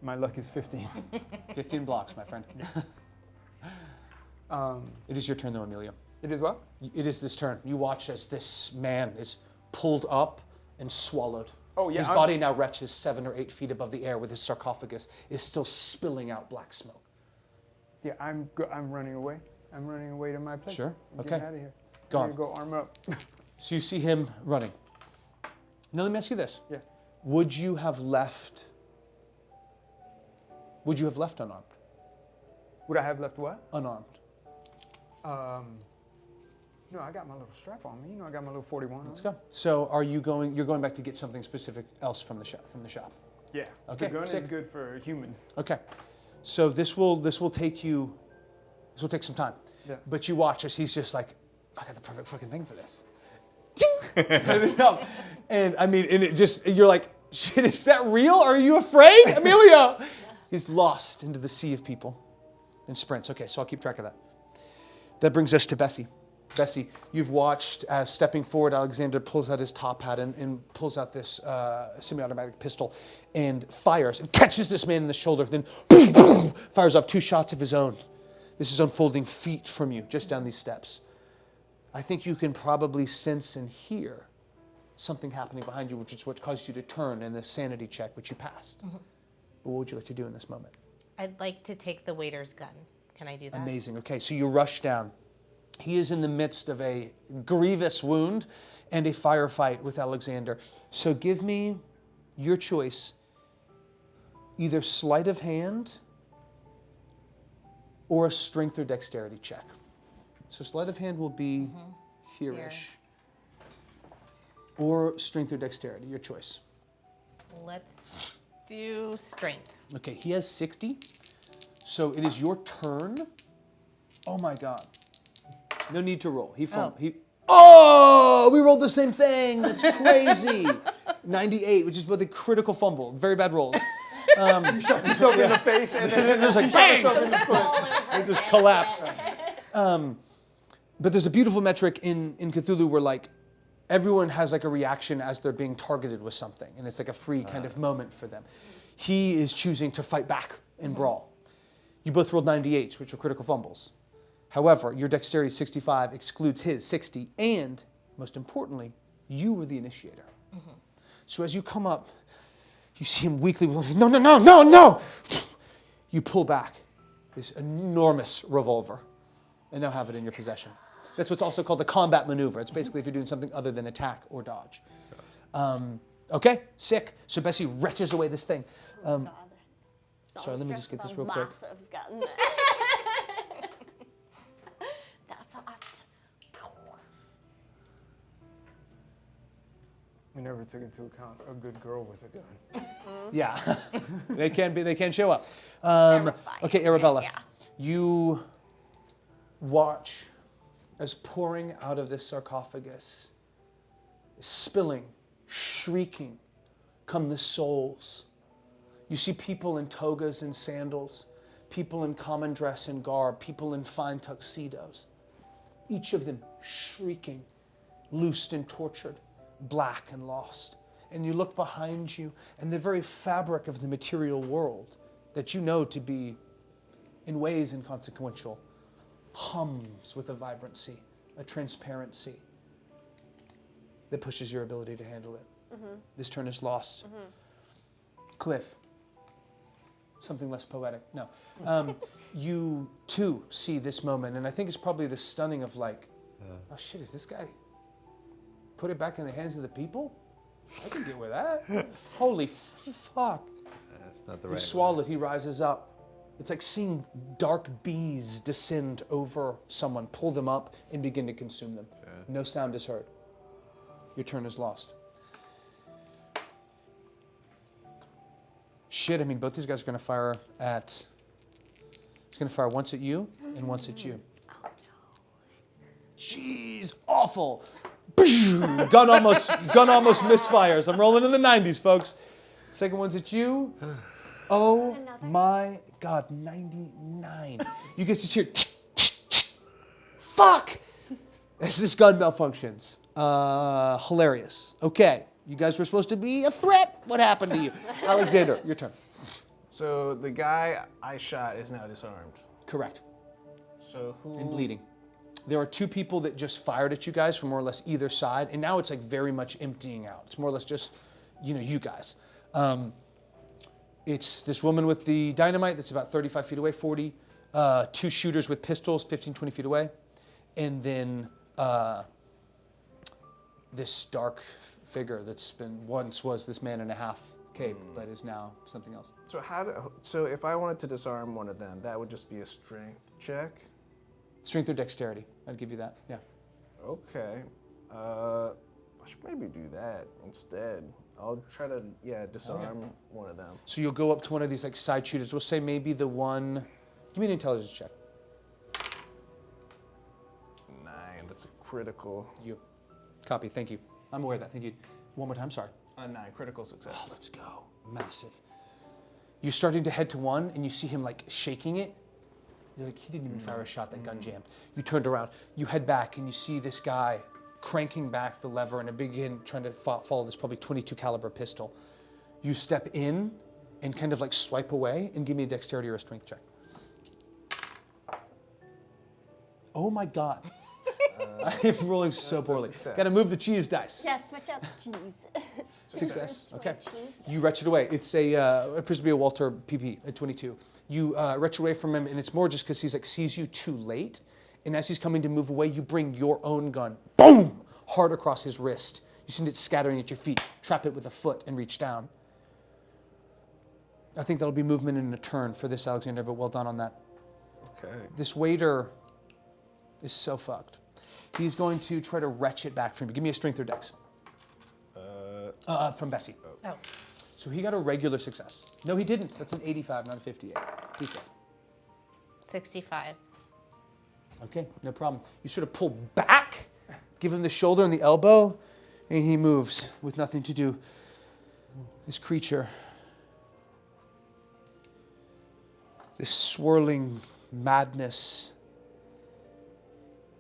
My luck is 15. 15 blocks, my friend. It is your turn though, Amelia. It is what? It is this turn. You watch as this man is pulled up and swallowed. Oh, yeah, His I'm- body now reaches 7 or 8 feet above the air with his sarcophagus is still spilling out black smoke. Yeah, I'm running away. I'm running away to my place. Sure, I'm okay. getting out of here. Gone. I'm gonna go arm up. So you see him running. Now let me ask you this. Yeah. Would you have left unarmed? Would I have left what? Unarmed. No, I got my little strap on me. You know, I got my little 41 Let's on. go. So you're going back to get something specific else from the shop. Yeah. Okay, The gun sick. is good for humans. Okay. So this will take some time. Yeah. But you watch as he's just like, I got the perfect fucking thing for this. And I mean, and it just, you're like, shit, is that real? Are you afraid, Emilio? He's lost into the sea of people and sprints. Okay, so I'll keep track of that. That brings us to Bessie. Bessie, you've watched as stepping forward, Alexander pulls out his top hat and pulls out this semi-automatic pistol and fires and catches this man in the shoulder, then fires off 2 shots of his own. This is unfolding feet from you, just down these steps. I think you can probably sense and hear something happening behind you, which is what caused you to turn in the sanity check, which you passed. Mm-hmm. But what would you like to do in this moment? I'd like to take the waiter's gun. Can I do that? Amazing. Okay, so you rush down. He is in the midst of a grievous wound and a firefight with Alexander. So give me your choice, either sleight of hand or a strength or dexterity check. So sleight of hand will be here-ish. Or strength or dexterity, your choice. Let's do strength. Okay, he has 60. So it is your turn Oh my god. No need to roll. He Oh. Oh, we rolled the same thing. That's crazy. 98, which is both a critical fumble. Very bad rolls. You shot yourself in the face and then Just like you shot yourself in the foot. It just collapsed. But there's a beautiful metric in Cthulhu where like everyone has like a reaction as they're being targeted with something, and it's like a free kind of moment for them. He is choosing to fight back and brawl. You both rolled 98s, which are critical fumbles. However, your dexterity 65 excludes his 60, and most importantly, you were the initiator. So as you come up, you see him weakly, no! You pull back this enormous revolver and now have it in your possession. That's what's also called the combat maneuver. It's basically if you're doing something other than attack or dodge. Okay, sick. So Bessie wrenches away this thing. Sorry, let me just get this real quick. Massive gun. That's hot. We never took into account a good girl with a gun. Yeah, they can show up. Terrifying. Okay, Arabella, Yeah. you watch as pouring out of this sarcophagus, spilling, shrieking, come the souls. You see people in togas and sandals, people in common dress and garb, people in fine tuxedos, each of them shrieking, loosed and tortured, black and lost. And you look behind you, and the very fabric of the material world that you know to be in ways inconsequential hums with a vibrancy, a transparency that pushes your ability to handle it. This turn is lost. Cliff, something less poetic. No. You too see this moment, and I think it's probably the stunning of like, oh shit, is this guy put it back in the hands of the people? I can get with that. Holy fuck. That's not the He right swallowed, he rises up. It's like seeing dark bees descend over someone, pull them up, and begin to consume them. No sound is heard. Your turn is lost. Shit, I mean, both these guys are going to fire at... He's going to fire once at you and once at you. Oh, no. Jeez, awful. Gun almost misfires. I'm rolling in the 90s, folks. Second one's at you. Oh my God, 99. You guys just hear, fuck, as this gun malfunctions. Hilarious. Okay, you guys were supposed to be a threat. What happened to you? Alexander, your turn. So the guy I shot is now disarmed. Correct. So who? And bleeding. There are two people that just fired at you guys from more or less either side, and now it's like very much emptying out. It's more or less just, you guys. It's this woman with the dynamite that's about 35 feet away, 40. Two shooters with pistols, 15, 20 feet away. And then this dark figure that's been, once was this man in a half cape, but is now something else. So if I wanted to disarm one of them, that would just be a strength check? Strength or dexterity, I'd give you that, yeah. Okay. I should maybe do that instead. I'll try to, disarm one of them. So you'll go up to one of these like side shooters. We'll say maybe the one, give me an intelligence check. 9, that's a critical. You. Copy, thank you. I'm aware of that, thank you. One more time, sorry. 9, critical success. Oh, let's go, massive. You're starting to head to one and you see him like shaking it. You're like, he didn't even fire a shot, that gun jammed. You turned around, you head back and you see this guy cranking back the lever and begin trying to follow this probably 22 caliber pistol. You step in and kind of like swipe away and give me a dexterity or a strength check. Oh my God. I am rolling so poorly. Got to move the cheese dice. Yeah, switch out the cheese. Success, okay. You retch it away. It's it appears to be a Walter PP at 22. You retch away from him and it's more just because he's like sees you too late. And as he's coming to move away, you bring your own gun, boom, hard across his wrist. You send it scattering at your feet, trap it with a foot, and reach down. I think that'll be movement in a turn for this, Alexander, but well done on that. Okay. This waiter is so fucked. He's going to try to retch it back from you. Give me a strength or dex. From Bessie. Oh. So he got a regular success. No, he didn't. That's an 85, not a 58. He failed. 65. Okay, no problem. You sort of pull back, give him the shoulder and the elbow, and he moves with nothing to do. This creature, this swirling madness.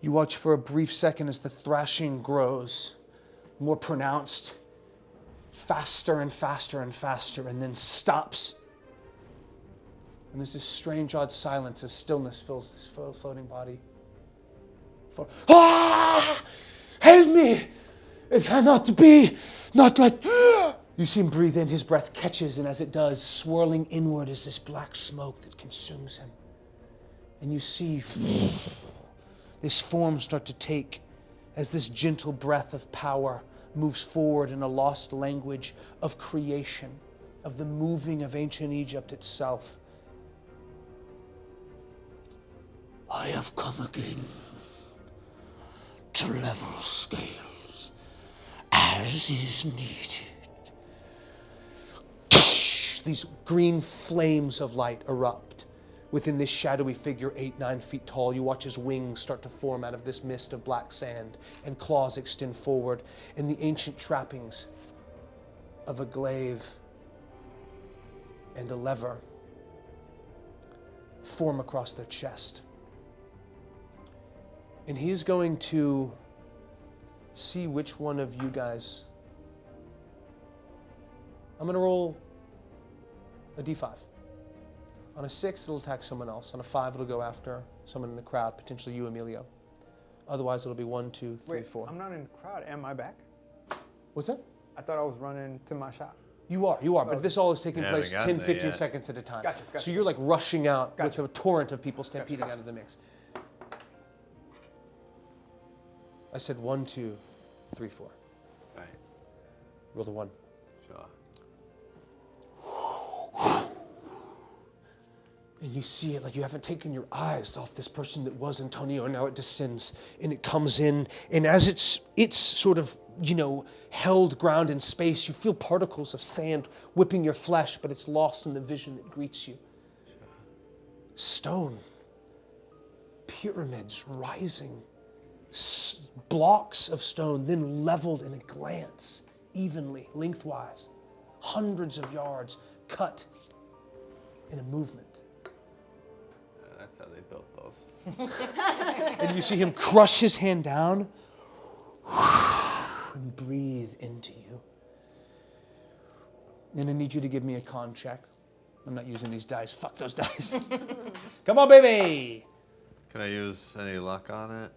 You watch for a brief second as the thrashing grows, more pronounced, faster and faster and faster, and then stops. And there's this strange, odd silence as stillness fills this floating body. Ah! Help me! It cannot be! Not like... You see him breathe in, his breath catches, and as it does, swirling inward is this black smoke that consumes him. And you see this form start to take as this gentle breath of power moves forward in a lost language of creation, of the moving of ancient Egypt itself. I have come again to level scales as is needed. These green flames of light erupt within this shadowy figure 8-9 feet tall. You watch his wings start to form out of this mist of black sand and claws extend forward, and the ancient trappings of a glaive and a lever form across their chest. And he's going to see which one of you guys. I'm going to roll a d5. On a 6, it'll attack someone else. On a 5, it'll go after someone in the crowd, potentially you, Emilio. Otherwise, it'll be 1, 2, 3, Wait, 4. I'm not in the crowd. Am I back? What's that? I thought I was running to my shop. You are, but this all is taking Yeah, place we got 10, there 15 yet. seconds at a time. Gotcha. So you're like rushing out with a torrent of people stampeding out of the mix. I said 1, 2, 3, 4. Right. Roll the 1. Sure. And you see it like you haven't taken your eyes off this person that was Antonio, and now it descends and it comes in. And as it's sort of, held ground in space, you feel particles of sand whipping your flesh, but it's lost in the vision that greets you. Stone. Pyramids rising. Blocks of stone, then leveled in a glance, evenly, lengthwise. Hundreds of yards cut in a movement. That's how they built those. And you see him crush his hand down and breathe into you. And I need you to give me a con check. I'm not using these dice. Fuck those dice. Come on, baby. Can I use any luck on it?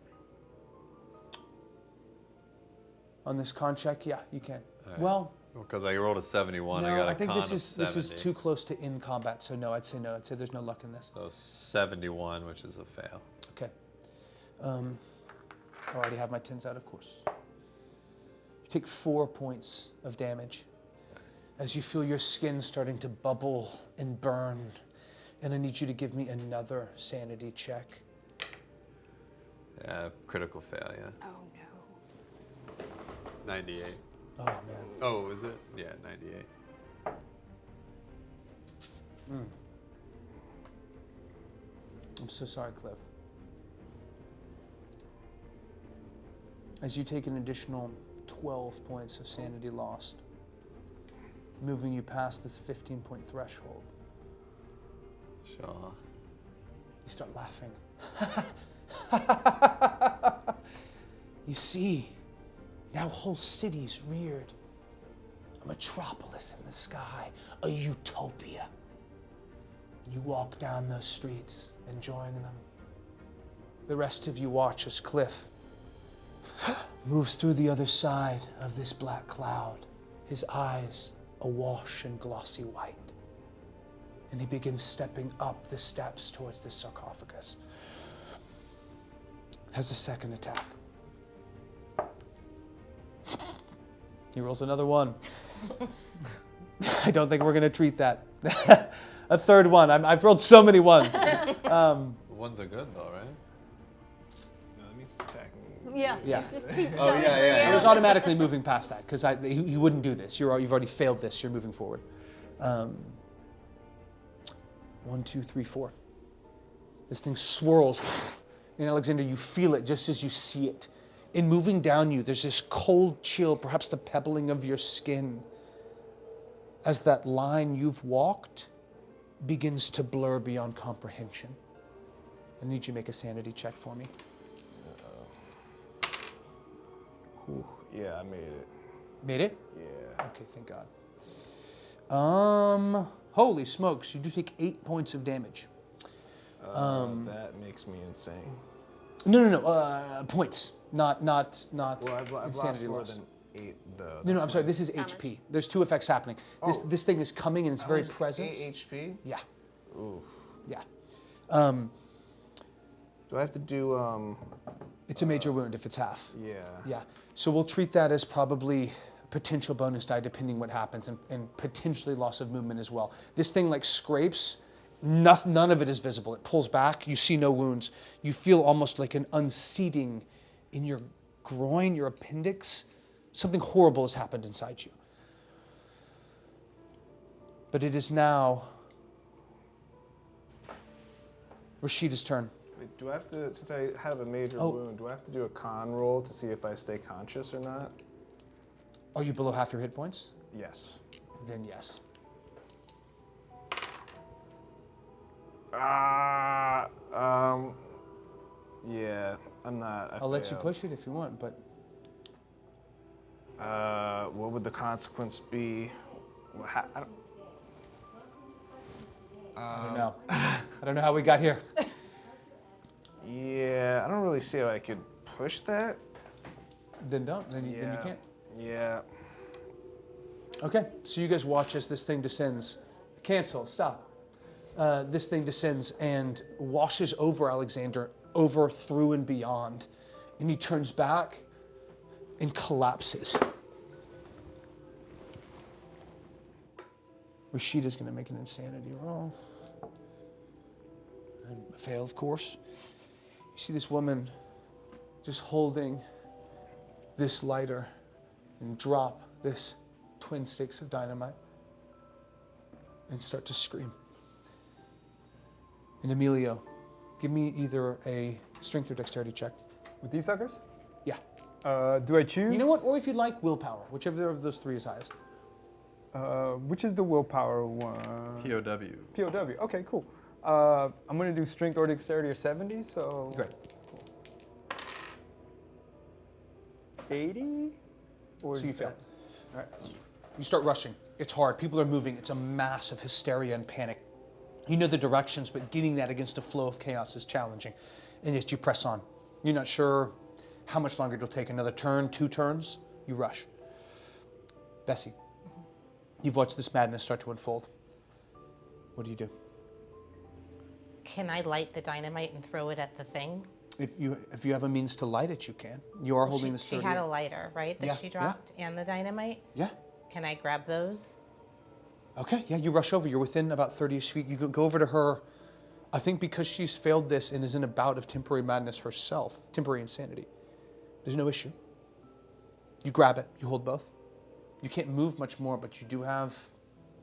On this con check, yeah, you can. Right. Well, because I rolled a 71, no, I got a I think con this of is 70. too close to in combat. So no, I'd say no. I'd say there's no luck in this. So 71, which is a fail. Okay. I already have my 10s out, of course. You take 4 points of damage as you feel your skin starting to bubble and burn. And I need you to give me another sanity check. Critical failure. Oh, no. 98. Oh, man. Oh, is it? Yeah, 98. I'm so sorry, Cliff. As you take an additional 12 points of sanity lost, moving you past this 15-point threshold, Sure. you start laughing. You see, now whole cities reared. A metropolis in the sky, a utopia. You walk down those streets, enjoying them. The rest of you watch as Cliff moves through the other side of this black cloud, his eyes awash in glossy white. And he begins stepping up the steps towards this sarcophagus. Has a second attack. He rolls another 1. I don't think we're going to treat that. A third 1. I've rolled so many 1s. Ones are good though, right? No, that means it's attacking. Yeah. Yeah. Oh, yeah. I was automatically moving past that because he wouldn't do this. You've already failed this. You're moving forward. 1, 2, 3, 4. This thing swirls And Alexander, you feel it just as you see it. In moving down you, there's this cold chill, perhaps the pebbling of your skin, as that line you've walked begins to blur beyond comprehension. I need you to make a sanity check for me. Yeah, I made it. Made it? Yeah. Okay, thank God. Holy smokes, you do take 8 points of damage. That makes me insane. No, points, not Well, I've lost insanity more loss. than 8, though. No, I'm sorry, this is HP. There's 2 effects happening. This thing is coming and its very presence. 8 HP? Yeah. Ooh. Yeah. Do I have to do, It's a major wound if it's half. Yeah. Yeah. So we'll treat that as probably potential bonus die depending what happens, and potentially loss of movement as well. This thing like scrapes, none of it is visible. It pulls back, you see no wounds. You feel almost like an unseating in your groin, your appendix. Something horrible has happened inside you. But it is now Rashida's turn. Wait, do I have to, since I have a major wound, do I have to do a con roll to see if I stay conscious or not? Are you below half your hit points? Yes. Then yes. Yeah, I'm not. I'll let you push it if you want, but what would the consequence be? I don't know. I don't know how we got here. Yeah, I don't really see how I could push that. Then don't. Then you can't. Yeah. Okay, so you guys watch as this thing descends. Cancel, stop. This thing descends and washes over Alexander, over, through, and beyond. And he turns back and collapses. Rashida's going to make an insanity roll. And fail, of course. You see this woman just holding this lighter and drop this twin sticks of dynamite and start to scream. And Emilio, give me either a strength or dexterity check. With these suckers? Yeah. Do I choose? You know what? Or if you'd like, willpower. Whichever of those 3 is highest. Which is the willpower one? POW. POW. Okay, cool. I'm gonna do strength or dexterity or 70. So. Great. 80. Or So you fail. All right. You start rushing. It's hard. People are moving. It's a mass of hysteria and panic. You know the directions, but getting that against a flow of chaos is challenging. And yet you press on. You're not sure how much longer it'll take. Another turn, 2 turns, you rush. Bessie, you've watched this madness start to unfold. What do you do? Can I light the dynamite and throw it at the thing? If you have a means to light it, you can. You are holding this 30. She had a lighter, right, that she dropped, and the dynamite? Yeah. Can I grab those? Okay, yeah, you rush over. You're within about 30-ish feet. You go over to her. I think because she's failed this and is in a bout of temporary madness herself, temporary insanity, there's no issue. You grab it. You hold both. You can't move much more, but you do have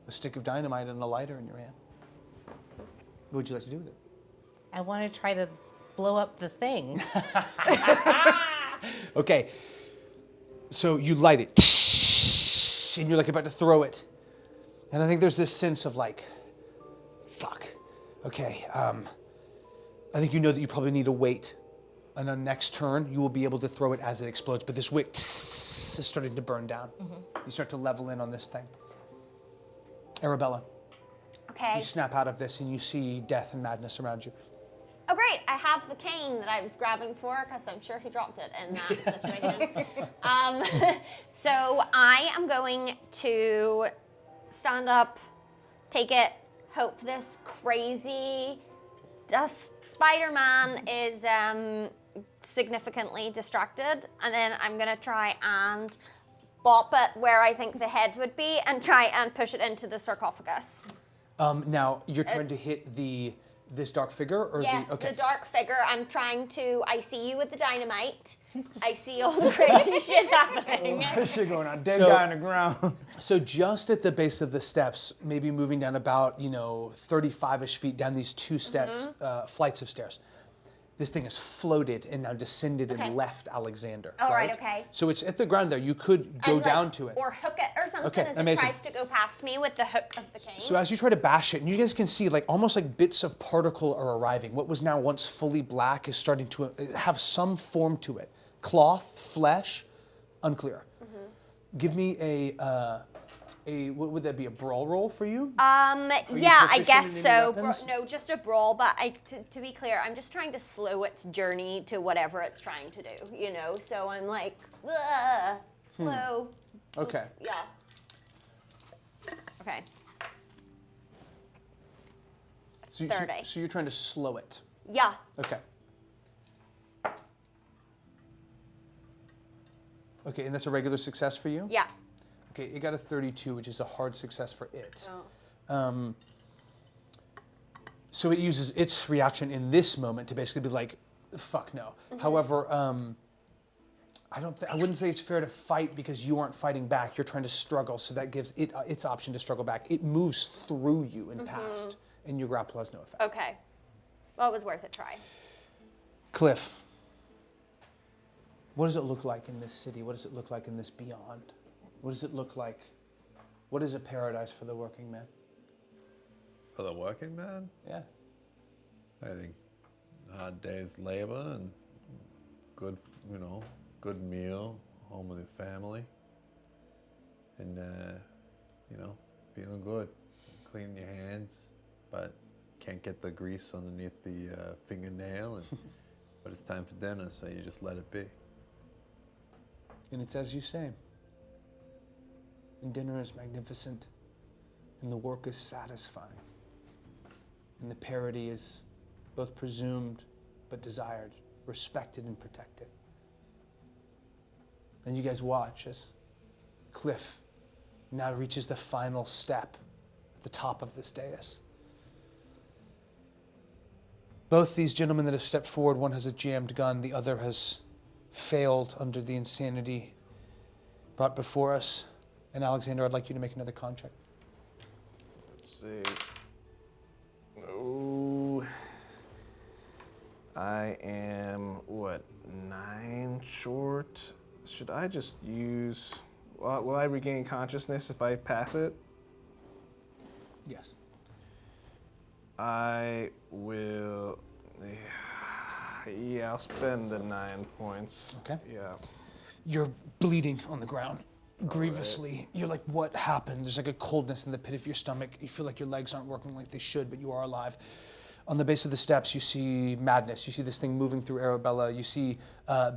a stick of dynamite and a lighter in your hand. What would you like to do with it? I want to try to blow up the thing. Okay, so you light it, and you're like about to throw it. And I think there's this sense of like, fuck. Okay, I think you know that you probably need to wait. And on next turn, you will be able to throw it as it explodes. But this wick is starting to burn down. You start to level in on this thing. Arabella, Okay. you snap out of this and you see death and madness around you. Oh, great. I have the cane that I was grabbing for because I'm sure he dropped it in that situation. So I am going to stand up, take it, hope this crazy dust Spider-Man is significantly distracted, and then I'm going to try and bop it where I think the head would be and try and push it into the sarcophagus. Now, you're trying to hit this dark figure? Or Yes, okay. the dark figure. I'm trying to. I see you with the dynamite. I see all the crazy shit happening. That shit going on. Dead So- guy on the ground. So just at the base of the steps, maybe moving down about 35-ish feet down these 2 steps, flights of stairs, this thing has floated and now descended Okay. and left Alexander. All right, okay. So it's at the ground there. You could go And, down to it. Or hook it or something Okay, as amazing. it tries to go past me with the hook of the cane. So as you try to bash it, and you guys can see like almost like bits of particle are arriving. What was now once fully black is starting to have some form to it. Cloth, flesh, unclear. Give me what would that be, a brawl roll for you? Yeah, you I proficient guess in any so. weapons? No, just a brawl, but to be clear, I'm just trying to slow its journey to whatever it's trying to do, you know? So I'm like, slow. Okay. Yeah. Okay. So, 30. so you're trying to slow it. Yeah. Okay. Okay, and that's a regular success for you? Yeah. Okay, it got a 32, which is a hard success for it. Oh. So it uses its reaction in this moment to basically be like, fuck no. However, I wouldn't say it's fair to fight because you aren't fighting back. You're trying to struggle, so that gives it its option to struggle back. It moves through you and past, and your grapple has no effect. Okay. Well, it was worth a try. Cliff, what does it look like in this city? What does it look like in this beyond? What does it look like? What is a paradise for the working man? For the working man, Yeah. I think hard day's labor and good, good meal, home with your family, and feeling good, cleaning your hands, but can't get the grease underneath the fingernail, but it's time for dinner, so you just let it be. And it's as you say. And dinner is magnificent, and the work is satisfying. And the parody is both presumed but desired, respected and protected. And you guys watch as Cliff now reaches the final step at the top of this dais. Both these gentlemen that have stepped forward, one has a jammed gun, the other has failed under the insanity brought before us. And Alexander, I'd like you to make another con check. Let's see. Oh, I am, 9 short? Should I just use, will I regain consciousness if I pass it? Yes. I will, yeah, I'll spend the 9 points. Okay. Yeah. You're bleeding on the ground grievously. You're like, what happened? There's like a coldness in the pit of your stomach. You feel like your legs aren't working like they should, but you are alive. On the base of the steps, you see madness. You see this thing moving through Arabella. You see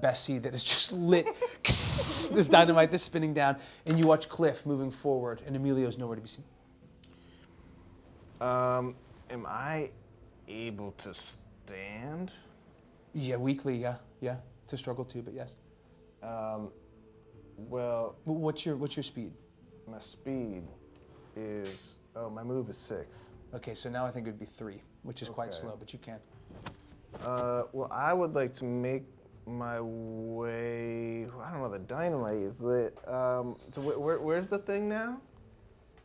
Bessie that is just lit. This dynamite that's spinning down. And you watch Cliff moving forward, and Emilio's nowhere to be seen. Am I able to stand? Yeah, weakly, yeah. It's a struggle too, but yes. Well, What's your speed? my speed is, my move is 6. Okay, so now I think it would be 3, which is quite Okay. slow, but you can. Well, I would like to make my way, I don't know, the dynamite is lit. So where's the thing now?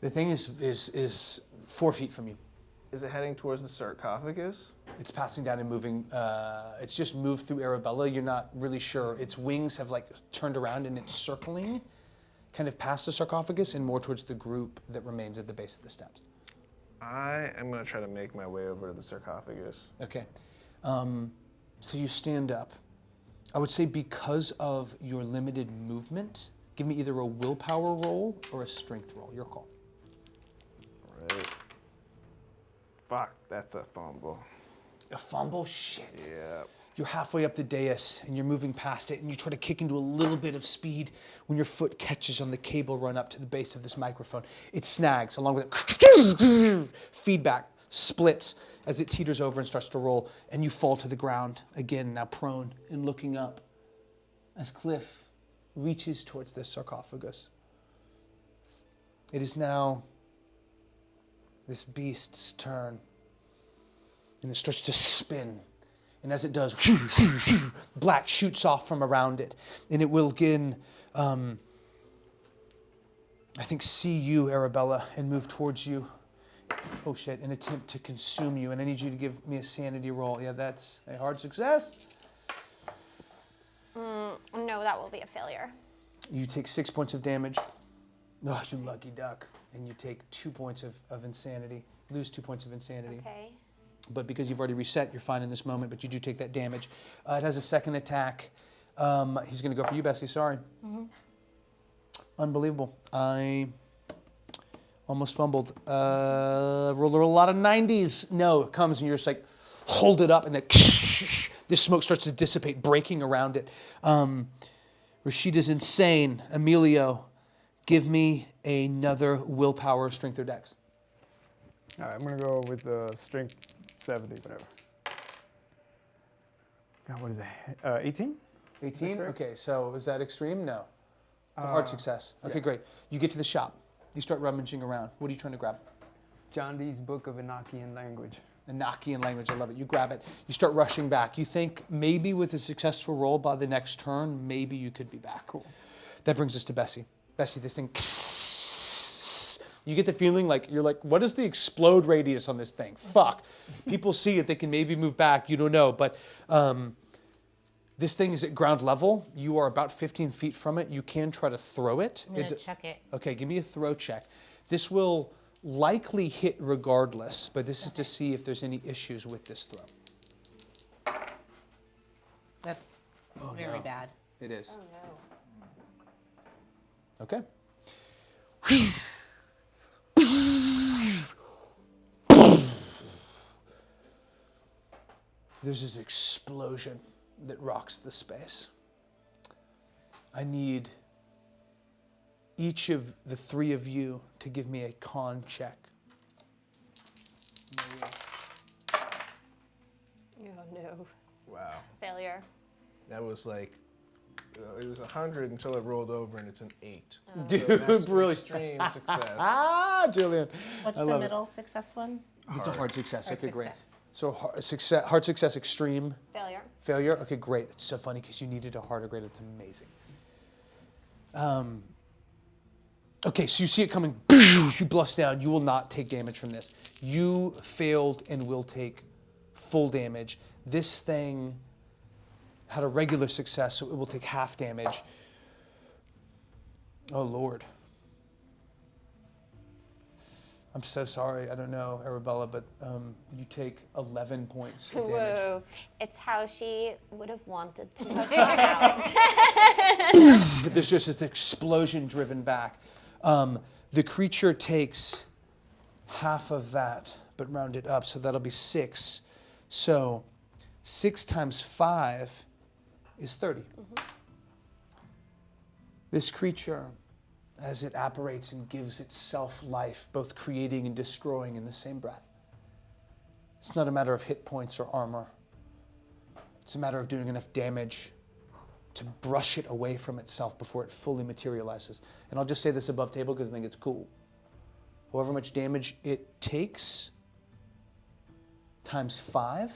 The thing is 4 feet from you. Is it heading towards the sarcophagus? It's passing down and moving. It's just moved through Arabella. You're not really sure. Its wings have like turned around and it's circling kind of past the sarcophagus and more towards the group that remains at the base of the steps. I am going to try to make my way over to the sarcophagus. Okay. So you stand up. I would say because of your limited movement, give me either a willpower roll or a strength roll. Your call. Right. Fuck, that's a fumble. A fumble? Shit. Yeah. You're halfway up the dais and you're moving past it and you try to kick into a little bit of speed when your foot catches on the cable run up to the base of this microphone. It snags along with it. Feedback splits as it teeters over and starts to roll and you fall to the ground, again now prone and looking up as Cliff reaches towards this sarcophagus. It is now this beast's turn and it starts to spin. And as it does, black shoots off from around it. And it will again, I think, see you, Arabella, and move towards you. Oh shit, an attempt to consume you, and I need you to give me a sanity roll. Yeah, that's a hard success. No, that will be a failure. You take 6 points of damage. Oh, you lucky duck. And you take 2 points of insanity. Lose 2 points of insanity. Okay. But because you've already reset, you're fine in this moment, but you do take that damage. It has a second attack. He's going to go for you, Bessie. Sorry. Unbelievable. I almost fumbled. Rolled a lot of 90s. No, it comes and you're just like, hold it up, and then this smoke starts to dissipate, breaking around it. Rashida's insane. Emilio, give me another willpower, strength, or dex. All right, I'm gonna go with strength 70, whatever. God, what is that? 18? 18? Okay, so is that extreme? No. It's a hard success. Okay, yeah. great. You get to the shop. You start rummaging around. What are you trying to grab? John Dee's Book of Enochian Language. Enochian language, I love it. You grab it. You start rushing back. You think maybe with a successful roll by the next turn, maybe you could be back. Cool. That brings us to Bessie. Bessie, this thing, you get the feeling like, you're like, what is the explode radius on this thing? Fuck. People see it, they can maybe move back, you don't know. But this thing is at ground level. You are about 15 feet from it. You can try to throw it. I'm gonna check it. Okay, give me a throw check. This will likely hit regardless, but this is to see if there's any issues with this throw. That's very bad. It is. Oh no. Okay. There's this explosion that rocks the space. I need each of the three of you to give me a con check. Oh no. Wow. Failure. That was like, it was 100 until it rolled over, and it's an 8. Dude, So that's brilliant. Extreme success. Ah, Julian. What's I the love middle success one? It's a hard success. Hard Okay, great. success. So hard success, extreme. Failure. Failure? Okay, great. It's so funny because you needed a hard or great. It's amazing. Okay, so you see it coming. You blast down. You will not take damage from this. You failed and will take full damage. This thing had a regular success, so it will take half damage. Oh, Lord. I'm so sorry. I don't know, Arabella, but you take 11 points of damage. Whoa. It's how she would have wanted to have gone out. But there's just this explosion driven back. The creature takes half of that, but round it up, so that'll be 6. So 6 times 5 is 30. This creature, as it apparates and gives itself life, both creating and destroying in the same breath. It's not a matter of hit points or armor. It's a matter of doing enough damage to brush it away from itself before it fully materializes. And I'll just say this above table because I think it's cool. However much damage it takes times 5,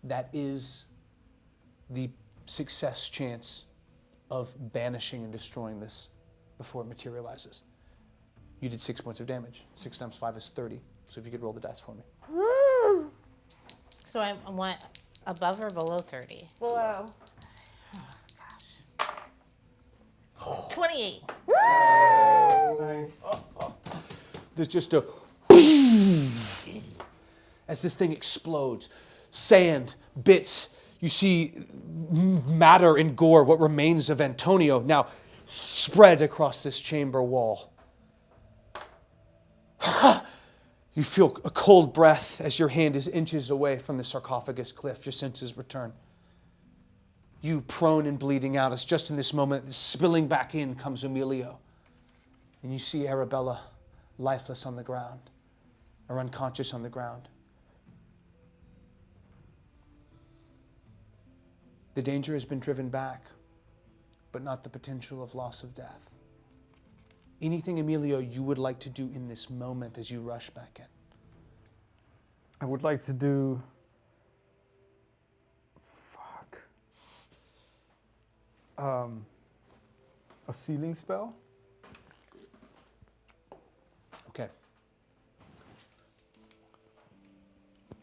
that is the success chance of banishing and destroying this before it materializes. You did 6 points of damage. 6 times 5 is 30. So if you could roll the dice for me. So I want above or below 30? Below. 28. Nice. There's just a as this thing explodes, sand, bits, you see matter and gore, what remains of Antonio, now spread across this chamber wall. You feel a cold breath as your hand is inches away from the sarcophagus cliff. Your senses return. You prone and bleeding out. It's just in this moment, spilling back in comes Emilio. And you see Arabella lifeless on the ground, or unconscious on the ground. The danger has been driven back, but not the potential of loss of death. Anything, Emilio, you would like to do in this moment as you rush back in? I would like to do. A sealing spell. Okay.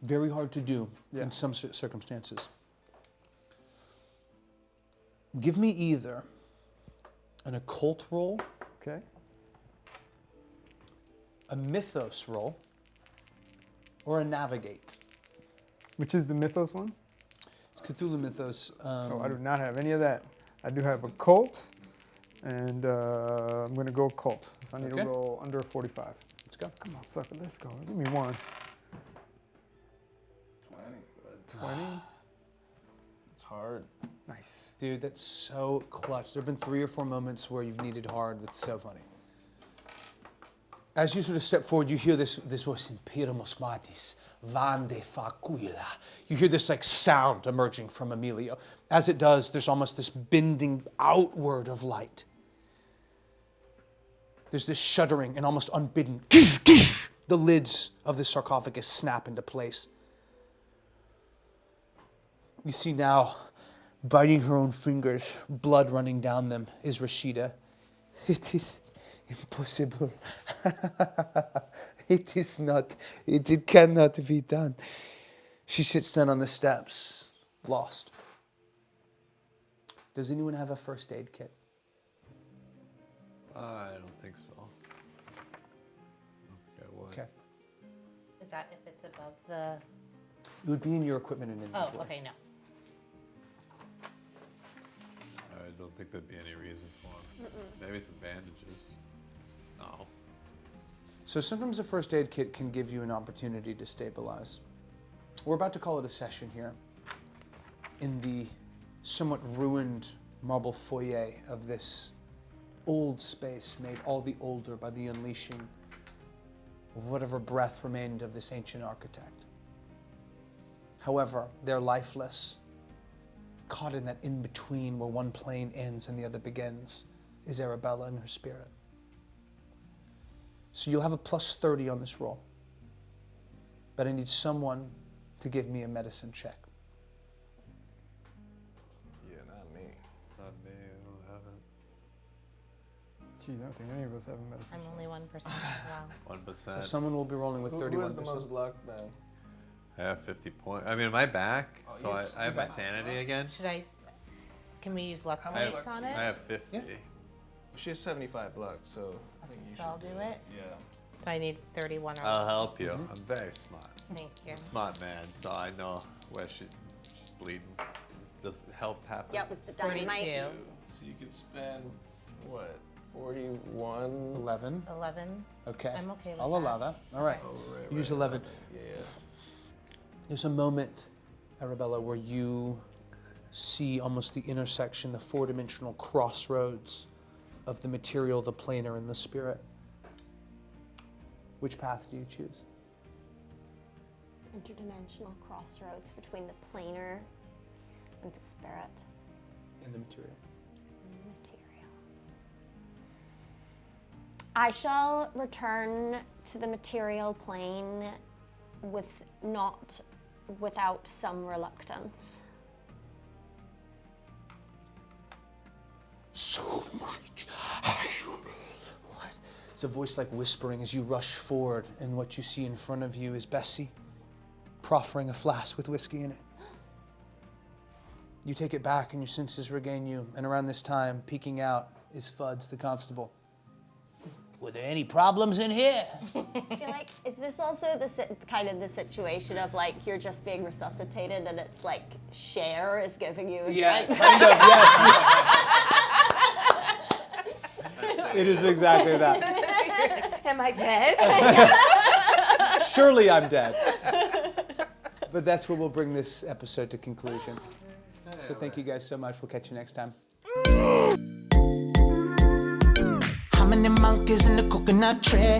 Very hard to do Yeah. in some circumstances. Give me either an occult roll, Okay. a mythos roll, or a navigate. Which is the mythos one? Cthulhu mythos. Oh, I do not have any of that. I do have a cult, and I'm going to go cult. So I need Okay. to roll under 45. Let's go. Come on, sucker, let's go. Give me one. 20. It's hard. Nice. Dude, that's so clutch. There have been 3 or 4 moments where you've needed hard. That's so funny. As you sort of step forward, you hear this voice, Imperimus Matis, Vande Facuila. You hear this like sound emerging from Emilio. As it does, there's almost this bending outward of light. There's this shuddering and almost unbidden. The lids of the sarcophagus snap into place. You see now, biting her own fingers, blood running down them, is Rashida. It is impossible. It is not. It cannot be done. She sits down on the steps, lost. Does anyone have a first aid kit? I don't think so. Okay, what? Okay. Is that if it's above the? It would be in your equipment and inventory. Oh, okay, no. I don't think there'd be any reason for them. Maybe some bandages. No. So sometimes a first aid kit can give you an opportunity to stabilize. We're about to call it a session here in the somewhat ruined marble foyer of this old space made all the older by the unleashing of whatever breath remained of this ancient architect. However, they're lifeless. Caught in that in-between where one plane ends and the other begins is Arabella and her spirit. So you'll have a plus 30 on this roll. But I need someone to give me a medicine check. Yeah, not me. Not me, I don't have it. Geez, I don't think any of us have a medicine. I'm only 1% as well. 1%. So someone will be rolling with 31%. Who has the most luck then? I have 50 points. I mean, am I back? Oh, So you're I have my back. sanity again? Can we use luck How much points luck on do it? I have 50. Yeah. She has 75 luck, so I think you So should I'll do it? Yeah. So I need 31 or I'll help you. I'm very smart. Thank you. Smart man, so I know where she's bleeding. Does help happen? Yeah, it was the dynamite. 42. So you could spend, what, 41? 11. 11. Okay. I'm okay with I'll that. allow that. All right. Oh, right, Use right, 11. Yeah. There's a moment, Arabella, where you see almost the intersection, the four-dimensional crossroads of the material, the planar, and the spirit. Which path do you choose? Interdimensional crossroads between the planar and the spirit In the material. and the material. I shall return to the material plane without some reluctance. So much. What? It's a voice like whispering as you rush forward, and what you see in front of you is Bessie, proffering a flask with whiskey in it. You take it back, and your senses regain you, and around this time, peeking out, is Fuds, the constable. Were there any problems in here? I feel like, is this also kind of the situation of like you're just being resuscitated and it's like Cher is giving you a drink? Kind of, yes. It is exactly that. Am I dead? Surely I'm dead. But that's where we'll bring this episode to conclusion. So thank you guys so much. We'll catch you next time. How many monkeys in the coconut tree?